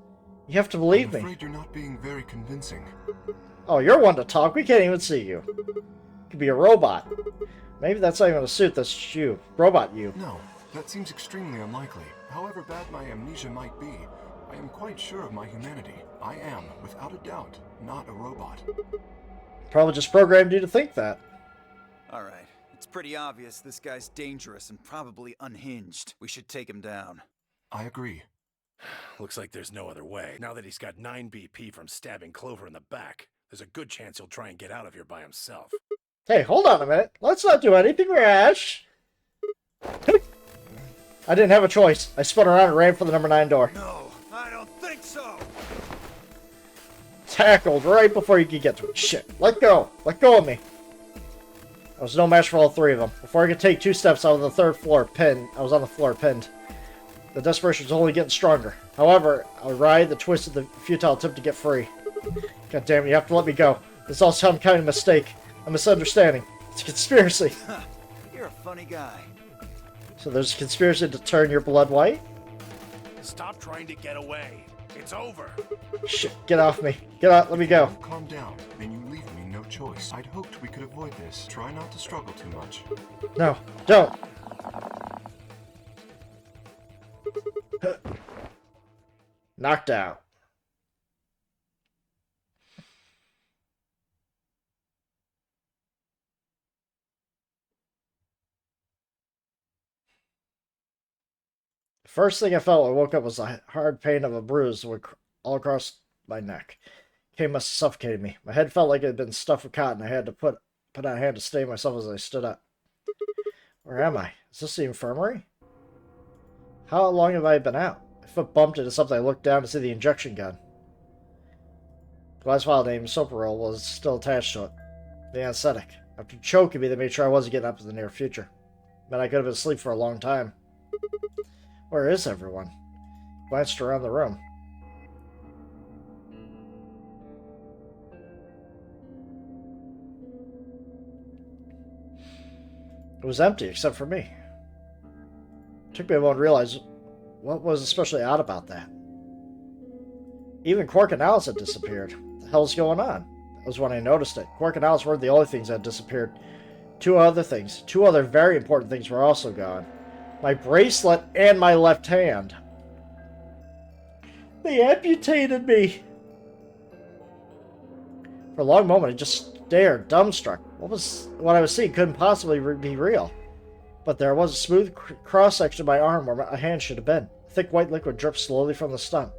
You have to believe I'm me. afraid you're not being very convincing. Oh, you're one to talk. We can't even see you. You could be a robot. Maybe that's not even a suit. That's you. Robot you. No, that seems extremely unlikely. However bad my amnesia might be, I am quite sure of my humanity. I am, without a doubt, not a robot. Probably just programmed you to think that. Alright, it's pretty obvious this guy's dangerous and probably unhinged. We should take him down. I agree. Looks like there's no other way. Now that he's got 9 BP from stabbing Clover in the back, there's a good chance he'll try and get out of here by himself. Hey, hold on a minute. Let's not do anything rash. I didn't have a choice. I spun around and ran for the number 9 door. No, I don't think so! Tackled right before you could get to it. Shit. Let go. Let go of me. I was no match for all 3 of them. Before I could take 2 steps, I was on the 3rd floor, pinned. I was on the floor, pinned. The desperation was only getting stronger. However, I writhed the twist of the futile attempt to get free. God damn it, you have to let me go. This is all some kind of mistake. A misunderstanding. It's a conspiracy. You're a funny guy. So there's a conspiracy to turn your blood white? Stop trying to get away. It's over. Shit, get off me. Get out, let me go. Calm down, then you leave me no choice. I'd hoped we could avoid this. Try not to struggle too much. No, don't. Knocked out. First thing I felt when I woke up was a hard pain of a bruise all across my neck. Pain must have suffocated me. My head felt like it had been stuffed with cotton. I had to put out a hand to stay myself as I stood up. Where am I? Is this the infirmary? How long have I been out? My foot bumped into something. I looked down to see the injection gun. The glass vial named Soparil was still attached to it. The anesthetic. After choking me, they made sure I wasn't getting up in the near future. Meant I could have been asleep for a long time. Where is everyone? Glanced around the room. It was empty, except for me. It took me a moment to realize what was especially odd about that. Even Quark and Alice had disappeared. What the hell's going on? That was when I noticed it. Quark and Alice weren't the only things that had disappeared. 2 other things. 2 other very important things were also gone. My bracelet and my left hand. They amputated me. For a long moment, I just stared, dumbstruck. What I was seeing couldn't possibly be real. But there was a smooth cross-section of my arm where my hand should have been. Thick white liquid dripped slowly from the stump.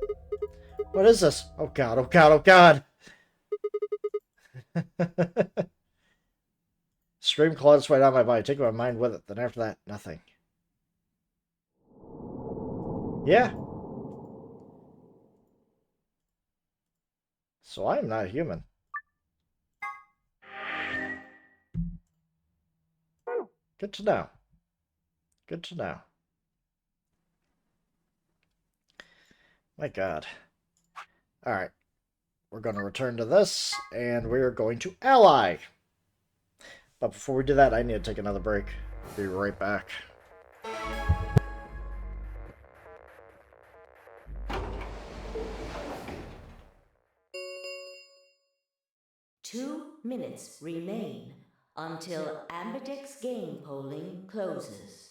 What is this? Oh god, oh god, oh god! Stream clawed its way down my body, taking my mind with it. Then after that, nothing. Yeah. So I am not human. Good to know. Good to know. My god. Alright. We're going to return to this, and we're going to ally. But before we do that, I need to take another break. Be right back. Two minutes remain until Ambidex game polling closes.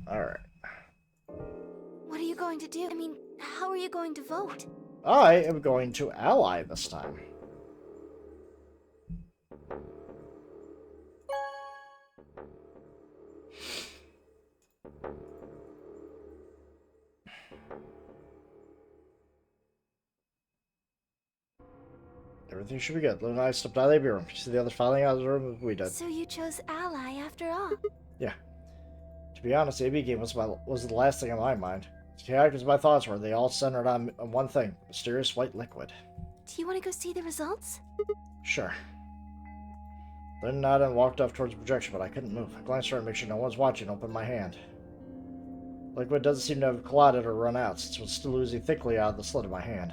Alright. What are you going to do? I mean, how are you going to vote? I am going to ally this time. Everything should be good. Luna and I stepped out of the AB room. See the others filing out of the room as we did. So you chose ally after all? Yeah. To be honest, the AB game was the last thing on my mind. As chaotic as my thoughts were, they all centered on one thing. Mysterious white liquid. Do you want to go see the results? Sure. Then nodded and walked off towards the projection, but I couldn't move. I glanced around to make sure no one's watching and opened my hand. Liquid doesn't seem to have clotted or run out, since it was still oozing thickly out of the slit of my hand.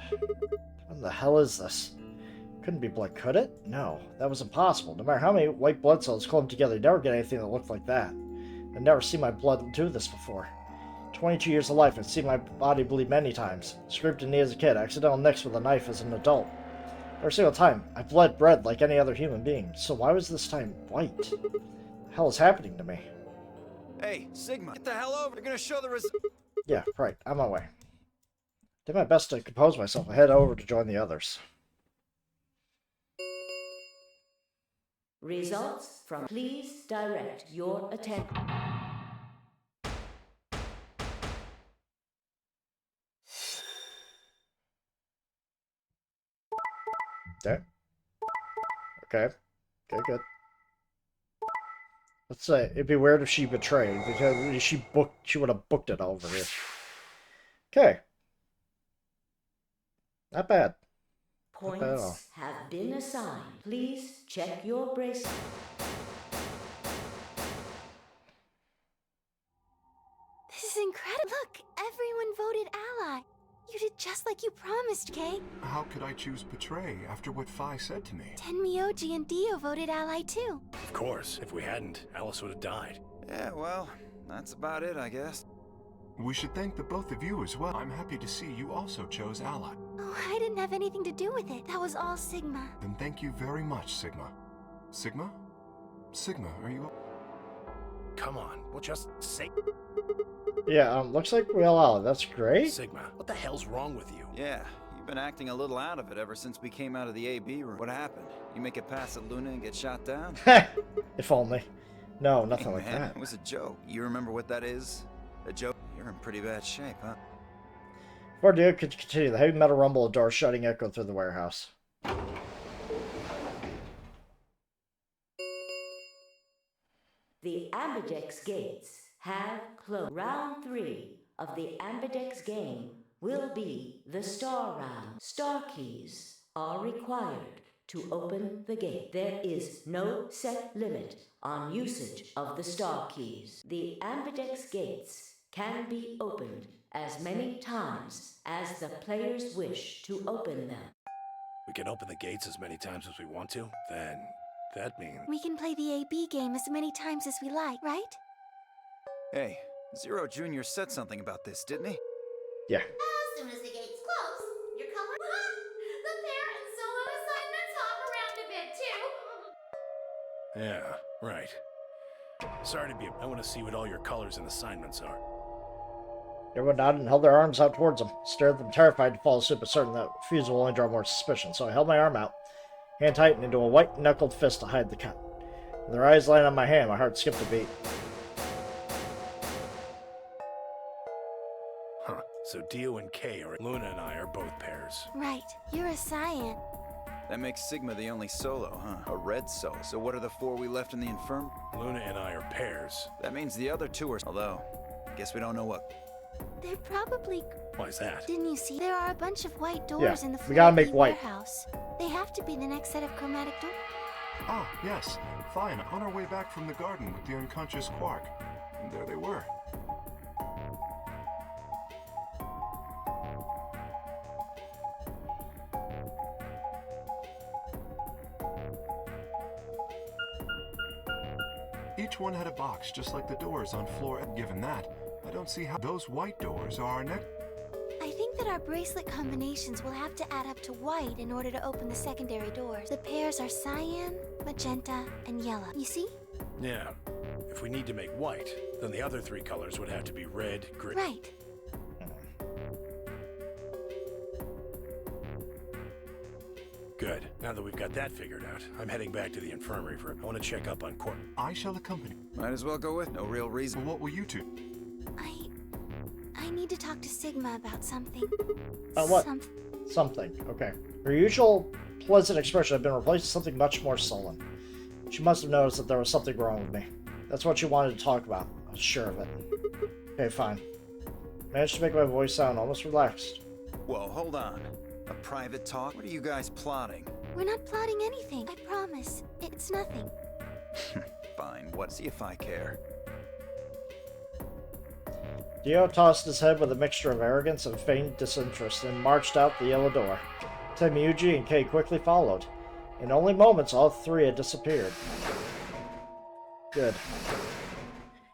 What the hell is this? Couldn't be blood, could it? No, that was impossible. No matter how many white blood cells clumped together, you'd never get anything that looked like that. I'd never seen my blood do this before. 22 years of life, I'd seen my body bleed many times. Scraped a knee as a kid, accidental nicks with a knife as an adult. Every single time, I bled bread like any other human being. So why was this time white? What the hell is happening to me? Hey, Sigma, get the hell over. You're gonna show the Yeah, right. I'm on my way. Did my best to compose myself and head over to join the others. Results from. Please direct your attention. Okay. Okay. Okay, good. Let's say it'd be weird if she betrayed, because she would have booked it over here. Okay. Not bad. Not bad at all. Points have been assigned. Please check your bracelet. This is incredible. Look, everyone voted ally. You did just like you promised, Kay. How could I choose Betray after what Phi said to me? Tenmyoji and Dio voted ally too. Of course, if we hadn't, Alice would have died. Yeah, well, that's about it, I guess. We should thank the both of you as well. I'm happy to see you also chose Ally. Oh, I didn't have anything to do with it. That was all Sigma. Then thank you very much, Sigma. Sigma? Sigma, are you... Come on, we'll just say... Yeah, looks like we all out. That's great. Sigma, what the hell's wrong with you? Yeah, you've been acting a little out of it ever since we came out of the AB room. What happened? You make it past at Luna and get shot down? If only. No, nothing Hey, like man, that. it was a joke. You remember what that is? A joke? You're in pretty bad shape, huh? Before Dio could continue, the heavy metal rumble of doors shutting echoed through the warehouse. The Ambidex gates have closed. Round 3 of the Ambidex game will be the Star Round. Star keys are required to open the gate. There is no set limit on usage of the Star keys. The Ambidex gates can be opened as many times as the players wish to open them. We can open the gates as many times as we want to? Then that means... We can play the AB game as many times as we like, right? Hey, Zero Jr. said something about this, didn't he? Yeah. As soon as the gates close, your color. The pair and solo assignments hop around a bit too. Yeah, right. Sorry to be... I want to see what all your colors and assignments are. Everyone nodded and held their arms out towards him, stared at them terrified to fall asleep, but certain that refusal will only draw more suspicion. So I held my arm out, hand tightened into a white-knuckled fist to hide the cut. With their eyes lying on my hand, my heart skipped a beat. Huh. So Dio and Kay are... Luna and I are both pairs. Right. You're a cyan. That makes Sigma the only solo, huh? A red solo. So what are the 4 we left in the infirm? Luna and I are pairs. That means the other 2 are... Although, I guess we don't know what... They're probably... Why is that? Didn't you see? There are a bunch of white doors in the we gotta Floor make B white. warehouse. They have to be the next set of chromatic doors. Ah, yes. Fine, on our way back from the garden with the unconscious Quark. And there they were. Each one had a box, just like the doors on floor. Given that, I don't see how those white doors are our next. I think that our bracelet combinations will have to add up to white in order to open the secondary doors. The pairs are cyan, magenta, and yellow. You see? Yeah. If we need to make white, then the other 3 colors would have to be red, green... Right. Good. Now that we've got that figured out, I'm heading back to the infirmary for... I want to check up on Quark. I shall accompany. Might as well go with. No real Well, reason. what will you two? I need to talk to Sigma about something. What? Something. Okay. Her usual pleasant expression had been replaced with something much more sullen. She must have noticed that there was something wrong with me. That's what she wanted to talk about. I was sure of it. Okay, fine. Managed to make my voice sound almost relaxed. Whoa, hold on. A private talk? What are you guys plotting? We're not plotting anything. I promise. It's nothing. Fine, what? See if I care. Dio tossed his head with a mixture of arrogance and feigned disinterest and marched out the yellow door. Temiuji and Kay quickly followed. In only moments, all 3 had disappeared. Good.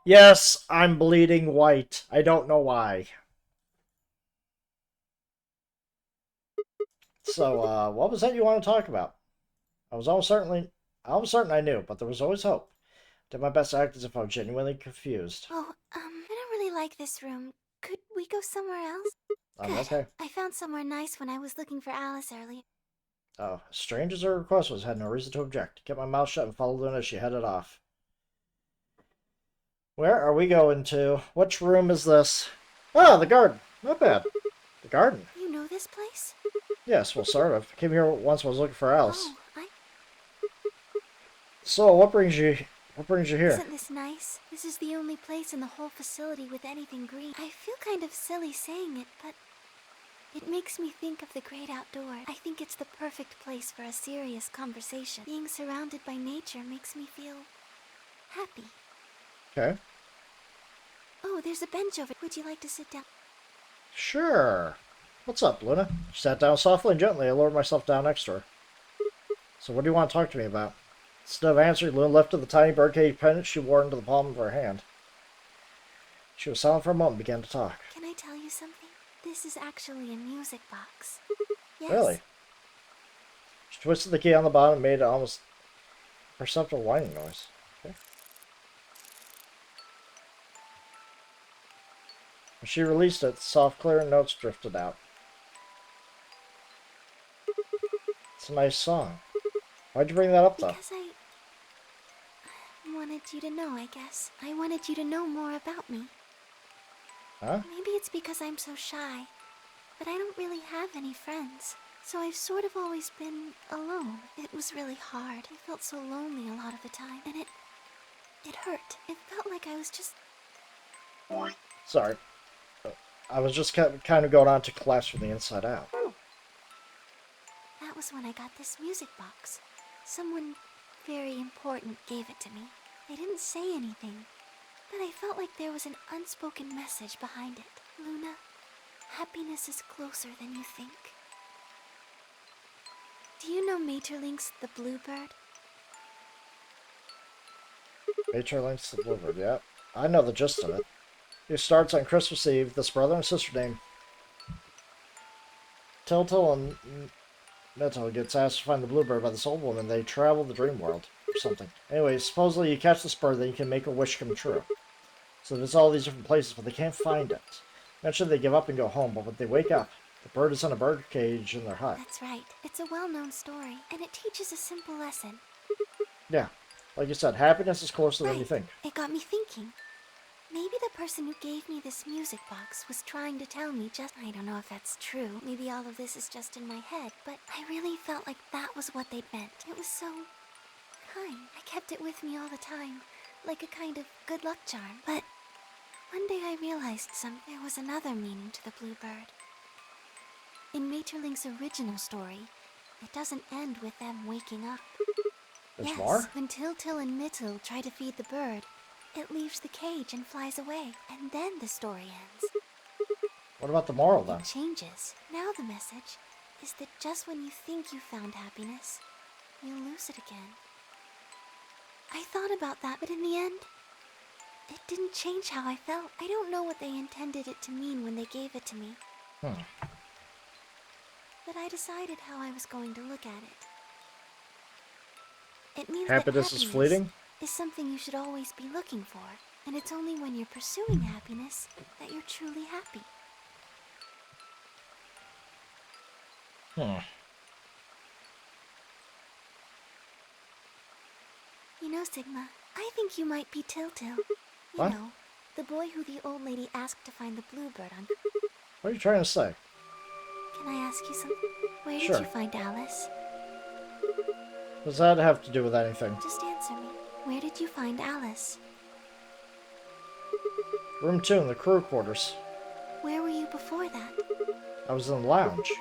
Yes, I'm bleeding white. I don't know why. So, what was that you want to talk about? I was almost certain I knew, but there was always hope. Did my best to act as if I was genuinely confused. Oh, I don't really like this room. Could we go somewhere else? Good. Okay. I found somewhere nice when I was looking for Alice earlier. Oh, strange as her request was, I had no reason to object. Kept my mouth shut and followed her as she headed off. Where are we going to? Which room is this? Ah, the garden. Not bad. The garden. You know this place? Yes, well, sort of. I came here once when I was looking for Alice. Oh, So, what brings you here? Isn't this nice? This is the only place in the whole facility with anything green. I feel kind of silly saying it, but it makes me think of the great outdoors. I think it's the perfect place for a serious conversation. Being surrounded by nature makes me feel happy. Okay. Oh, there's a bench over. Would you like to sit down? Sure. What's up, Luna? She sat down softly and gently. I lowered myself down next to her. So what do you want to talk to me about? Instead of answering, Luna lifted the tiny birdcage pendant she wore into the palm of her hand. She was silent for a moment and began to talk. Can I tell you something? This is actually a music box. Yes. Really? She twisted the key on the bottom and made an almost perceptible whining noise. Okay. When she released it, soft, clear notes drifted out. It's a nice song. Why'd you bring that up, though? Because I wanted you to know, I guess. I wanted you to know more about me. Huh? Maybe it's because I'm so shy, but I don't really have any friends. So I've sort of always been alone. It was really hard. I felt so lonely a lot of the time. And It hurt. It felt like I was just... Sorry. I was just kind of going on to collapse from the inside out. That was when I got this music box. Someone very important gave it to me. They didn't say anything, but I felt like there was an unspoken message behind it. Luna, happiness is closer than you think. Do you know Maeterlinck's The Bluebird? Maeterlinck's The Bluebird, yeah. I know the gist of it. It starts on Christmas Eve. This brother and sister named Tiltil and Metal gets asked to find the bluebird by this old woman. They travel the dream world or something. Anyway, supposedly you catch this bird, then you can make a wish come true. So there's all these different places, but they can't find it. Eventually they give up and go home, but when they wake up, the bird is in a bird cage in their hut. That's right. It's a well-known story, and it teaches a simple lesson. Yeah, like you said, happiness is closer than you Right. think. It got me thinking. Maybe the person who gave me this music box was trying to tell me just... I don't know if that's true. Maybe all of this is just in my head, but I really felt like that was what they meant. It was so kind. I kept it with me all the time, like a kind of good luck charm. But one day I realized there was another meaning to the bluebird. In Maeterlinck's original story, it doesn't end with them waking up. There's Yes, more? when Tiltil and Mittel try to feed the bird, it leaves the cage and flies away, and then the story ends. What about the moral then? It changes. Now the message is that just when you think you found happiness, you'll lose it again. I thought about that, but in the end, it didn't change how I felt. I don't know what they intended it to mean when they gave it to me. But I decided how I was going to look at it. It means Happiness that is fleeting? is something you should always be looking for, and it's only when you're pursuing happiness that you're truly happy. You know, Sigma, I think you might be Tiltil. You What? know, the boy who the old lady asked to find the bluebird on. What are you trying to say? Can I ask you something? Where did Sure. you find Alice? Does that have to do with anything? Just answer me. Where did you find Alice? Room 2 in the crew quarters. Where were you before that? I was in the lounge.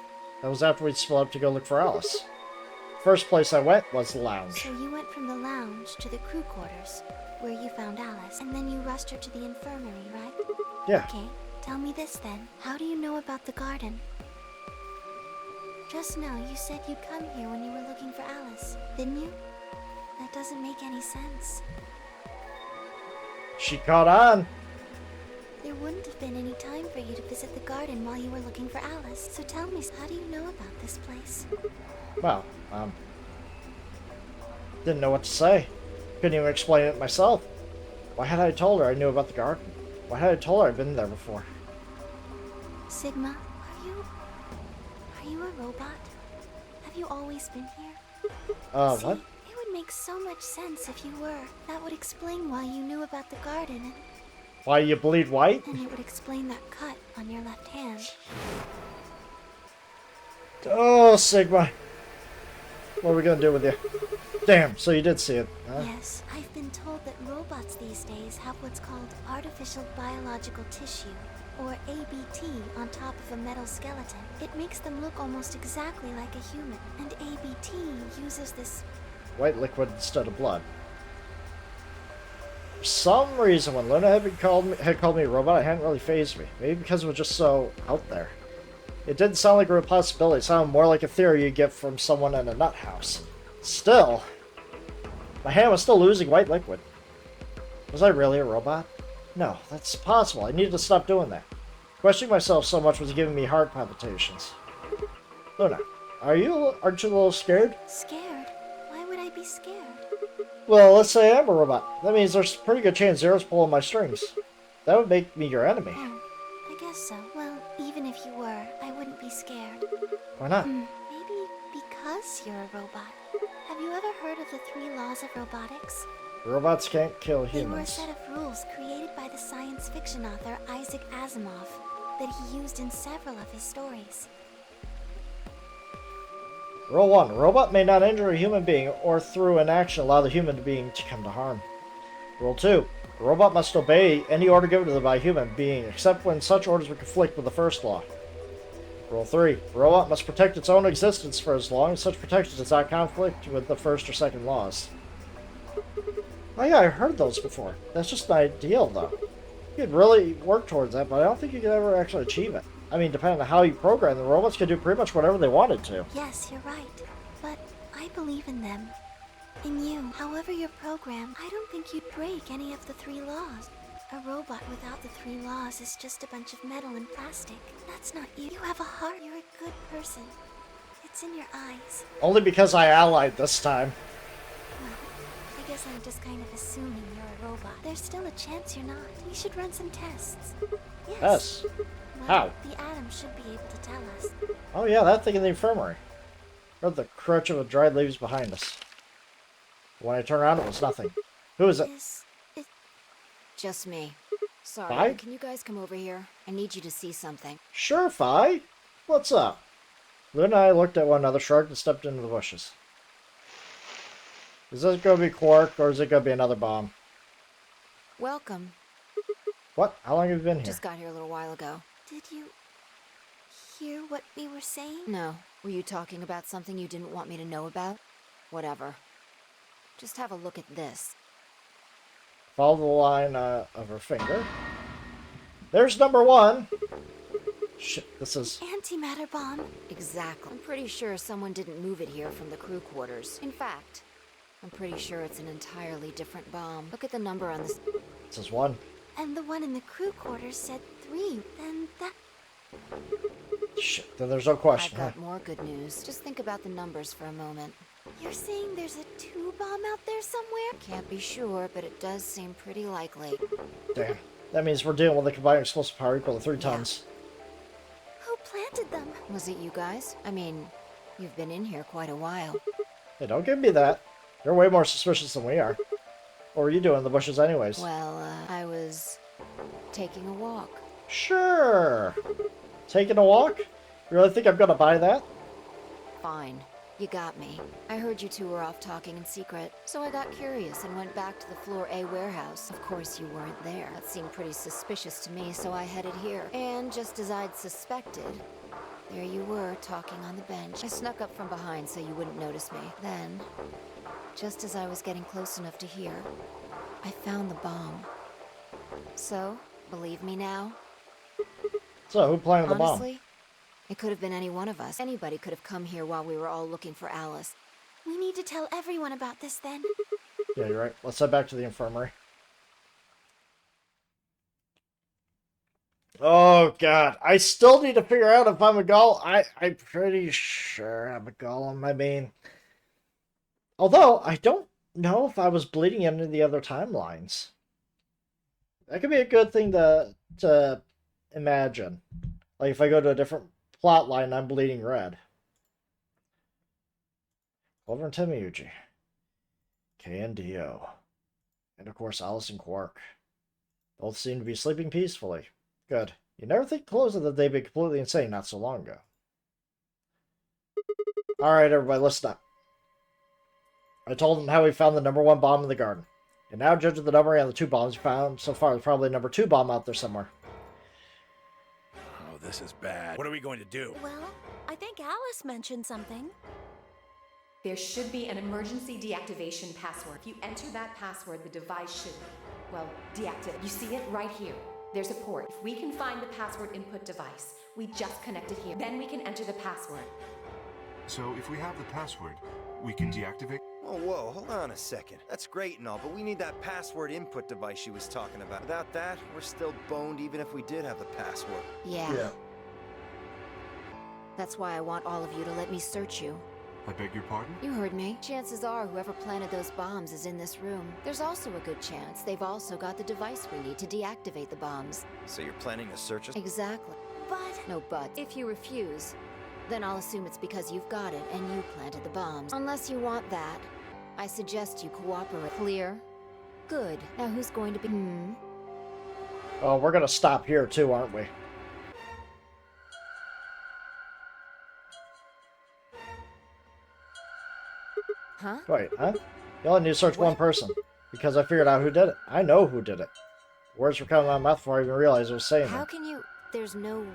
That was after we'd split up to go look for Alice. First place I went was the lounge. So you went from the lounge to the crew quarters, where you found Alice, and then you rushed her to the infirmary, right? Yeah. Okay, tell me this then. How do you know about the garden? Just now, you said you'd come here when you were looking for Alice, didn't you? That doesn't make any sense. She caught on. There wouldn't have been any time for you to visit the garden while you were looking for Alice. So tell me, how do you know about this place? Well, didn't know what to say. Couldn't even explain it myself. Why had I told her I knew about the garden? Why had I told her I'd been there before? Sigma, are you a robot? Have you always been here? See, What? it would make so much sense if you were. That would explain why you knew about the garden, Why you bleed white? and it would explain that cut on your left hand. Oh, Sigma. What are we gonna do with you? Damn, so you did see it, huh? Yes, I've been told that robots these days have what's called artificial biological tissue, or ABT, on top of a metal skeleton. It makes them look almost exactly like a human, and ABT uses this... White liquid instead of blood. For some reason, when Luna had called me a robot, it hadn't really fazed me. Maybe because it was just so out there. It didn't sound like a real possibility. It sounded more like a theory you get from someone in a nut house. Still, my hand was still losing white liquid. Was I really a robot? No, that's possible. I needed to stop doing that. Questioning myself so much was giving me heart palpitations. Luna, aren't you a little scared? Scared? Why would I be scared? Well, let's say I'm a robot. That means there's a pretty good chance Zero's pulling my strings. That would make me your enemy. Oh, I guess so. Well, even if you were, I wouldn't be scared. Why not? Maybe because you're a robot. Have you ever heard of the 3 laws of robotics? Robots can't kill They were a humans. set of rules created by the science fiction author Isaac Asimov that he used in several of his stories. Rule 1. A robot may not injure a human being or through an action allow the human being to come to harm. Rule 2. The robot must obey any order given to them by a human being, except when such orders would conflict with the first law. Rule 3. The robot must protect its own existence for as long as such protection does not conflict with the first or second laws. Oh yeah, I heard those before. That's just an ideal, though. You could really work towards that, but I don't think you could ever actually achieve it. I mean, depending on how you program, the robots could do pretty much whatever they wanted to. Yes, you're right. But I believe in them. In you. However you're programmed, I don't think you'd break any of the 3 laws. A robot without the 3 laws is just a bunch of metal and plastic. That's not you. You have a heart. You're a good person. It's in your eyes. Only because I allied this time. Well, I guess I'm just kind of assuming you're a robot. There's still a chance you're not. We should run some tests. Yes. Well, How? The Atom should be able to tell us. Oh yeah, that thing in the infirmary. Heard the crunch of the dried leaves behind us. When I turned around, it was nothing. Who is it? Just me. Sorry, Fi? can you guys come over here? I need you to see something. Sure, Fi. What's up? Lou and I looked at one another, shrugged, and stepped into the bushes. Is this going to be Quark, or is it going to be another bomb? Welcome. What? How long have you been here? Just got here a little while ago. Did you hear what we were saying? No. Were you talking about something you didn't want me to know about? Whatever. Just have a look at this. Follow the line of her finger. There's number 1. Shit, this is... Antimatter bomb. Exactly. I'm pretty sure someone didn't move it here from the crew quarters. In fact, I'm pretty sure it's an entirely different bomb. Look at the number on this. This is 1. And the one in the crew quarters said 3. Then that... Shit, then there's no question. I've got more good news. Just think about the numbers for a moment. You're saying there's a 2 bomb out there somewhere? Can't be sure, but it does seem pretty likely. Damn. That means we're dealing with a combined explosive power equal to 3 tons. Who planted them? Was it you guys? I mean, you've been in here quite a while. Hey, don't give me that. You're way more suspicious than we are. What were you doing in the bushes anyways? Well, I was taking a walk. Sure. Taking a walk? You really think I'm gonna buy that? Fine. You got me. I heard you two were off talking in secret, so I got curious and went back to the Floor A warehouse. Of course you weren't there. That seemed pretty suspicious to me, so I headed here. And just as I'd suspected, there you were, talking on the bench. I snuck up from behind so you wouldn't notice me. Then, just as I was getting close enough to hear, I found the bomb. So, believe me now? So, who planted the bomb? Honestly, it could have been any one of us. Anybody could have come here while we were all looking for Alice. We need to tell everyone about this then. Yeah, you're right. Let's head back to the infirmary. Oh, God. I still need to figure out if I'm a golem. I'm pretty sure I'm a golem. I mean... Although, I don't know if I was bleeding into the other timelines. That could be a good thing to imagine. Like, if I go to a different plot line, I'm bleeding red. Clover and Timiuji. Kay and Dio. And, of course, Alice and Quark. Both seem to be sleeping peacefully. Good. You never think closer that they'd be completely insane not so long ago. Alright, everybody, listen up. I told them how we found the number 1 bomb in the garden. And now, judging the number and the 2 bombs we found so far, there's probably a number 2 bomb out there somewhere. Oh, this is bad. What are we going to do? Well, I think Alice mentioned something. There should be an emergency deactivation password. If you enter that password, the device should, well, deactivate. You see it right here. There's a port. If we can find the password input device, we just connect it here. Then we can enter the password. So if we have the password, we can deactivate? Whoa, hold on a second. That's great and all, but we need that password input device she was talking about. Without that, we're still boned even if we did have the password. Yeah. That's why I want all of you to let me search you. I beg your pardon? You heard me. Chances are whoever planted those bombs is in this room. There's also a good chance they've also got the device we need to deactivate the bombs. So you're planning to search us? Exactly. But... No buts. If you refuse, then I'll assume it's because you've got it and you planted the bombs. Unless you want that, I suggest you cooperate. Clear? Good. Now who's going to be... Oh, we're gonna stop here too, aren't we? Huh? Wait, huh? You only need to search one person. Because I figured out who did it. I know who did it. Words were coming out of my mouth before I even realized I was saying How them. can you... There's no...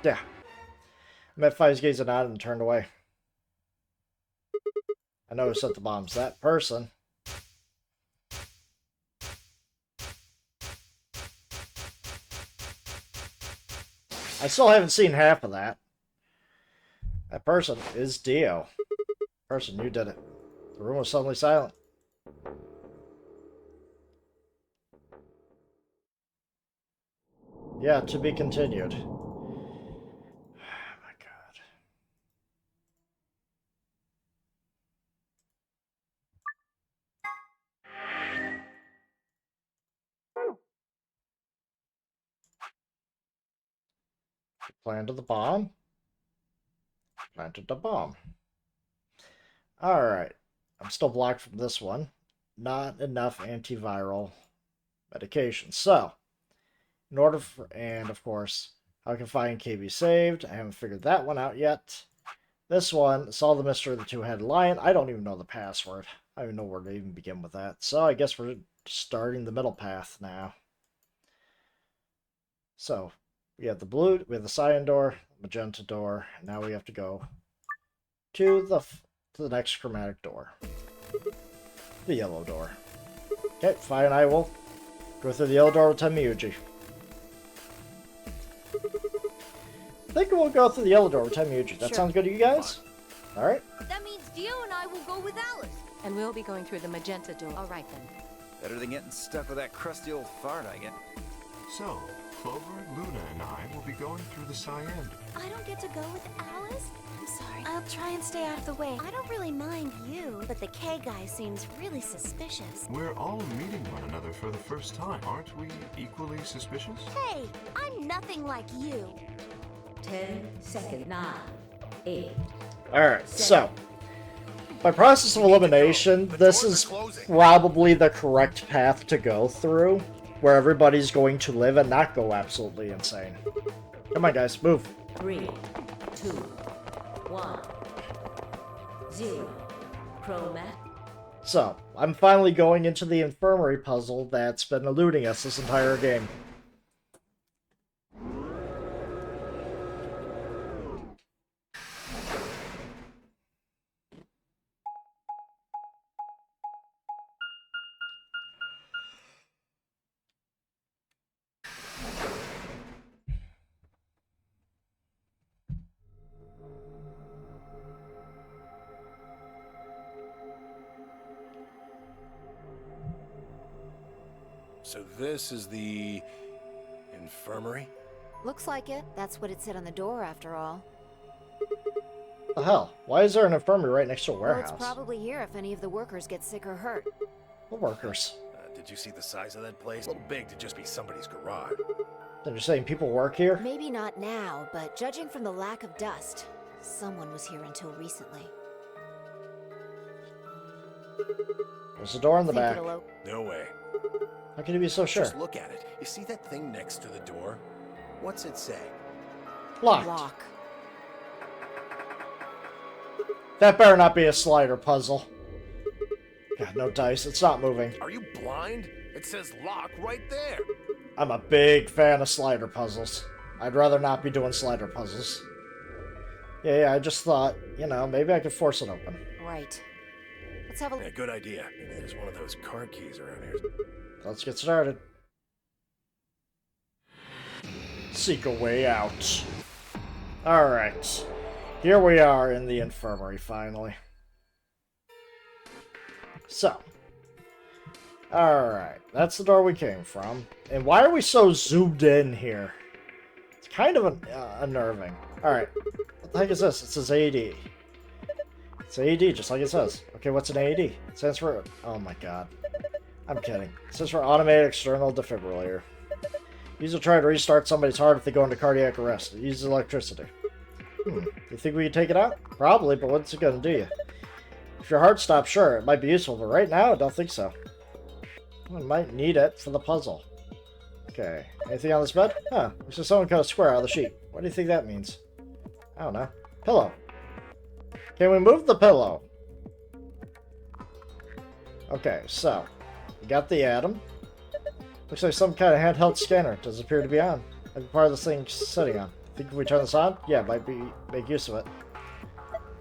Yeah. I met Five's gaze and nodded and turned away. I know who set the bombs. That person. I still haven't seen half of that. That person is Dio. Person, you did it. The room was suddenly silent. Yeah, to be continued. Oh my god. Planted the bomb. Planted the bomb. Alright. I'm still blocked from this one. Not enough antiviral medication. So, in order for, and of course, how I can find KB saved. I haven't figured that one out yet. This one, solve the mystery of the two-headed lion. I don't even know the password. I don't even know where to even begin with that. So I guess we're starting the middle path now. So, we have the blue, we have the cyan door, magenta door, and now we have to go to the next chromatic door. The yellow door. Okay, Fi and I will go through the yellow door with Temiuji. I think we'll go through the yellow door with Temiuji. That sounds good to you guys? Alright. That means Dio and I will go with Alice. And we'll be going through the magenta door. All right, then. Better than getting stuck with that crusty old fart, I get. So, Clover, Luna, and I will be going through the cyan. I don't get to go with Alice? I'm sorry. I'll try and stay out of the way. I don't really mind you, but the K guy seems really suspicious. We're all meeting one another for the first time. Aren't we equally suspicious? Hey, I'm nothing like you. 10 seconds. 9, 8. Alright, so by process of elimination, this is probably the correct path to go through, where everybody's going to live and not go absolutely insane. Come on, guys, move. 3, 2, 1, 0. Chromat. So, I'm finally going into the infirmary puzzle that's been eluding us this entire game. So this is the infirmary? Looks like it. That's what it said on the door, after all. The hell? Why is there an infirmary right next to a Well, warehouse? it's probably here if any of the workers get sick or hurt. The workers. Did you see the size of that place? A little big to just be somebody's garage. Then you're saying people work here? Maybe not now, but judging from the lack of dust, someone was here until recently. There's a door in the Think back. it'll op- No way. How can you be so sure? Just look at it. You see that thing next to the door? What's it say? Locked. Lock. That better not be a slider puzzle. God, no dice. It's not moving. Are you blind? It says lock right there. I'm a big fan of slider puzzles. I'd rather not be doing slider puzzles. Yeah, I just thought, you know, maybe I could force it open. Right. Let's have a Yeah, good idea. Maybe there's one of those card keys around here. Let's get started. Seek a way out. Alright. Here we are in the infirmary, finally. So. Alright. That's the door we came from. And why are we so zoomed in here? It's kind of unnerving. Alright. What the heck is this? It says AD. It's AD, just like it says. Okay, what's an AD? It stands for... Oh my god. I'm kidding. It says for automated external defibrillator. These will try to restart somebody's heart if they go into cardiac arrest. It uses electricity. You think we can take it out? Probably, but what's it gonna do you? If your heart stops, sure, it might be useful, but right now, I don't think so. We might need it for the puzzle. Okay. Anything on this bed? Huh. Looks like someone cut a square out of the sheet. What do you think that means? I don't know. Pillow. Can we move the pillow? Okay, so We got the Atom. Looks like some kind of handheld scanner. Doesn't appear to be on. Might be part of this thing sitting on. Think if we turn this on? Yeah, might be make use of it.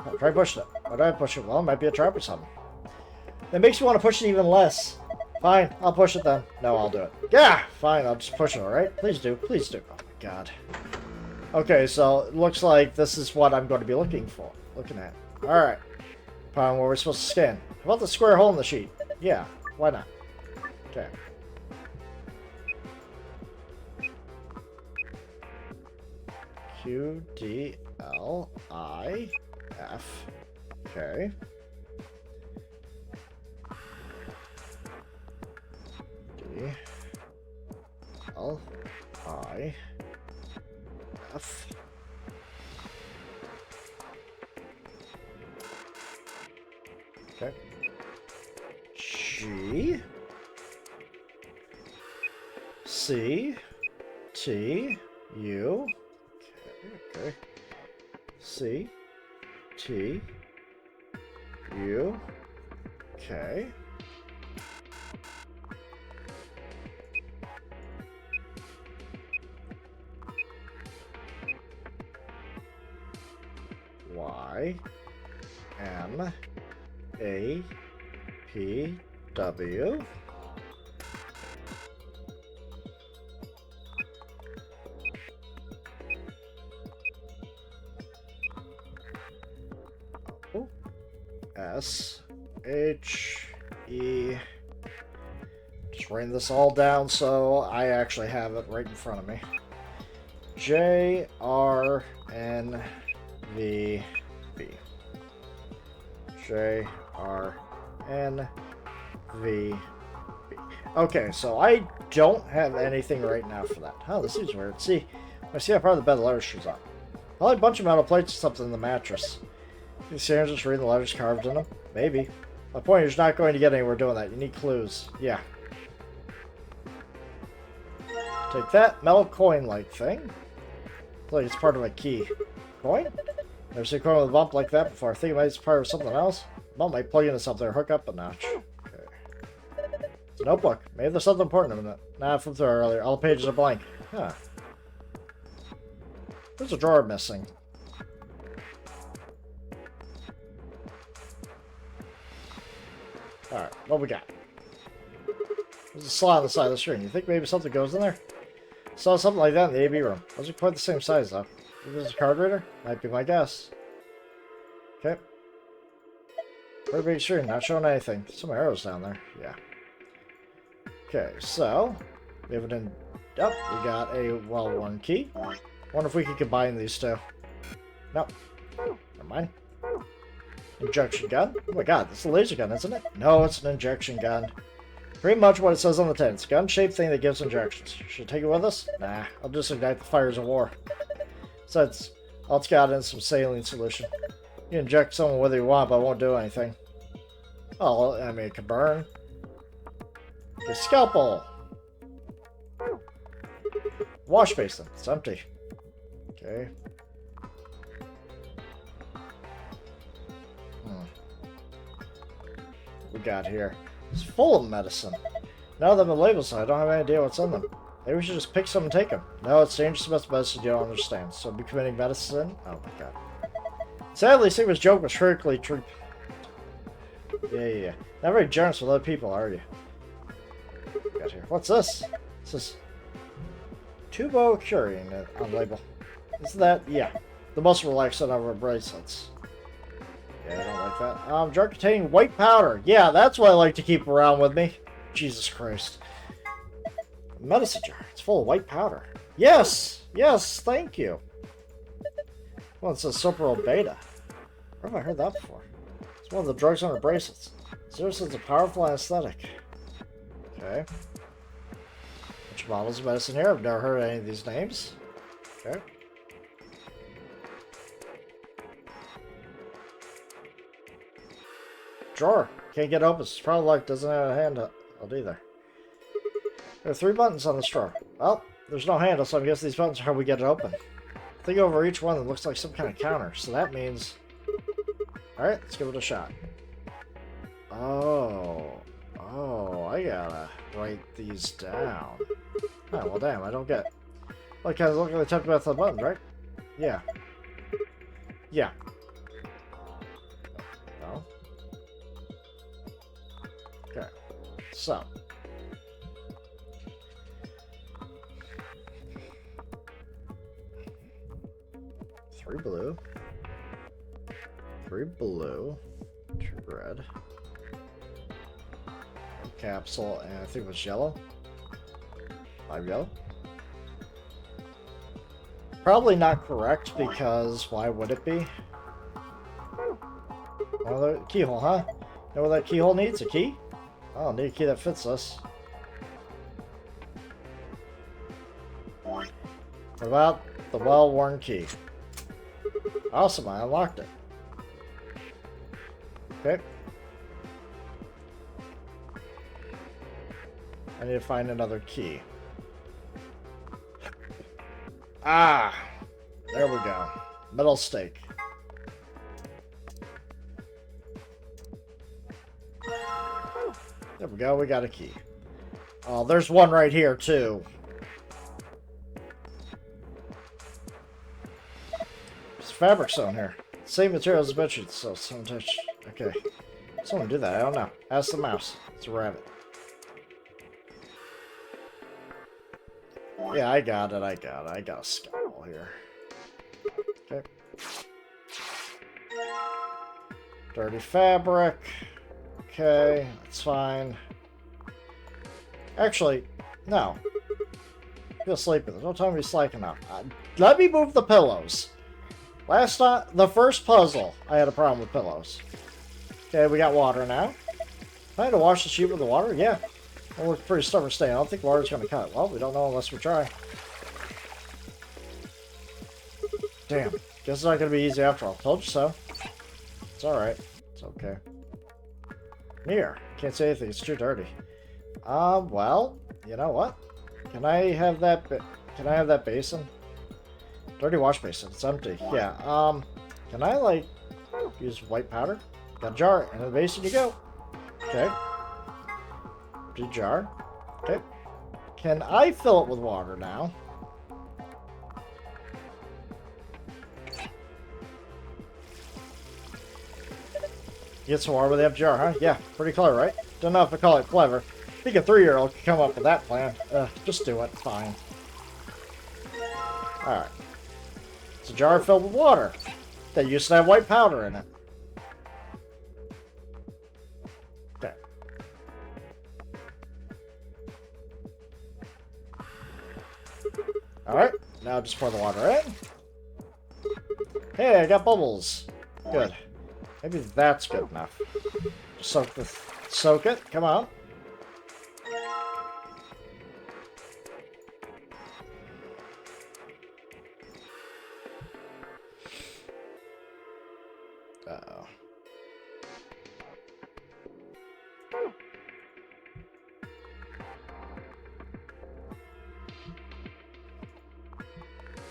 Oh, try pushing it. Why do I push it? Well, it might be a trap or something. That makes me want to push it even less. Fine, I'll push it then. No, I'll do it. Yeah, fine, I'll just push it, alright? Please do, please do. Oh my god. Okay, so it looks like this is what I'm going to be looking at. Alright. Upon where we're supposed to scan. How about the square hole in the sheet? Yeah, why not? Okay. Q, D, L, I, F. Okay. D, L, I, F. Okay. G, C, T, U. Okay. C, T, U. Okay. Y, M, A, P, W. S, H, E. Just writing this all down so I actually have it right in front of me. J, R, N, V, B. J, R, N, V, B. Okay, so I don't have anything right now for that. Oh, this seems weird. See, I see how part of the bed the letters shoes on. Probably a bunch of metal plates or something in the mattress. These stairs just reading the letters carved in them? Maybe. My point is you're not going to get anywhere doing that. You need clues. Yeah. Take that metal coin-like thing. Looks like it's part of a key. Coin? Never seen a coin with a bump like that before. I think it might be part of something else. Bump might plug into something or hook up a notch. Okay. It's a notebook. Maybe there's something important in it. Nah, I flipped through it earlier. All the pages are blank. Huh. There's a drawer missing. Alright, what we got? There's a slot on the side of the screen. You think maybe something goes in there? Saw something like that in the AB room. Wasn't quite the same size though. Maybe there's a card reader? Might be my guess. Okay. Pretty big screen, not showing anything. Some arrows down there. Yeah. Okay, so we have it in. Yep, we got a well-worn key. Wonder if we could combine these two. Nope. Never mind. Injection gun? Oh my god, this is a laser gun, isn't it? No, it's an injection gun. Pretty much what it says on the tin. It's a gun-shaped thing that gives injections. Should I take it with us? Nah, I'll just ignite the fires of war. Besides, all it's got is some saline solution. You can inject someone whether you want, but it won't do anything. Oh, I mean, it can burn. The scalpel! Wash basin. It's empty. Okay. We got here. It's full of medicine. Now that the labels, I don't have any idea what's in them. Maybe we should just pick some and take them. No, it's dangerous about medicine you don't understand. So be committing medicine? Oh my god. Sadly, Sigma's joke was critically true. Yeah. Not very generous with other people, are you? Got here. What's this? This is Tubo Curing on label. Isn't that? Yeah. The most relaxing of our bracelets. Yeah, I don't like that. Jar containing white powder. Yeah, that's what I like to keep around with me. Jesus Christ. Medicine jar. It's full of white powder. Yes! Yes, thank you. Well, it says Superol Beta. Where have I heard that before? It's one of the drugs on her bracelets. Seriously, it's a powerful anesthetic. Okay. Which bottles of medicine here? I've never heard any of these names. Okay. Drawer. Can't get open. It's probably like doesn't have a handle either. There are 3 buttons on this drawer. Well, there's no handle, so I guess these buttons are how we get it open. Think over each one that looks like some kind of counter. So that means... Alright, let's give it a shot. Oh, I gotta write these down. Oh, well, damn, I don't get... Like, I was looking at the type of the button, right? Yeah. Yeah. No. Okay. So. Three blue. 3 blue. 2 red. A capsule, and I think it was yellow. 5 yellow. Probably not correct, because why would it be? Another keyhole, huh? Know what that keyhole needs? A key? Oh, need a key that fits this. What about the well-worn key? Awesome, I unlocked it. Okay. I need to find another key. Ah! There we go. Metal stake. There we go, we got a key. Oh, there's one right here, too. There's fabric sewn here. Same materials as bedsheets, so sometimes... Okay. Someone do that, I don't know. Ask the mouse. It's a rabbit. Yeah, I got it, I got a scalpel here. Okay. Dirty fabric. Okay, that's fine. Actually, no. Feel sleepy. There's no time to be slacking out. Let me move the pillows. Last time, the first puzzle, I had a problem with pillows. Okay, we got water now. I had to wash the sheet with the water? Yeah. It looks pretty stubborn stain. I don't think water's going to cut it. Well, we don't know unless we try. Damn. Guess it's not going to be easy after all. Told you so. It's alright. It's okay. Here. Can't say anything. It's too dirty. Well, you know what? Can I have that can I have that basin? Dirty wash basin. It's empty. Yeah. Can I, like, use white powder? Got a jar. And in the basin you go. Okay. Empty jar. Okay. Can I fill it with water now? Get some water with the empty jar, huh? Yeah, pretty clever, right? Don't know if I call it clever. I think a 3-year-old could come up with that plan. Just do it. Fine. Alright. It's a jar filled with water. That used to have white powder in it. Okay. Alright, now just pour the water in. Hey, I got bubbles. Good. Maybe that's good enough. Just soak it. Come on. Uh-oh.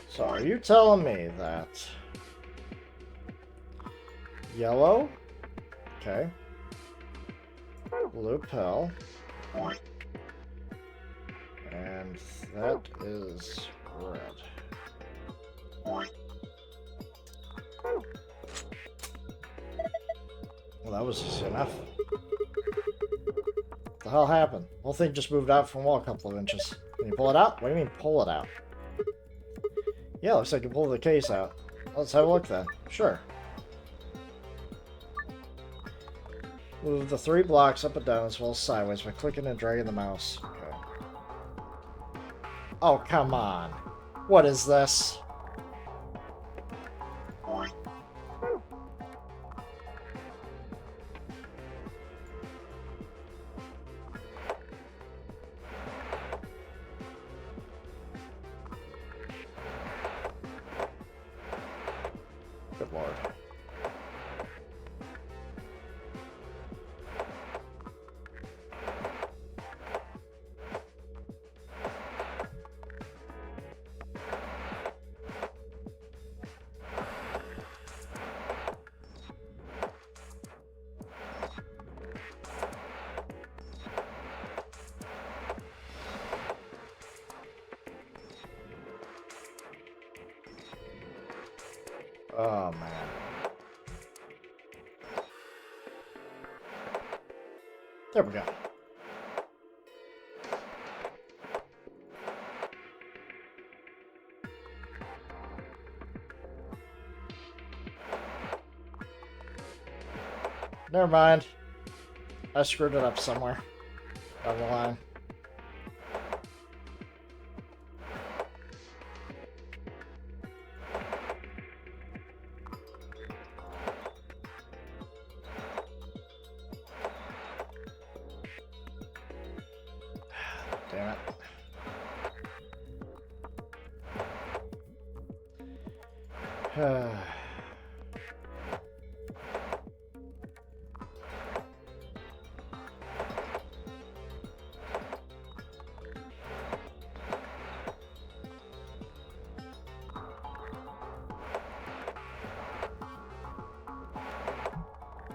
So are you telling me that yellow, okay, blue pill, and that is red. Well, that was easy enough. What the hell happened? The whole thing just moved out from the wall a couple of inches. Can you pull it out? What do you mean pull it out? Yeah, looks like you can pull the case out. Let's have a look then. Sure. Move the 3 blocks up and down as well as sideways by clicking and dragging the mouse. Okay. Oh, come on. What is this? Good lord. Oh, man. There we go. Never mind. I screwed it up somewhere down the line. Damn it.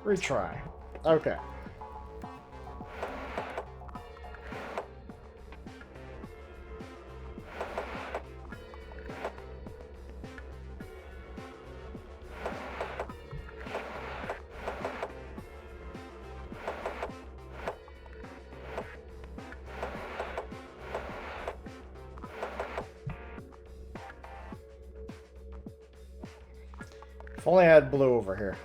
Retry. Okay. If only I had blue over here.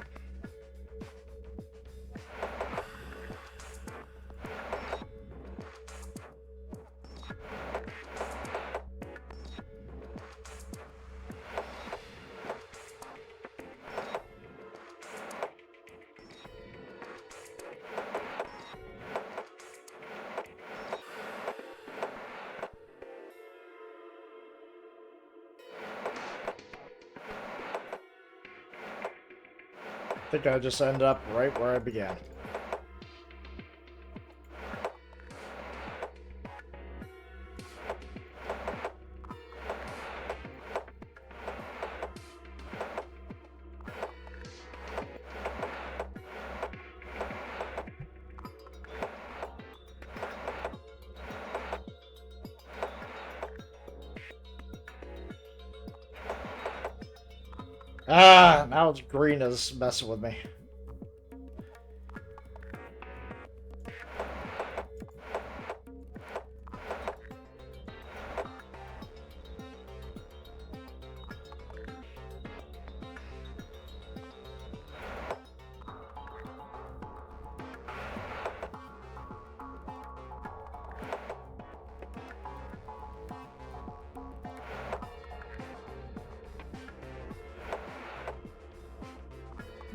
I think I just ended up right where I began. Ah, now it's green is messing with me.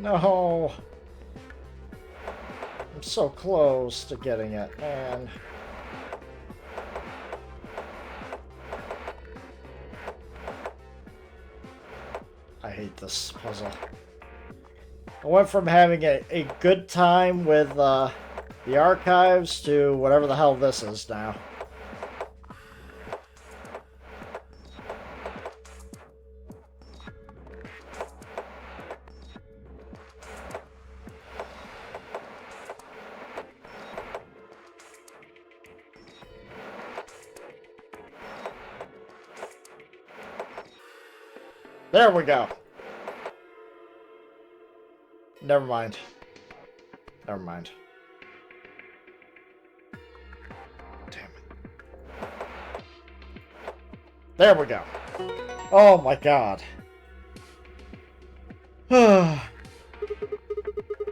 No. I'm so close to getting it, man. I hate this puzzle. I went from having a good time with the archives to whatever the hell this is now. There we go. Never mind. Never mind. Damn it. There we go. Oh my god.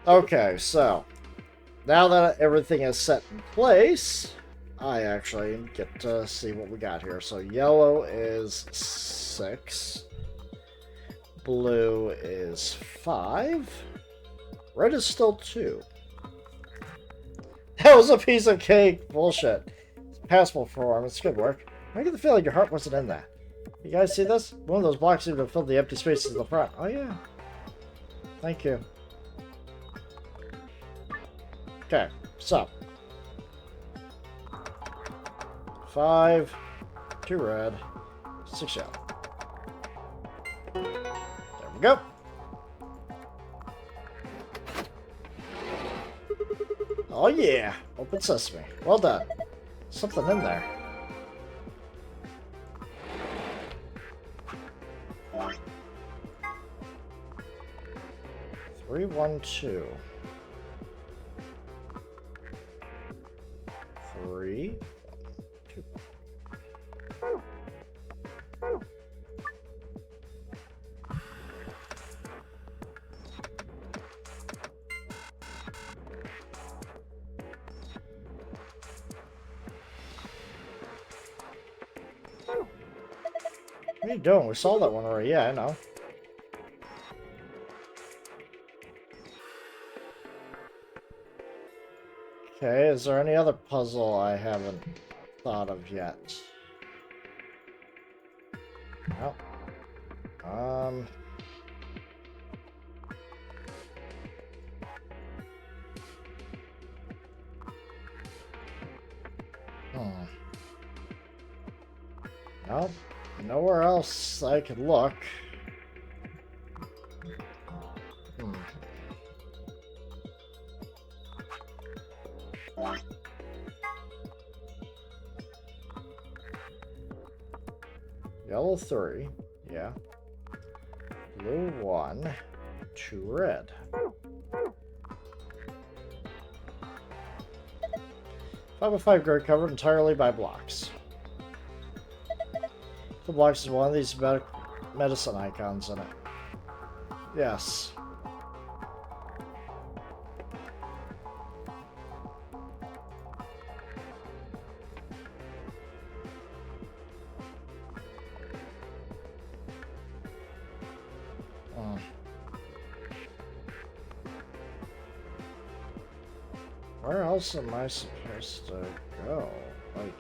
Okay, so now that everything is set in place, I actually get to see what we got here. So yellow is 6. Blue is 5. Red is still 2. That was a piece of cake. Bullshit. It's passable form. It's good work. I get the feeling your heart wasn't in that. You guys see this? One of those blocks seemed to fill the empty spaces in the front. Oh, yeah. Thank you. Okay, so. 5. 2 red. 6 yellow. There we go. Oh yeah, open sesame. Well done. Something in there. 3, 1, 2. 3, 2. What are you doing? We saw that one already. Yeah, I know. Okay, is there any other puzzle I haven't thought of yet? No. Nope. Nowhere else I could look. Yellow 3, yeah. Blue 1, 2 red. 505 grid covered entirely by blocks. The blocks is one of these medicine icons in it. Yes. Where else am I supposed to go? Like...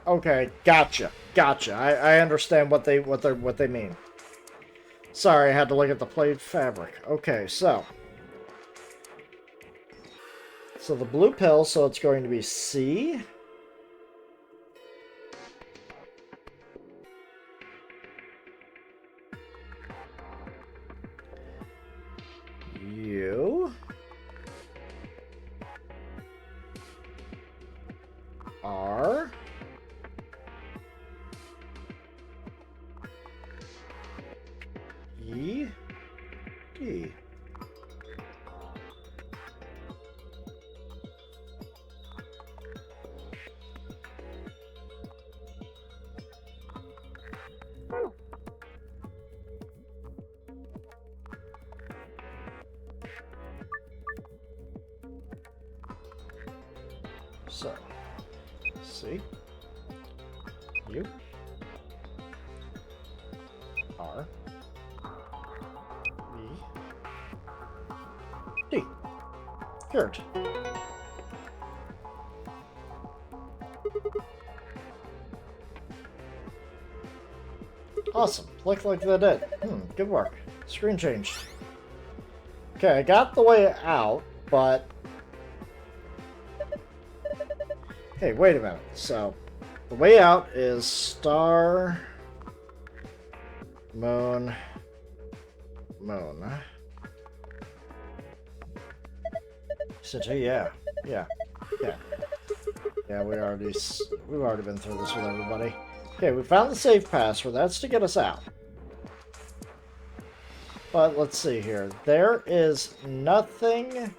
Okay, gotcha. I understand what they mean. Sorry, I had to look at the plate fabric. Okay, so the blue pill, so it's going to be C. U. R. E. D. So, C, U, R, E, D. Cured. Awesome. Looked like that did. Good work. Screen changed. Okay, I got the way out, but... Hey, wait a minute. So, the way out is star, moon, moon. So, yeah. Yeah, we've already been through this with everybody. Okay, we found the safe password. That's to get us out. But let's see here. There is nothing...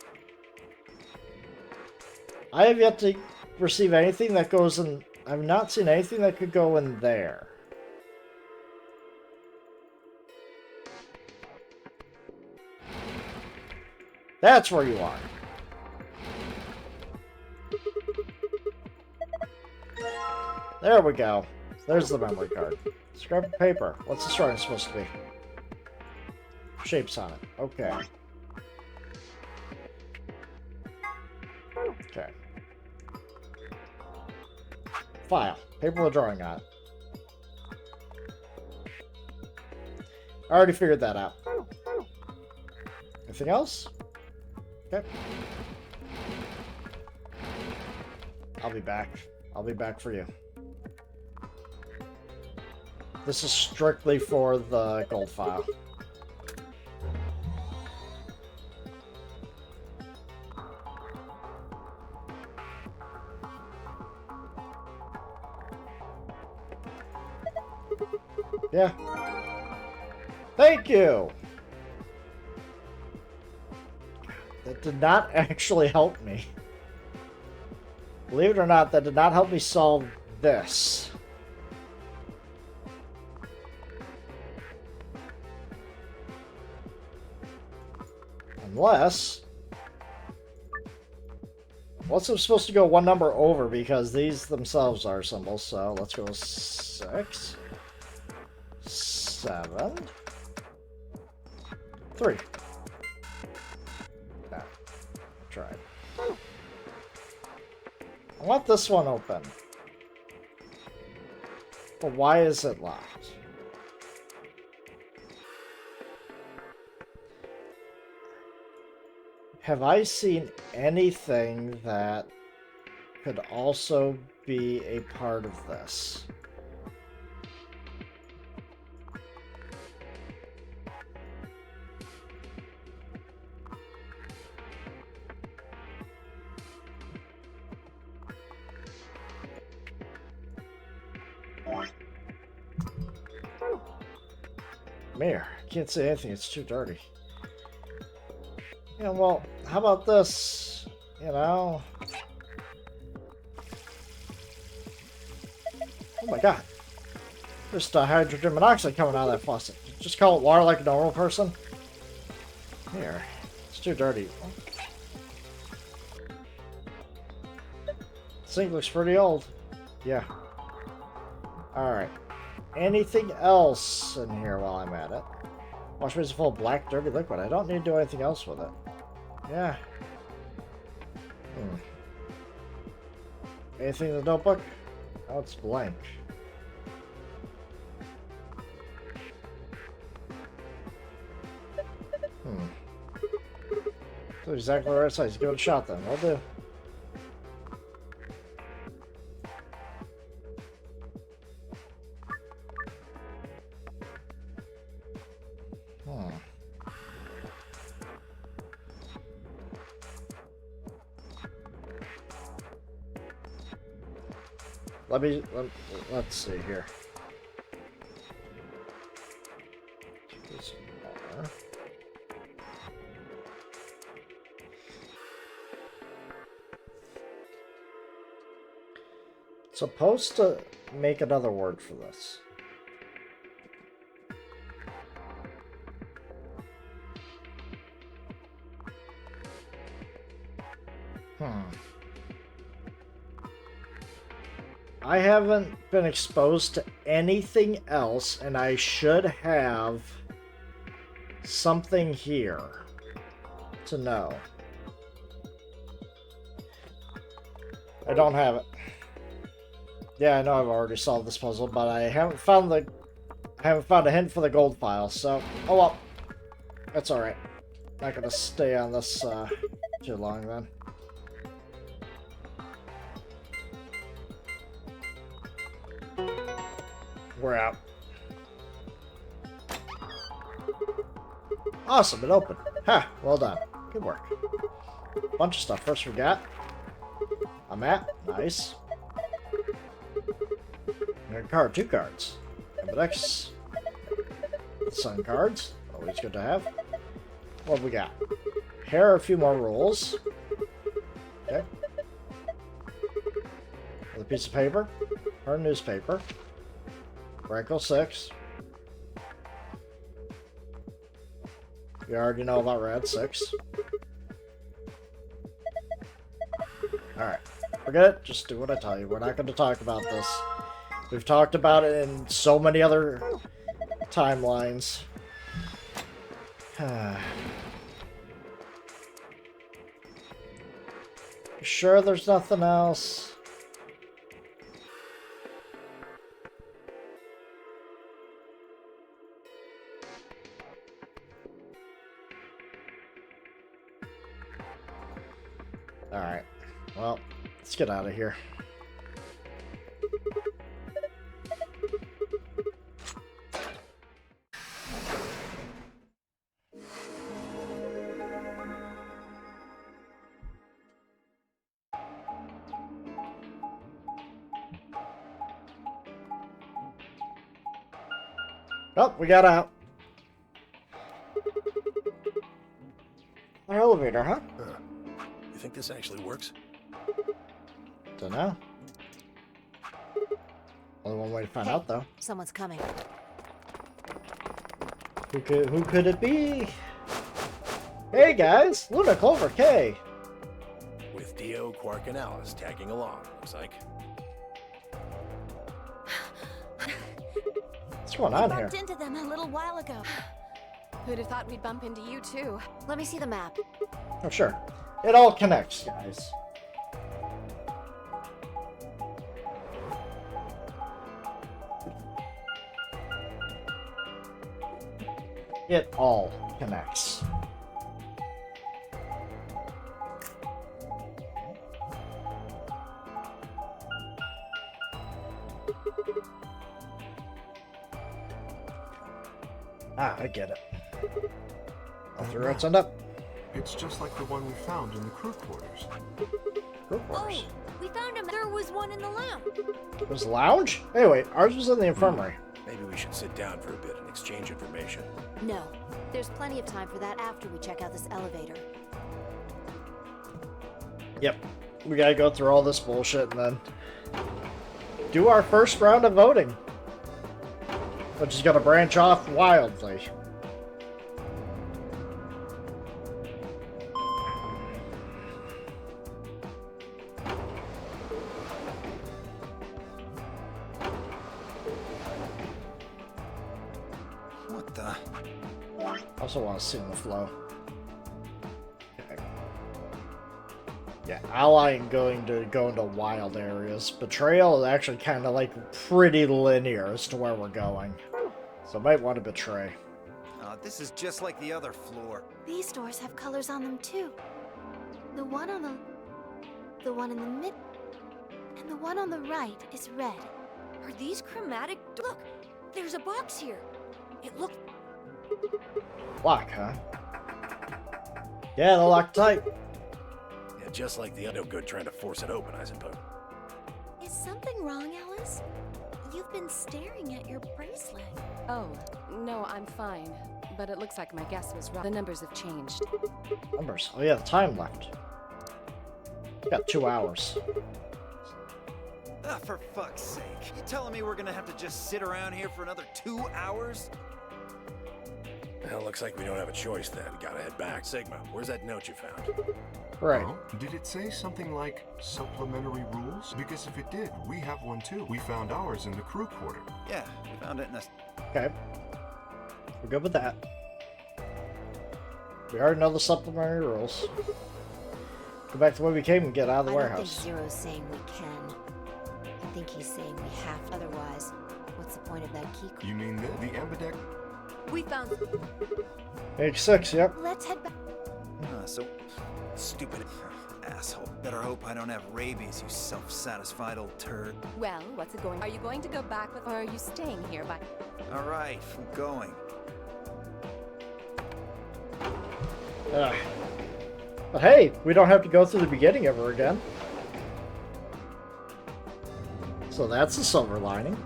I have yet to receive anything that goes in... I've not seen anything that could go in there. That's where you are. There we go. There's the memory card. Scrap of paper. What's the starting supposed to be? Shapes on it. Okay. Okay. File. Paper with a drawing on it. I already figured that out. Anything else? Okay. I'll be back. I'll be back for you. This is strictly for the gold file. Yeah. Thank you! That did not actually help me. Believe it or not, that did not help me solve this. Unless... Unless I'm supposed to go one number over, because these themselves are symbols, so let's go 6, 7, 3. Ah, I tried. I want this one open. But why is it locked? Have I seen anything that could also be a part of this? Mirror, can't say anything, it's too dirty. Yeah, well, how about this? You know? Oh my god. There's hydrogen monoxide coming out of that faucet. Just call it water like a normal person. Here. It's too dirty. Sink looks pretty old. Yeah. Alright. Anything else in here while I'm at it? Wash basin full of black, dirty liquid. I don't need to do anything else with it. Yeah. Anything in the notebook? Oh, it's blank. So exactly the right size. Give it a shot then. I'll do. Let's see here. Supposed to make another word for this. I haven't been exposed to anything else, and I should have something here to know. I don't have it. Yeah, I know I've already solved this puzzle, but I haven't found a hint for the gold file, so oh well. That's alright. Not gonna stay on this too long then. We're out. Awesome, it opened. Ha, well done. Good work. Bunch of stuff. First we got a map. Nice. And a card. 2 cards. Ambidex. Sun cards. Always good to have. What have we got? Here are a few more rolls. Okay. With a piece of paper. Or a newspaper. Wrinkle 6. You already know about red 6. Alright. Forget it. Just do what I tell you. We're not going to talk about this. We've talked about it in so many other timelines. Sure there's nothing else? Alright. Well, let's get out of here. Oh, we got out. Our elevator, huh? You think this actually works? Dunno. Only one way to find out, though. Someone's coming. Who could it be? Hey guys, Luna, Clover, Kay. With Dio, Quark, and Alice tagging along, looks like. What's going on here? Bumped into them a little while ago. Who'd have thought we'd bump into you too? Let me see the map. Oh, sure. It all connects, guys. It all connects. Ah, I get it. All three routes end up. It's just like the one we found in the crew quarters. Crew quarters. We found him. There was one in the lounge. It was a lounge? Hey, wait, ours was in the infirmary. Maybe we should sit down for a bit and exchange information. No. There's plenty of time for that after we check out this elevator. Yep. We gotta go through all this bullshit and then do our first round of voting. Which is gonna branch off wildly. What the? I also want to see in the flow. Okay. Yeah, allying going to go into wild areas. Betrayal is actually kind of like pretty linear as to where we're going. So I might want to betray. This is just like the other floor. These doors have colors on them too. The one in the mid, and the one on the right is red. Are these chromatic? Look, there's a box here. It looks. Lock, huh? Yeah, they're locked tight. Yeah, just like the other good trying to force it open, I suppose. Is something wrong, Alice? You've been staring at your bracelet. Oh, no, I'm fine. But it looks like my guess was wrong. The numbers have changed. Numbers. Oh yeah, the time left. We got 2 hours. Ah, for fuck's sake. You telling me we're gonna have to just sit around here for another 2 hours? Well, looks like we don't have a choice then. Gotta head back. Sigma, where's that note you found? Right. Oh, did it say something like supplementary rules? Because if it did, we have one too. We found ours in the crew quarter. Yeah, we found it in a... Okay. We're good with that. We already know the supplementary rules. Go back to where we came and get out of the I don't think warehouse. Zero's saying we can. I think he's saying we have. Otherwise, what's the point of that key card? You mean the ambidex? We found. Page 6, yep. Let's head back. so stupid asshole. Better hope I don't have rabies, you self-satisfied old turd. Well, what's it going? Are you going to go back with, or are you staying here by? All right, I'm going. But hey, we don't have to go through the beginning ever again. So that's a silver lining.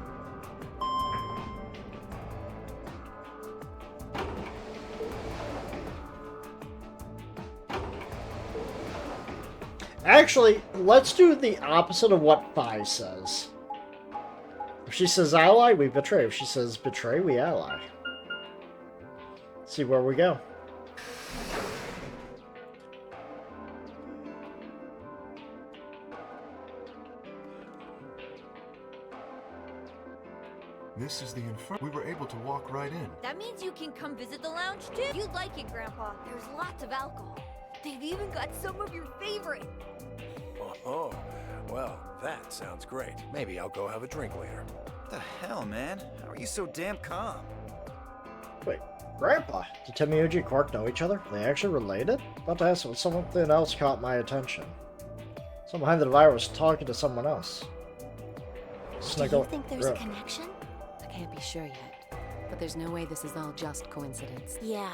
Actually, let's do the opposite of what Phi says. If she says ally, we betray. If she says betray, we ally. See where we go. This is the infirmary. We were able to walk right in. That means you can come visit the lounge too. You'd like it, Grandpa. There's lots of alcohol. They've even got some of your favorite. Oh, well, that sounds great. Maybe I'll go have a drink later. What the hell, man? How are you so damn calm? Wait, Grandpa, did Temiuji and Quark know each other? Are they actually related? About to ask, something else caught my attention. Someone behind the divider was talking to someone else. Do you think there's a connection? I can't be sure yet. But there's no way this is all just coincidence. Yeah.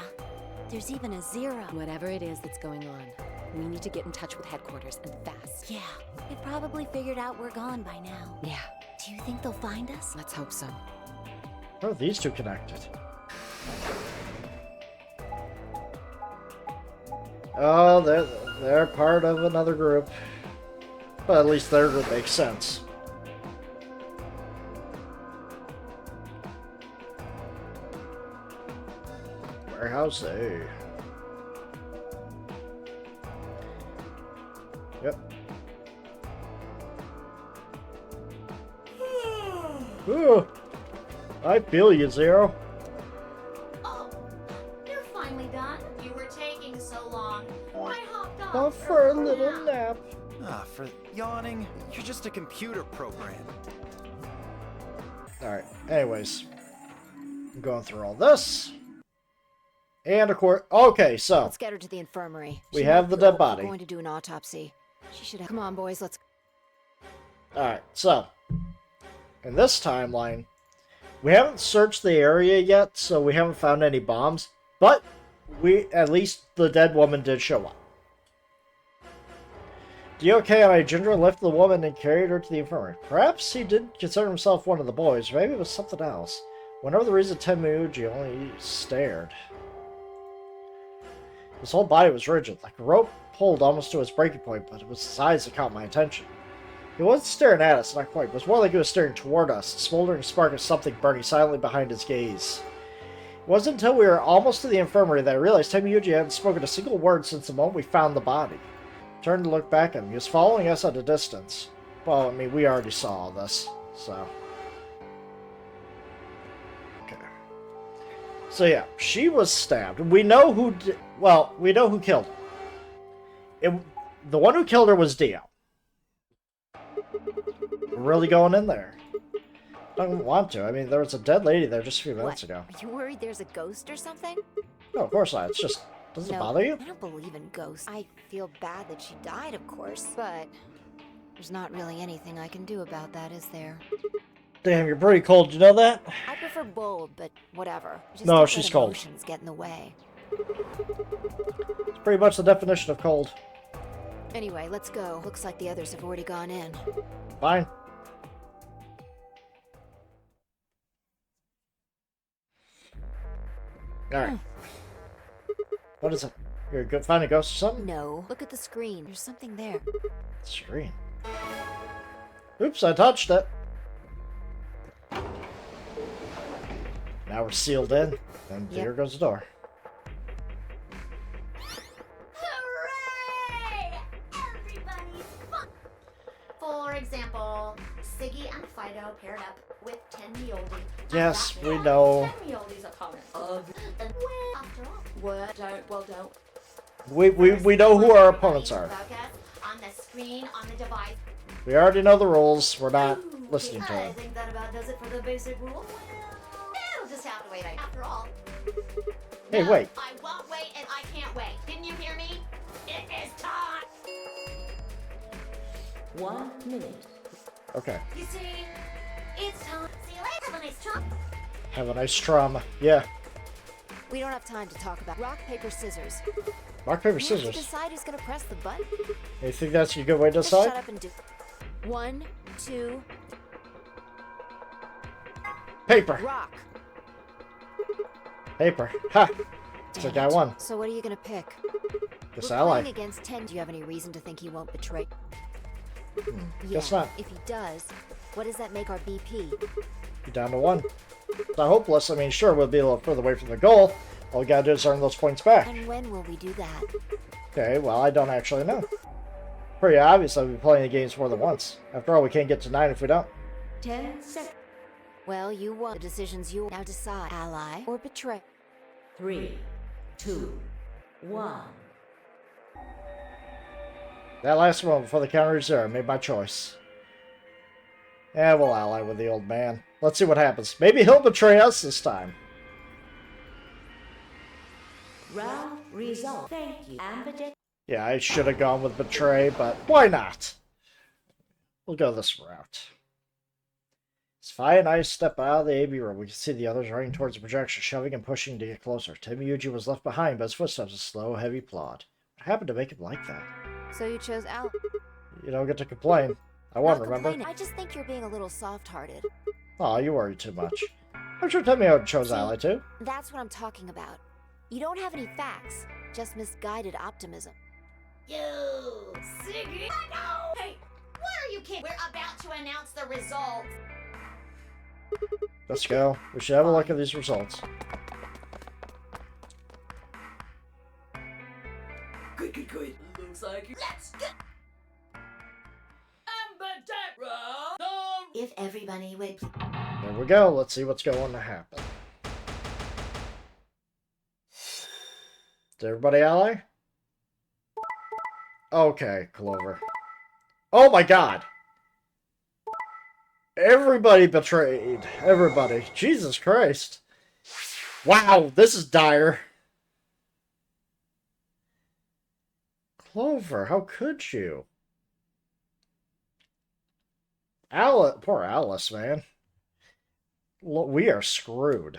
There's even a 0. Whatever it is that's going on, we need to get in touch with headquarters, and fast. Yeah. They probably figured out we're gone by now. Yeah. Do you think they'll find us? Let's hope so. How are these two connected? Oh, they're part of another group. But at least their group makes sense. Warehouse A. Yep. Ooh, I feel you, Zero. Oh, you're finally done. You were taking so long. I hopped off Off for a little nap. Ah, for yawning, you're just a computer program. Alright, anyways. I'm going through all this. And of course, okay, so. Let's get her to the infirmary. We She have might the be dead old. body. We're going to do an autopsy. She should have. Come on, boys, let's. Alright, so. In this timeline, we haven't searched the area yet, so we haven't found any bombs. But, at least the dead woman did show up. DOK and I gingerly lifted the woman and carried her to the infirmary. Perhaps he didn't consider himself one of the boys, or maybe it was something else. Whatever the reason, Temuji only stared. His whole body was rigid, like a rope pulled almost to its breaking point, but it was his eyes that caught my attention. He wasn't staring at us, not quite. It was more like he was staring toward us, a smoldering spark of something burning silently behind his gaze. It wasn't until we were almost to the infirmary that I realized Temuji hadn't spoken a single word since the moment we found the body. I turned to look back at him. He was following us at a distance. Well, I mean, we already saw all this, so... Okay. So yeah, she was stabbed. We know who we know who killed her. The one who killed her was Dio. We're really going in there. I don't want to. I mean, there was a dead lady there just a few minutes ago. Are you worried there's a ghost or something? No, of course not. It's just... Does it No, bother you? I don't believe in ghosts. I feel bad that she died, of course, but there's not really anything I can do about that, is there? Damn, you're pretty cold. You know that? I prefer bold, but whatever. Just No, don't let she's cold. emotions get in the way. It's pretty much the definition of cold. Anyway, let's go. Looks like the others have already gone in. Fine. Alright. What is it? You're good find a ghost or something? No. Look at the screen. There's something there. Screen. Oops, I touched it. Now we're sealed in, and Yep. here goes the door. Hooray! Everybody's fun! For example, Siggy and Fido paired up with Tenmyoldi. Yes, we know. Tenmyoldi's opponent. Well, after all. What? Don't. We know who our opponents are. Focus on the screen on the device. We already know the rules. We're not Ooh, listening to I them. think that about does it for the basic rule. Well, it'll just have to wait after all. Hey, No, wait. I won't wait and I can't wait. Didn't you hear me? It is time! 1 minute. Okay. You see, it's time. See you later. Have a nice trip. Have a nice trauma. Yeah. We don't have time to talk about rock, paper, scissors. Rock, paper, We have to scissors. decide who's gonna press the button. You think that's a good way to Just shut decide? up and do. 1, 2, Paper. rock. Paper. Ha! Looks Damn like I it. won. So what are you gonna pick? Guess We're ally. playing against 10. Do you have any reason to think he won't betray? Guess not. If he does, what does that make our BP? You're down to 1. It's not hopeless. I mean, sure, we'll be a little further away from the goal. All we gotta do is earn those points back. And when will we do that? Okay, well, I don't actually know. Pretty obvious I've been playing the games more than once. After all, we can't get to 9 if we don't. 10 seconds. Well, you won. The decision's you. Now decide. Ally or betray. 3, 2, 1. That last one before the counter is there, I made my choice. Yeah, we'll ally with the old man. Let's see what happens. Maybe he'll betray us this time. Round result. Thank you. Ambidex. Yeah, I should have gone with betray, but why not? We'll go this route. As Fi and I step out of the AB room, we can see the others running towards the projection, shoving and pushing to get closer. Temuji was left behind, but his footsteps a slow, heavy plod. What happened to make him like that? So you chose Ally. You don't get to complain. I won, Not remember? complaining. I just think you're being a little soft-hearted. Aw, you worry too much. I'm sure Temio chose Ally too. That's what I'm talking about. You don't have any facts, just misguided optimism. You, Siggy. No! Hey, what are you kidding? We're about to announce the results. Let's go. We should have a look at these results. Good. Looks like you. Let's go. If everybody would. There we go. Let's see what's going to happen. Did everybody ally? Okay, Clover. Oh my god! Everybody betrayed. Everybody. Jesus Christ. Wow, this is dire. Clover, how could you? Alice, poor Alice, man. We are screwed.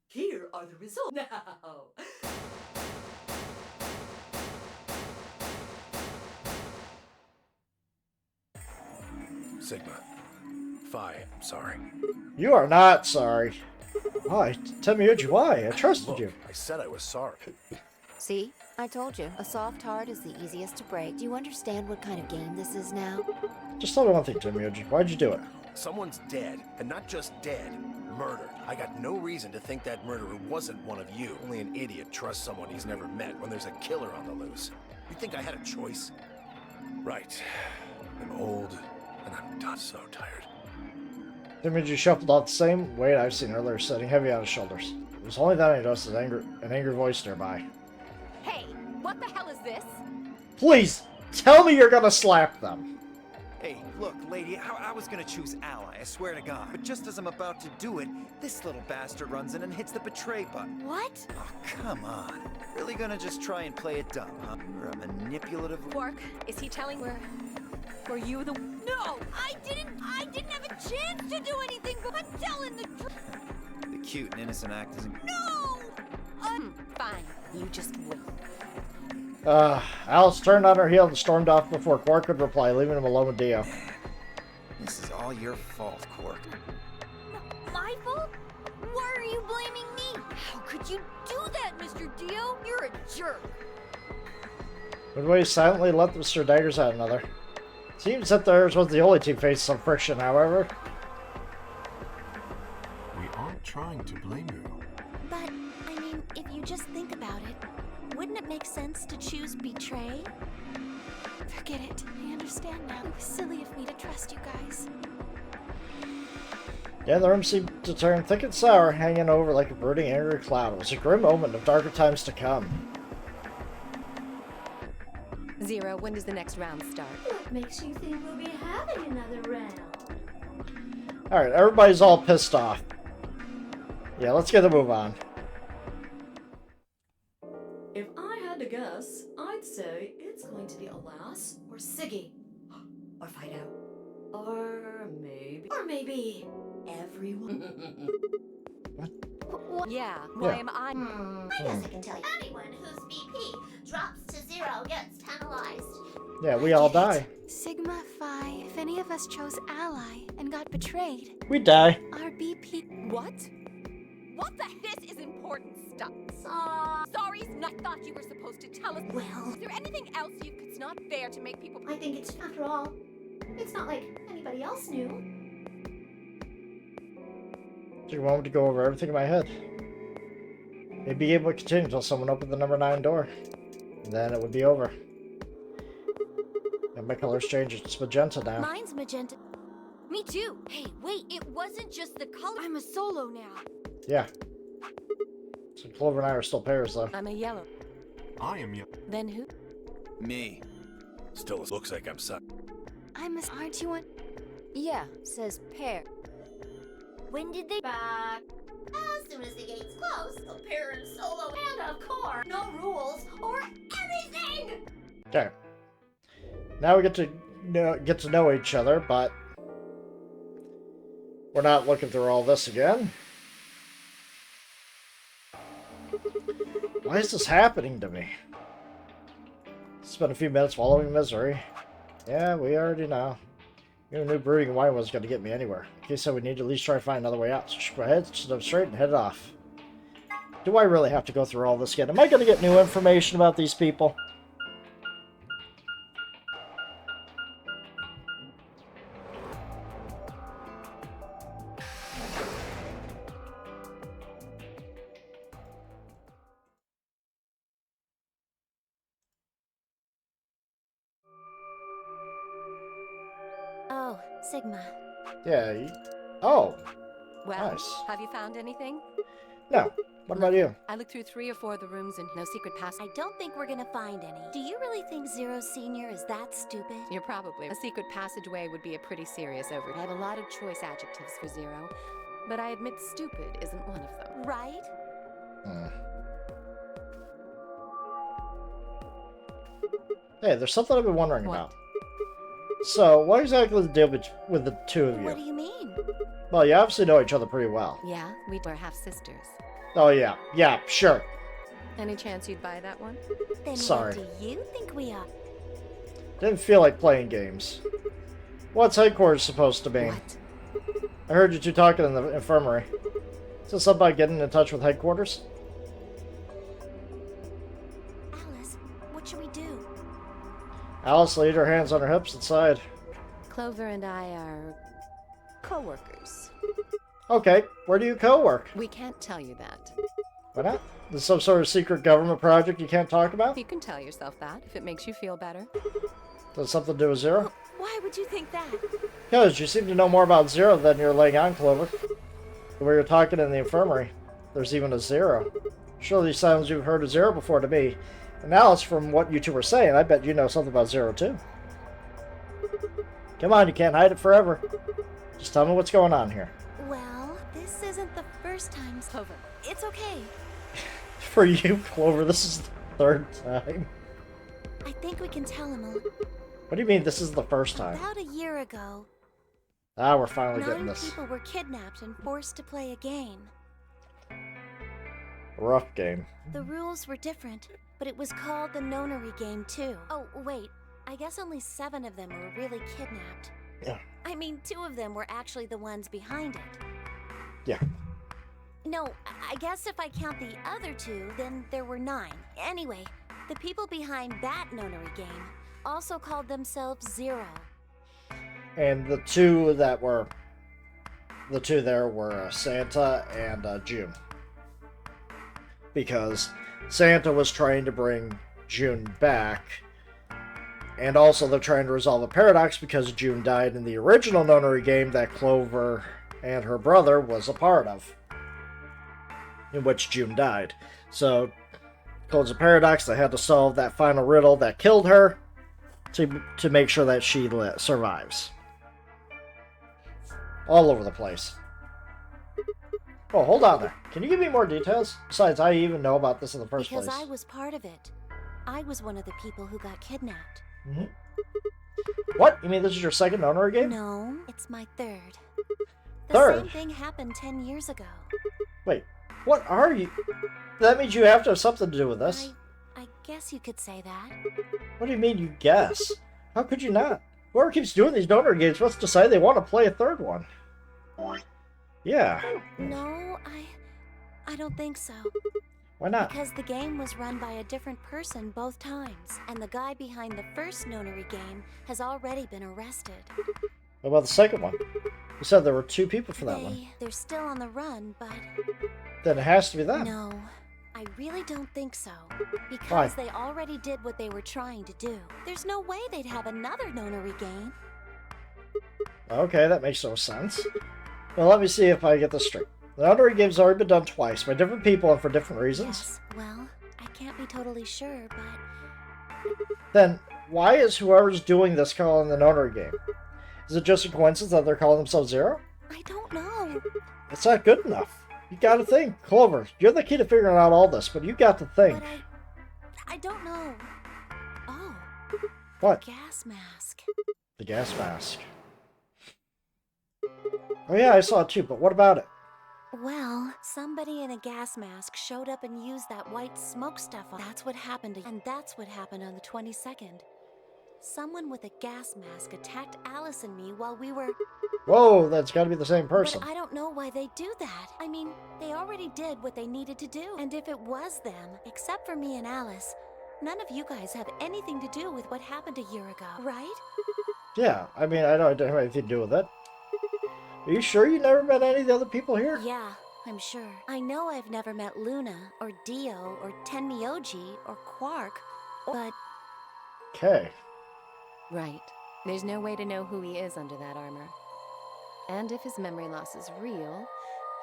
Here are the results now. Sigma. Phi, I'm sorry. You are not sorry. Why? Temiuji, why? I trusted Look, you. I said I was sorry. See? I told you. A soft heart is the easiest to break. Do you understand what kind of game this is now? Just tell me one thing, Temiuji. Why'd you do it? Someone's dead, and not just dead, murdered. I got no reason to think that murderer wasn't one of you. Only an idiot trusts someone he's never met when there's a killer on the loose. You think I had a choice? Right. I'm old, and I'm done. So tired. Temiuji shuffled out the same weight I've seen earlier, sitting heavy on his shoulders. It was only then I noticed an angry voice nearby. Hey, what the hell is this? Please, tell me you're gonna slap them. Hey, look, lady, I was gonna choose Ally, I swear to God. But just as I'm about to do it, this little bastard runs in and hits the betray button. What? Oh, come on. Really gonna just try and play it dumb, huh? You're a manipulative... Quark, is he telling were you the... No, I didn't have a chance to do anything, but I'm telling the truth. The cute and innocent act isn't... No! Fine, you just wait. Alice turned on her heel and stormed off before Quark could reply, leaving him alone with Dio. This is all your fault, Quark. My fault? Why are you blaming me? How could you do that, Mr. Dio? You're a jerk. Midway silently let them stir daggers at another. Seems that theirs was the only team facing some friction, however. We aren't trying to blame you. But, I mean, if you just think about it, wouldn't it make sense to choose betray? Forget it. I understand now. It was silly of me to trust you guys. Yeah, the room seemed to turn thick and sour, hanging over like a brooding, angry cloud. It was a grim omen of darker times to come. Zero, when does the next round start? What makes you think we'll be having another round? Alright, everybody's all pissed off. Yeah, let's get the move on. If I had to guess, I'd say it's going to be Alas Or Siggy. or Fido. Or maybe everyone. Yeah, why am I... I guess I can tell you. Anyone whose BP drops to 0 gets penalized. Yeah, we all die. Sigma, Phi, if any of us chose Ally and got betrayed, We die. our BP... What? What the... This is important stuff. Sorry, I thought you were supposed to tell us. Well... Is there anything else you... It's not fair to make people... I think it's, after all, it's not like anybody else knew. Took a moment to go over everything in my head. They'd be able to continue until someone opened the number 9 door. And then it would be over. And my color's changed. It's magenta now. Mine's magenta. Me too. Hey, wait, it wasn't just the color. I'm a solo now. Yeah. So Clover and I are still pairs, though. I'm a yellow. I am yellow. Then who? Me. Still looks like I'm stuck. I'm a... Aren't you one? Yeah, says pair. When did they back? As soon as the gates close, appear in solo and of course, no rules or anything! Okay. Now we get to know each other, but we're not looking through all this again. Why is this happening to me? Spent a few minutes wallowing in misery. Yeah, we already know. Your new brewing wine was going to get me anywhere. In case I would need to at least try to find another way out. So just go ahead, sit up straight, and head off. Do I really have to go through all this again? Am I going to get new information about these people? Oh, Sigma. Yeah. Oh. Well, Nice. have you found anything? No. What about you? I looked through 3 or 4 of the rooms and no secret pass. I don't think we're gonna find any. Do you really think Zero Senior is that stupid? You're probably. A secret passageway would be a pretty serious over. I have a lot of choice adjectives for Zero, but I admit stupid isn't one of them. Right? Hey, there's something I've been wondering What? about. So, what exactly is the deal with the two of What do you? you mean? Well, you obviously know each other pretty well. Yeah, we were half sisters. Oh, yeah. Yeah, sure. Any chance you'd buy that one? Then Sorry. what do you think we are? Didn't feel like playing games. What's headquarters supposed to mean? What? I heard you two talking in the infirmary. Is this something about getting in touch with headquarters? Alice, what should we do? Alice laid her hands on her hips and sighed. Clover and I are co-workers. Okay, where do you co-work? We can't tell you that. Why not? Is this some sort of secret government project you can't talk about? You can tell yourself that if it makes you feel better. Does it something to do with Zero? Why would you think that? Because you seem to know more about Zero than you're laying on, Clover. The way you're talking in the infirmary, there's even a Zero. Surely these sounds you've heard of Zero before to me. And Alice, from what you two were saying, I bet you know something about Zero too. Come on, you can't hide it forever. Just tell me what's going on here. Well, this isn't the first time. Clover. It's okay. For you, Clover, this is the third time. I think we can tell him What do you mean this is the first time? about a year ago. Ah, we're finally getting 9 this. people were kidnapped and forced to play a game. Rough game. The rules were different, but it was called the Nonary game too. Oh, wait. I guess only 7 of them were really kidnapped. Yeah. I mean, 2 of them were actually the ones behind it. Yeah. No, I guess if I count the other 2, then there were 9. Anyway, the people behind that Nonary game also called themselves Zero. And the two there were Santa and June. Because Santa was trying to bring June back. And also they're trying to resolve a paradox because June died in the original Nonary game that Clover and her brother was a part of. In which June died. So, close a paradox, they had to solve that final riddle that killed her to make sure that she survives. All over the place. Oh, hold on there. Can you give me more details? Besides, I even know about this in the first Because place. I was part of it. I was one of the people who got kidnapped. Mm-hmm. What? You mean this is your second Nonary game? No, it's my third. The Third? same thing happened 10 years ago. Wait, what are you? That means you have to have something to do with this. I guess you could say that. What do you mean you guess? How could you not? Whoever keeps doing these Nonary games must decide they want to play a third one. Yeah. No, I don't think so. Why not? Because the game was run by a different person both times, and the guy behind the first Nonary game has already been arrested. What about the second one? You said there were 2 people for that one. They're still on the run, but Then it has to be them. no, I really don't think so. Because Why? they already did what they were trying to do. There's no way they'd have another Nonary game. Okay, that makes no sense. Well, let me see if I get this straight. The Nonary game's already been done twice by different people and for different reasons. Yes, well, I can't be totally sure, but Then why is whoever's doing this calling the Nonary game? Is it just a coincidence that they're calling themselves Zero? I don't know. It's not good enough. You gotta think. Clover, you're the key to figuring out all this, but you got to think. But I don't know. Oh, What? gas mask. The gas mask. Oh yeah, I saw it too, but what about it? Well, somebody in a gas mask showed up and used that white smoke stuff on. That's what happened, and that's what happened on the 22nd. Someone with a gas mask attacked Alice and me while we were... Whoa, that's gotta be the same person. But I don't know why they do that. I mean, they already did what they needed to do. And if it was them, except for me and Alice, none of you guys have anything to do with what happened a year ago, right? Yeah, I mean, I don't have anything to do with it. Are you sure you never met any of the other people here? Yeah, I'm sure. I know I've never met Luna, or Dio, or Tenmyoji, or Quark, but... Okay. Right. There's no way to know who he is under that armor. And if his memory loss is real,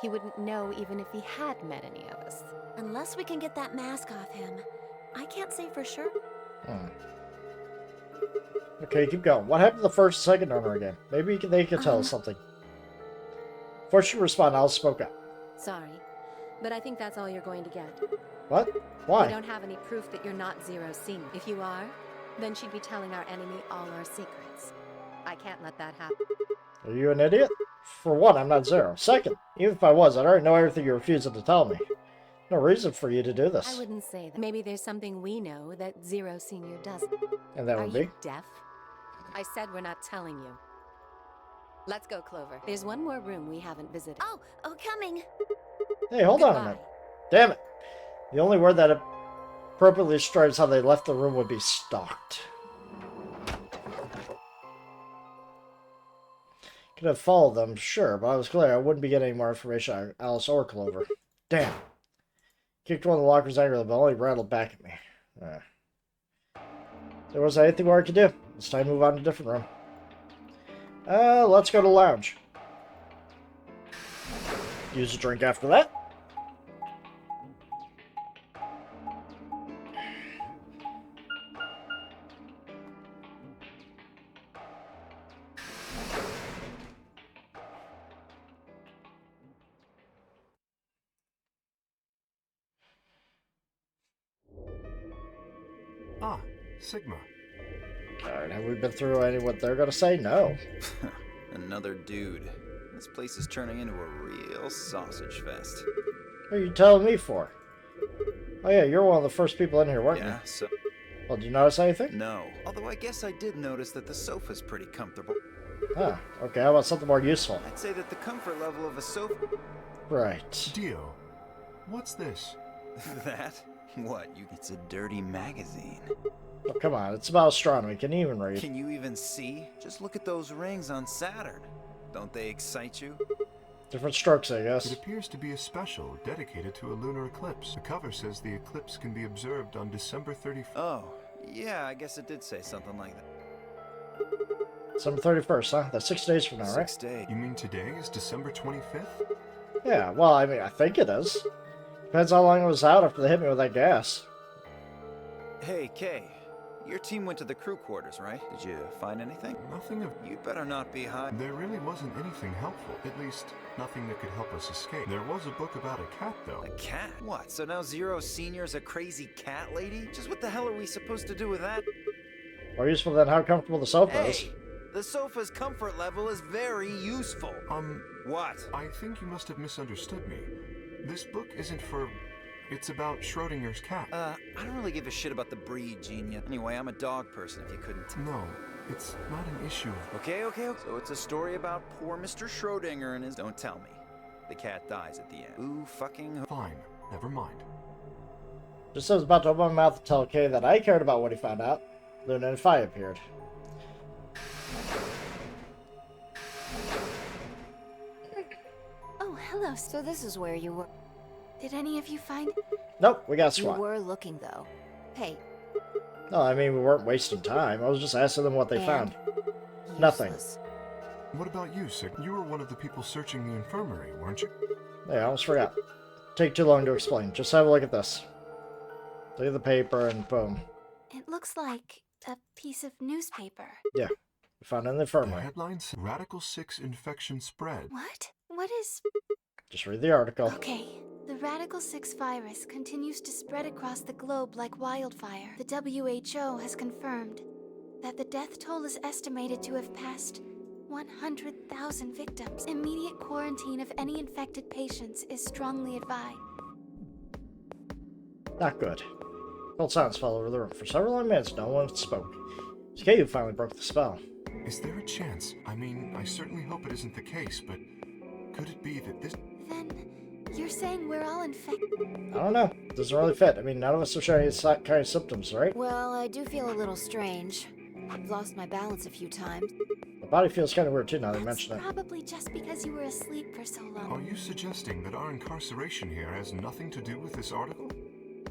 he wouldn't know even if he had met any of us. Unless we can get that mask off him, I can't say for sure. Okay, keep going. What happened to the first and second owner again? Maybe they could tell us something. Before she responds, I'll spoke up. Sorry, but I think that's all you're going to get. What? Why? We don't have any proof that you're not Zero Senior. If you are, then she'd be telling our enemy all our secrets. I can't let that happen. Are you an idiot? For one, I'm not Zero. Second, even if I was, I'd already know everything you're refusing to tell me. No reason for you to do this. I wouldn't say that. Maybe there's something we know that Zero Senior doesn't. And that would be? Are you deaf? I said we're not telling you. Let's go, Clover. There's one more room we haven't visited. Oh, coming. Hey, hold on a minute. Damn it. The only word that appropriately describes how they left the room would be stalked. Could have followed them, sure, but I was clear I wouldn't be getting any more information on Alice or Clover. Damn. Kicked one of the lockers angrily, but only rattled back at me. There wasn't anything more I could do. It's time to move on to a different room. Let's go to the lounge. Use a drink after that. Ah, Sigma. Alright, have we been through any what they're gonna say? No. Another dude. This place is turning into a real sausage fest. What are you telling me for? Oh yeah, you're one of the first people in here, weren't you? Yeah, so... Well, did you notice anything? No. Although I guess I did notice that the sofa's pretty comfortable. Ah, okay, how about something more useful? I'd say that the comfort level of a sofa... Right. Dio, what's this? That? What, It's a dirty magazine. Oh, come on, it's about astronomy. Can you even read? Can you even see? Just look at those rings on Saturn. Don't they excite you? Different strokes, I guess. It appears to be a special dedicated to a lunar eclipse. The cover says the eclipse can be observed on December 31st. Oh, yeah, I guess it did say something like that. December 31st, huh? That's 6 days from now, right? 6 days. You mean today is December 25th? Yeah, well, I mean, I think it is. Depends how long it was out after they hit me with that gas. Hey, Kay. Your team went to the crew quarters, right? Did you find anything? Nothing of... You better not be high. There really wasn't anything helpful. At least, nothing that could help us escape. There was a book about a cat, though. A cat? What, so now Zero Senior's a crazy cat lady? Just what the hell are we supposed to do with that? More useful than how comfortable the sofa is. Hey! The sofa's comfort level is very useful. What? I think you must have misunderstood me. This book isn't for... It's about Schrodinger's cat. I don't really give a shit about the breed, Genia. Anyway, I'm a dog person, if you couldn't. No, it's not an issue. Okay. So it's a story about poor Mr. Schrodinger and his... Don't tell me. The cat dies at the end. Ooh, fucking... Fine, never mind. Just as I was about to open my mouth to tell Kay that I cared about what he found out, Luna and Phi appeared. Oh, hello. So this is where you were. Did any of you find... Nope, we got You SWAT. were looking, though. Hey. No, I mean, we weren't wasting time. I was just asking them what they found. Nothing. What about you, Sig? You were one of the people searching the infirmary, weren't you? Yeah, I almost forgot. Take too long to explain. Just have a look at this. Look at the paper and boom. It looks like a piece of newspaper. Yeah, we found it in the The infirmary. headline says, Radical 6 infection spread. What? What is... Just read the article. Okay. The Radical 6 virus continues to spread across the globe like wildfire. The WHO has confirmed that the death toll is estimated to have passed 100,000 victims. Immediate quarantine of any infected patients is strongly advised. Not good. Cold silence fell over the room. For several long minutes, no one spoke. It's okay you finally broke the spell. Is there a chance? I mean, I certainly hope it isn't the case, but could it be that this... Then, you're saying we're all infected? I don't know. Doesn't really fit. I mean, none of us are showing any kind of symptoms, right? Well, I do feel a little strange. I've lost my balance a few times. The body feels kind of weird too now they mention it. Probably just because you were asleep for so long. Are you suggesting that our incarceration here has nothing to do with this article?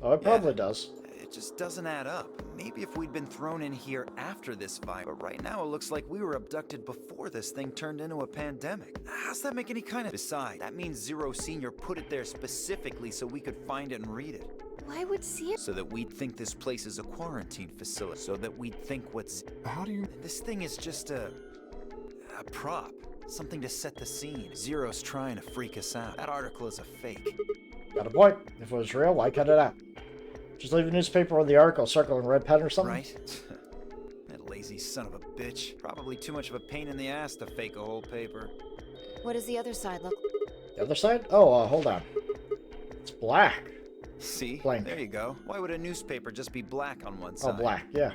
Oh, it probably does. It just doesn't add up. Maybe if we'd been thrown in here after this fight, but right now it looks like we were abducted before this thing turned into a pandemic. How's that make any kind of... Besides, that means Zero Senior put it there specifically so we could find it and read it. Why would Sierra... So that we'd think this place is a quarantine facility. So that we'd think what's... How do you... This thing is just a prop. Something to set the scene. Zero's trying to freak us out. That article is a fake. Got a point. If it was real, why cut it out? Just leave a newspaper with the article circled in red pen or something? Right? That lazy son of a bitch. Probably too much of a pain in the ass to fake a whole paper. What does the other side look like? The other side? Oh, hold on. It's black. See? Blank. There you go. Why would a newspaper just be black on one side? Oh, black, yeah.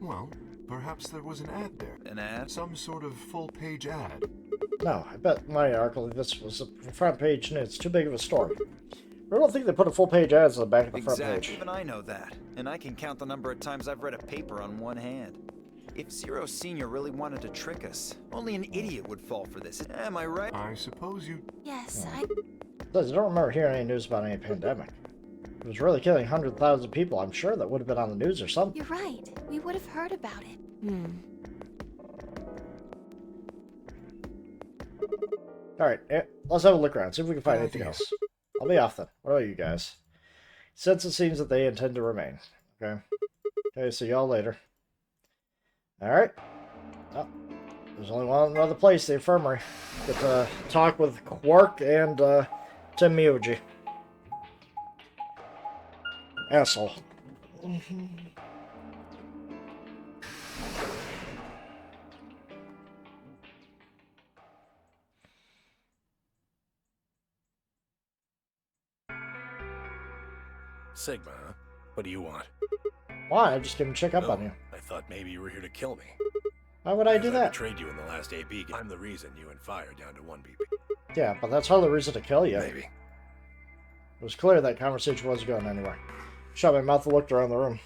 Well, perhaps there was an ad there. An ad? Some sort of full-page ad. No, I bet my article, this was a front page and it's too big of a story. I don't think they put a full-page ads on the back of the front page. Even I know that. And I can count the number of times I've read a paper on one hand. If Zero Senior really wanted to trick us, only an idiot would fall for this. Am I right? I suppose you... Yes, I don't remember hearing any news about any pandemic. It was really killing 100,000 people. I'm sure that would have been on the news or something. You're right. We would have heard about it. Alright, let's have a look around, see if we can find anything else. I'll be off then. What about you guys? Since it seems that they intend to remain. Okay. Okay, see y'all later. Alright. Oh, there's only one other place, the infirmary. Get to talk with Quark and Tim Miyuji. Asshole. Sigma, huh? What do you want? Why? I just came to check up on you. I thought maybe you were here to kill me. Why would I do Because I that? betrayed you in the last AB game. I'm the reason you and Fire down to 1 BP. Yeah, but that's hardly a reason to kill you. Maybe. It was clear that conversation wasn't going anywhere. Shut my mouth and looked around the room.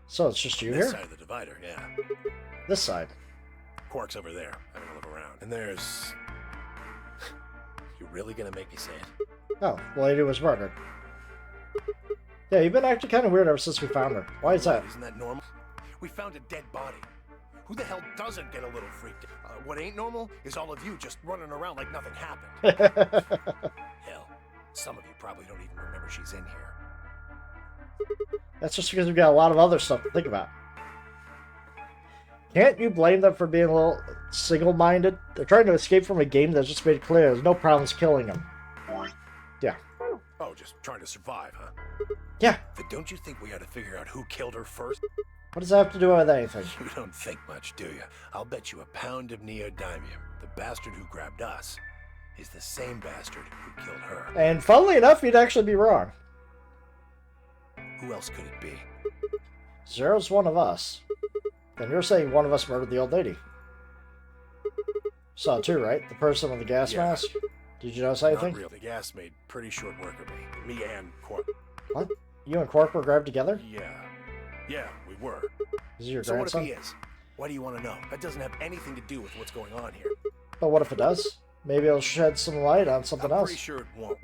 So it's just you This here? side of the divider, yeah. This side. Quark's over there, having a look around. And there's... You really gonna make me say it? Oh, the lady was murdered. Yeah, you've been acting kind of weird ever since we found her. Why is that? Isn't that normal? We found a dead body. Who the hell doesn't get a little freaked? What ain't normal is all of you just running around like nothing happened. Hell, some of you probably don't even remember she's in here. That's just because we've got a lot of other stuff to think about. Can't you blame them for being a little single-minded? They're trying to escape from a game that just made clear there's no problems killing them. Yeah. Oh, just trying to survive, huh? Yeah. But don't you think we ought to figure out who killed her first? What does that have to do with anything? You don't think much, do you? I'll bet you a pound of neodymium. The bastard who grabbed us is the same bastard who killed her. And funnily enough, you'd actually be wrong. Who else could it be? Zero's one of us. Then you're saying one of us murdered the old lady. Saw it too, right? The person with the gas mask? Did you notice anything? Not really. The gas made pretty short work of me. Me and Quark. What? You and Quark were grabbed together? Yeah, we were. Is he your So grandson? what if he is? Why do you want to know? That doesn't have anything to do with what's going on here. But what if it does? Maybe it'll shed some light on something I'm else. pretty sure it won't.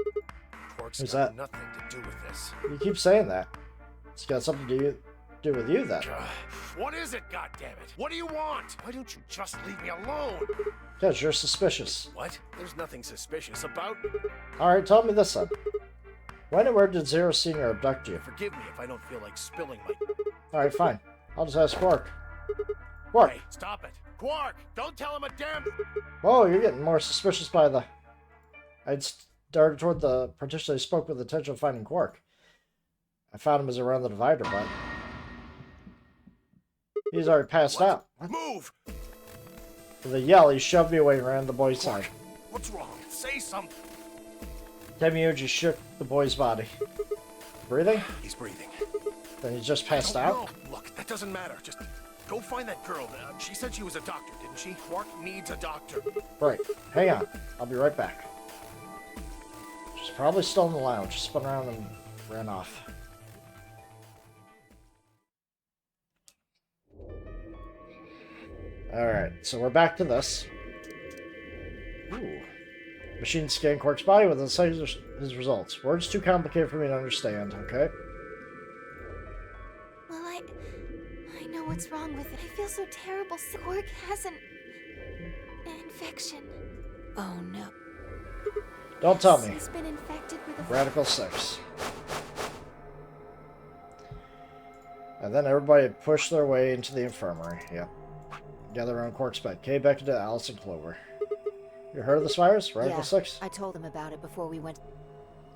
Quark's Who's got that? nothing to do with this. You keep saying that. It's got something to do with you, then. What is it, goddammit? What do you want? Why don't you just leave me alone? Because you're suspicious. What? There's nothing suspicious about... Alright, tell me this then. When and where did Zero Senior abduct you? Forgive me if I don't feel like spilling my... Alright, fine. I'll just ask Quark. Quark! Hey, stop it. Quark, don't tell him a damn... Whoa, you're getting more suspicious by the... I'd started toward the partition I spoke with the intention of finding Quark. I found him as around the divider, but... He's already passed out. Move! With a yell, he shoved me away and ran to the boy's side. What's wrong? Say something. Temiyuji shook the boy's body. Breathing? He's breathing. Then he just passed out? No, look, that doesn't matter. Just go find that girl. She said she was a doctor, didn't she? Quark needs a doctor. Right. Hang on. I'll be right back. She's probably still in the lounge. She spun around and ran off. Alright, so we're back to this. Ooh. Machine scanned Quark's body with his results. Words too complicated for me to understand, okay? Well, I know what's wrong with it. I feel so terrible. Quark has an infection. Oh no. Don't tell me. He's been infected with a Radical 6. And then everybody pushed their way into the infirmary. Yep. Gather around Quark's bed. Kay, Beckett, to Alice, and Clover. You heard of this virus? Radical 6? I told them about it before we went.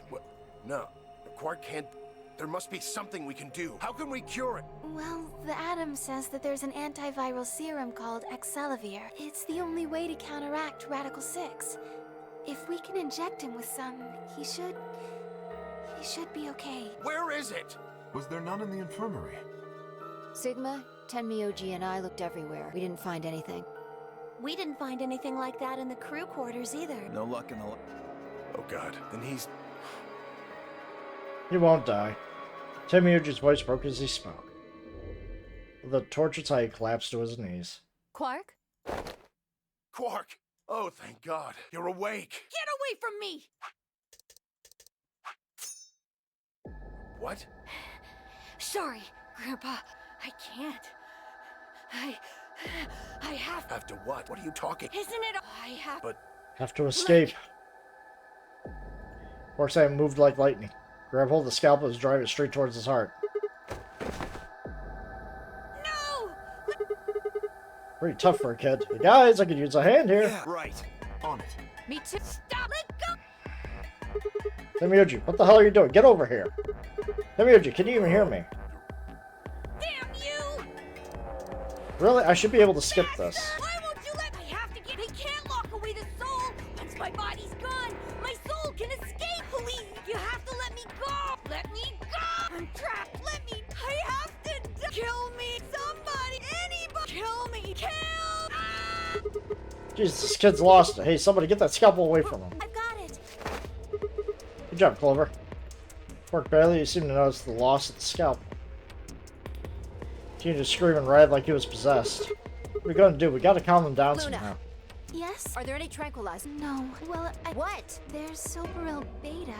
What? No. Quark can't... There must be something we can do. How can we cure it? Well, the Atom says that there's an antiviral serum called Excelavir. It's the only way to counteract Radical 6. If we can inject him with some, he should be okay. Where is it? Was there none in the infirmary? Sigma, Tenmyoji, and I looked everywhere. We didn't find anything. We didn't find anything like that in the crew quarters either. No luck in the... Oh god, then he's... He won't die. Temiyuji's voice broke as he spoke. With a tortured sigh, he collapsed to his knees. Quark? Quark! Oh, thank god. You're awake! Get away from me! What? Sorry, Grandpa. I can't. I have... Have to what? What are you talking? Isn't it... I have... But... Have to escape. Quark's hand moved like lightning. Grab hold of the scalpel and drive it straight towards his heart. No! Pretty tough for a kid. Hey guys, I could use a hand here. Yeah, right. On it. Me too. Stop! Let go! Temiyuji, what the hell are you doing? Get over here. Temiyuji, can you even hear me? Damn you! Really? I should be able to skip this. Why won't you let... I have to get... They can't lock away the soul! Once my body's gone, my soul can escape! Please! You have to let me go! Let me go! I'm trapped! Let me... I have to... Kill me! Somebody! Anybody! Kill me! Kill! Ah! Jesus, this kid's lost it. Hey, somebody get that scalpel away from him. I've got it. Good job, Clover. Quark barely you seem to notice the loss of the scalpel. Continue to scream and writhe like he was possessed. What are we gonna do? We gotta calm him down Luna. somehow. Yes? Are there any tranquilizers? No. Well, What? There's Soberil Beta.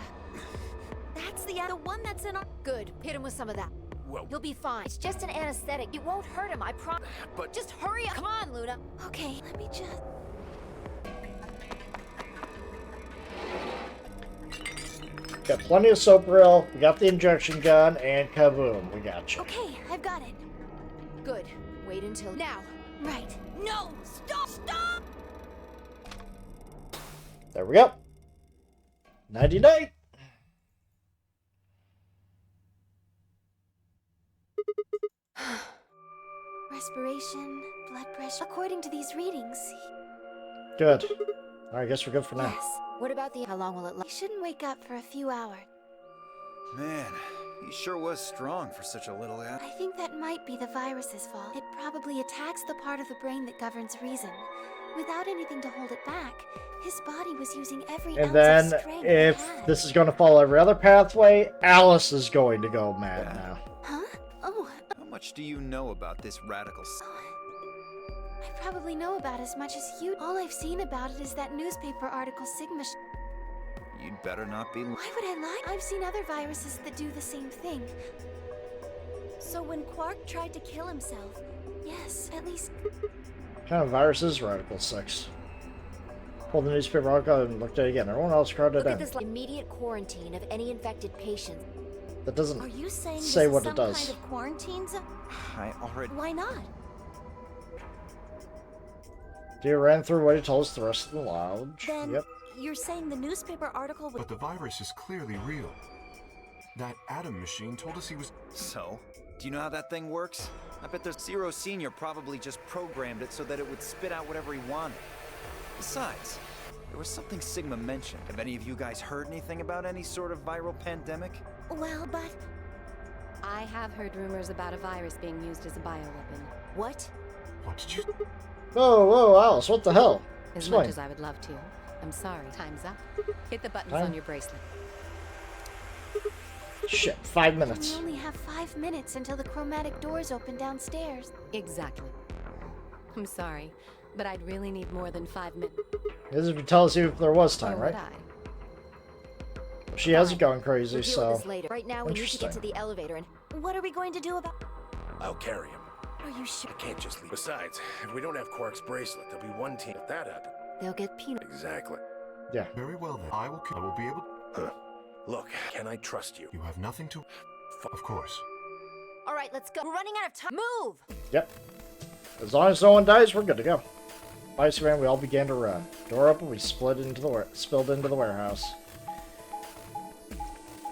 That's the one that's in our... Good. Hit him with some of that. Well, You'll be fine. It's just an anesthetic. It won't hurt him, I promise. but... Just hurry up. Come on, Luna. Okay, let me just... Got plenty of Sopril, we got the injection gun, and kaboom, we got you. Okay, I've got it. Good. Wait until now. Right. No! Stop! Stop! There we go. 99. Respiration, blood pressure. According to these readings, Good. Alright, I guess we're good for now. yes. What about the... How long will it He last? shouldn't wake up for a few hours. Man, he sure was strong for such a little guy. I think that might be the virus's fault. It probably attacks the part of the brain that governs reason. Without anything to hold it back, his body was using every And ounce then, of strength if it had. this is going to follow every other pathway, Alice is going to go mad now. Huh? Oh, How much do you know about this radical... I probably know about as much as you. All I've seen about it is that newspaper article Sigma. You'd better not be... Why would I lie? I've seen other viruses that do the same thing. So when Quark tried to kill himself... Yes, at least. What kind of virus is Radical 6? Pulled the newspaper article and looked at it again. Everyone else crowded Look in. at this immediate quarantine of any infected patients. That doesn't Are you saying say this what is it some does. kind of quarantine zone? I already... Why not? Deer ran through what he told us to the rest of the lounge. Then Yep. you're saying the newspaper article was... But the virus is clearly real. That Atom machine told us he was... So, do you know how that thing works? I bet there's Zero Senior probably just programmed it so that it would spit out whatever he wanted. Besides, There was something Sigma mentioned. Have any of you guys heard anything about any sort of viral pandemic? Well, but I have heard rumors about a virus being used as a bioweapon. What? What did you... Whoa, whoa, Alice, what the hell? As Explain. much as I would love to. I'm sorry. Time's up. Hit the buttons Time? on your bracelet. Shit, 5 we minutes. only have 5 minutes until the chromatic doors open downstairs. Exactly. I'm sorry, but I'd really need more than 5 minutes. This would tell us if there was time, Or would right? I? She has it going crazy, We'll deal so... with this later. Right now, we need to get to Interesting. the elevator and... What are we going to do about... I'll carry him. Are you sure? I can't just leave. Besides, if we don't have Quark's bracelet, there'll be one team if that happens. They'll get peanut. Exactly. Yeah. Very well then. I will be able... Look, can I trust you? You have nothing to... Of course. All right, let's go. We're running out of time. Move! Yep. As long as no one dies, we're good to go. Spider-Man, we all began to run. Door open, we spilled into the warehouse.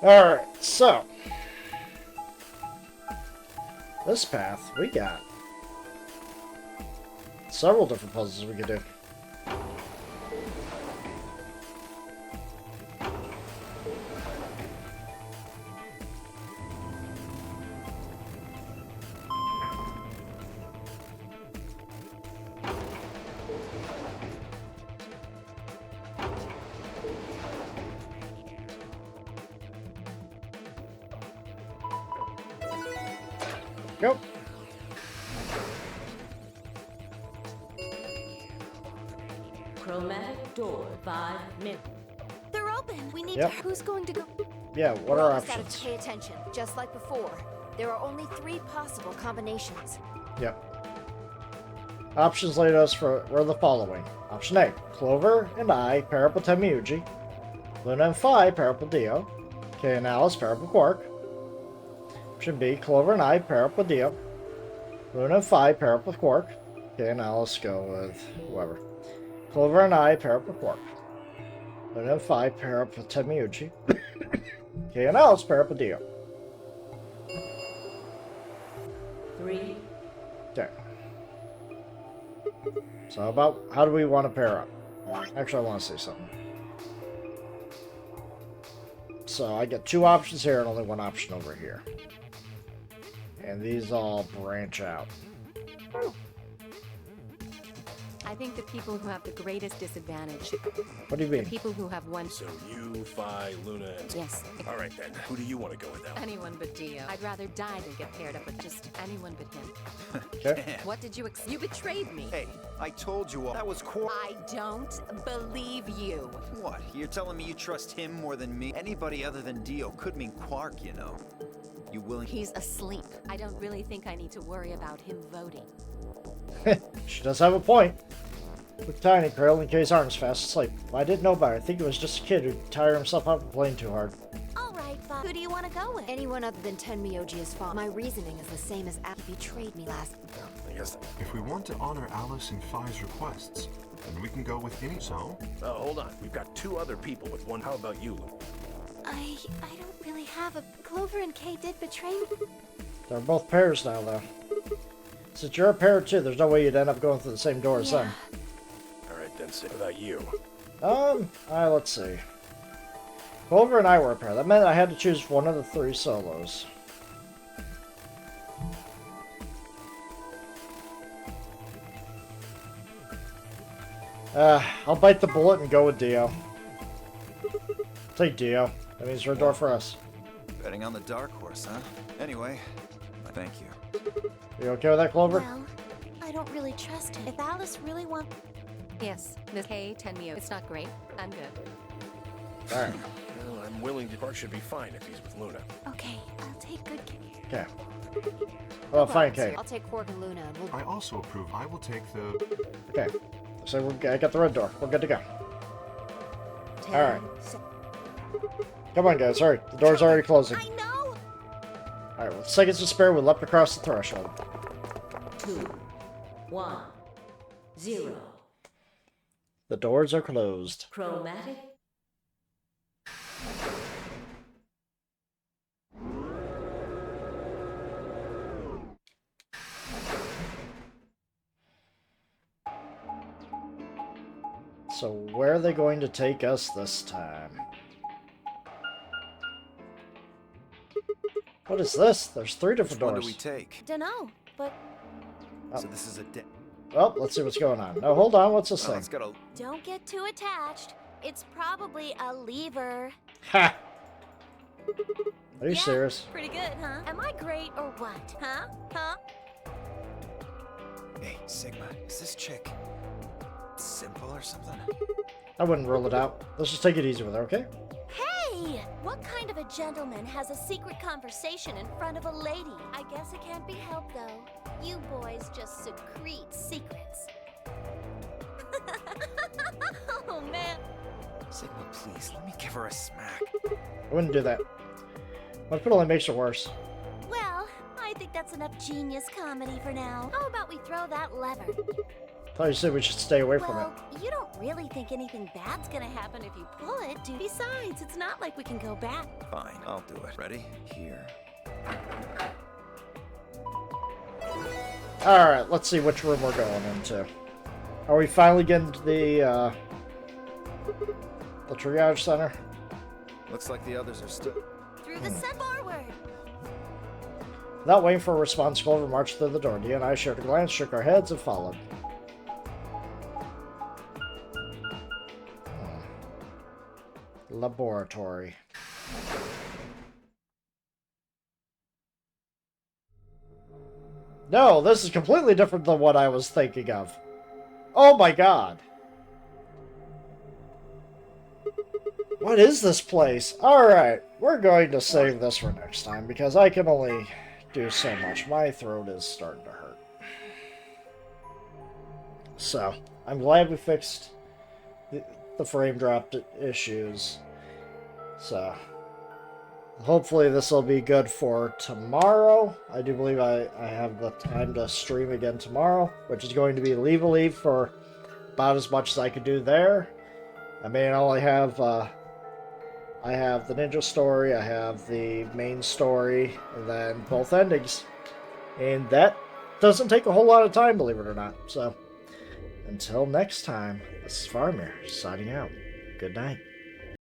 Alright, so... This path, we got... several different puzzles we could do. Go. Chromatic door, 5 minutes. They're open. We need Yep. to... Who's going to go... Yeah, what We're are almost out of options? pay attention, just like before. There are only 3 possible combinations. Yep. Options laid us for were the following. Option A, Clover and I pair up with Temiuji. Luna and Phi pair up with Dio. Kay and Alice pair up with Quark. Option B, Clover and I pair up with Dio. Luna and Phi pair up with Quark. Kay and Alice go with whoever. Clover and I pair up with Quark. Luna and Phi pair up with Temiuji. Kay and Alice pair up with Dio. 3, Okay. So how do we want to pair up? Actually, I want to say something. So I get 2 options here and only 1 option over here. And these all branch out. I think the people who have the greatest disadvantage. What do you The mean? people who have one. So you, Phi, Luna, and... Yes. All right, then. Who do you want to go with, Al? Anyone but Dio. I'd rather die than get paired up with just anyone but him. Okay. What did you You betrayed me. Hey, I told you all. That was Quark. I don't believe you. What? You're telling me you trust him more than me? Anybody other than Dio could mean Quark, you know. You willing? He's asleep. I don't really think I need to worry about him voting. She does have a point. With Tiny Krill in case Arn's fast asleep. I didn't know about it. I think it was just a kid who tired himself out from playing too hard. All right, Bob. Who do you want to go with? Anyone other than Tenmyoji is fine. My reasoning is the same as he betrayed me last. I guess... If we want to honor Alice and Phi's requests, then we can go with any... So? Oh, hold on. We've got 2 other people with one. How about you, Luna? I don't really have a... Clover and Kay did betray me. They're both pairs now, though. Since you're a pair too, there's no way you'd end up going through the same door as them. All right, then. How about you? Let's see. Clover and I were a pair. That meant I had to choose one of the 3 solos. I'll bite the bullet and go with Dio. Take Dio. That means red door for us. Betting on the dark horse, huh? Anyway, thank you. You okay with that, Clover? Well, I don't really trust him. If Alice really wants... Yes, this K-10 It's not great. I'm good. Alright. Well, I'm willing to... Quark should be fine if he's with Luna. Okay, I'll take good care. Okay. Well, fine, Kay. I'll take Quark and Luna. And we'll... I also approve. I will take the... Okay. So I got the red door. We're good to go. Alright. Come on, guys. Hurry. The door's already closing. I know! Alright, with seconds to spare, we leapt across the threshold. 2, 1, 0. The doors are closed. Chromatic. So where are they going to take us this time? What is this? There's 3 different Which one doors. do we take? Dunno, but So this is a Oh, let's see what's going on. No, hold on. What's this well, thing? it's got a... don't get too attached. It's probably a lever. Ha! Are you Yeah, serious? Pretty good, huh? Am I great or what? Huh? Huh? Hey, Sigma, is this chick simple or something? I wouldn't rule it out. Let's just take it easy with her, okay? Hey! What kind of a gentleman has a secret conversation in front of a lady? I guess it can't be helped, though. You boys just secrete secrets. Oh, man. Sigma, please, let me give her a smack. I wouldn't do that. What if it only makes it worse? Well, I think that's enough genius comedy for now. How about we throw that lever? Thought you said we should stay away from it. Well, you don't really think anything bad's gonna happen if you pull it, do you? Besides, it's not like we can go back. Fine, I'll do it. Ready? Here. Alright, let's see which room we're going into. Are we finally getting to the triage center? Looks like the others are still... Through the set forward. Without waiting for a response, Clover marched through the door. Dia and I shared a glance, shook our heads, and followed. Laboratory. No, this is completely different than what I was thinking of. Oh my god. What is this place? Alright, we're going to save this for next time because I can only do so much. My throat is starting to hurt. So, I'm glad we fixed the frame drop issues. So, hopefully this will be good for tomorrow. I do believe I have the time to stream again tomorrow, which is going to be Leave a Leave for about as much as I could do there. I mean, I only have... I have the ninja story, I have the main story, and then both endings. And that doesn't take a whole lot of time, believe it or not. So, until next time, this is Farmir, signing out. Good night.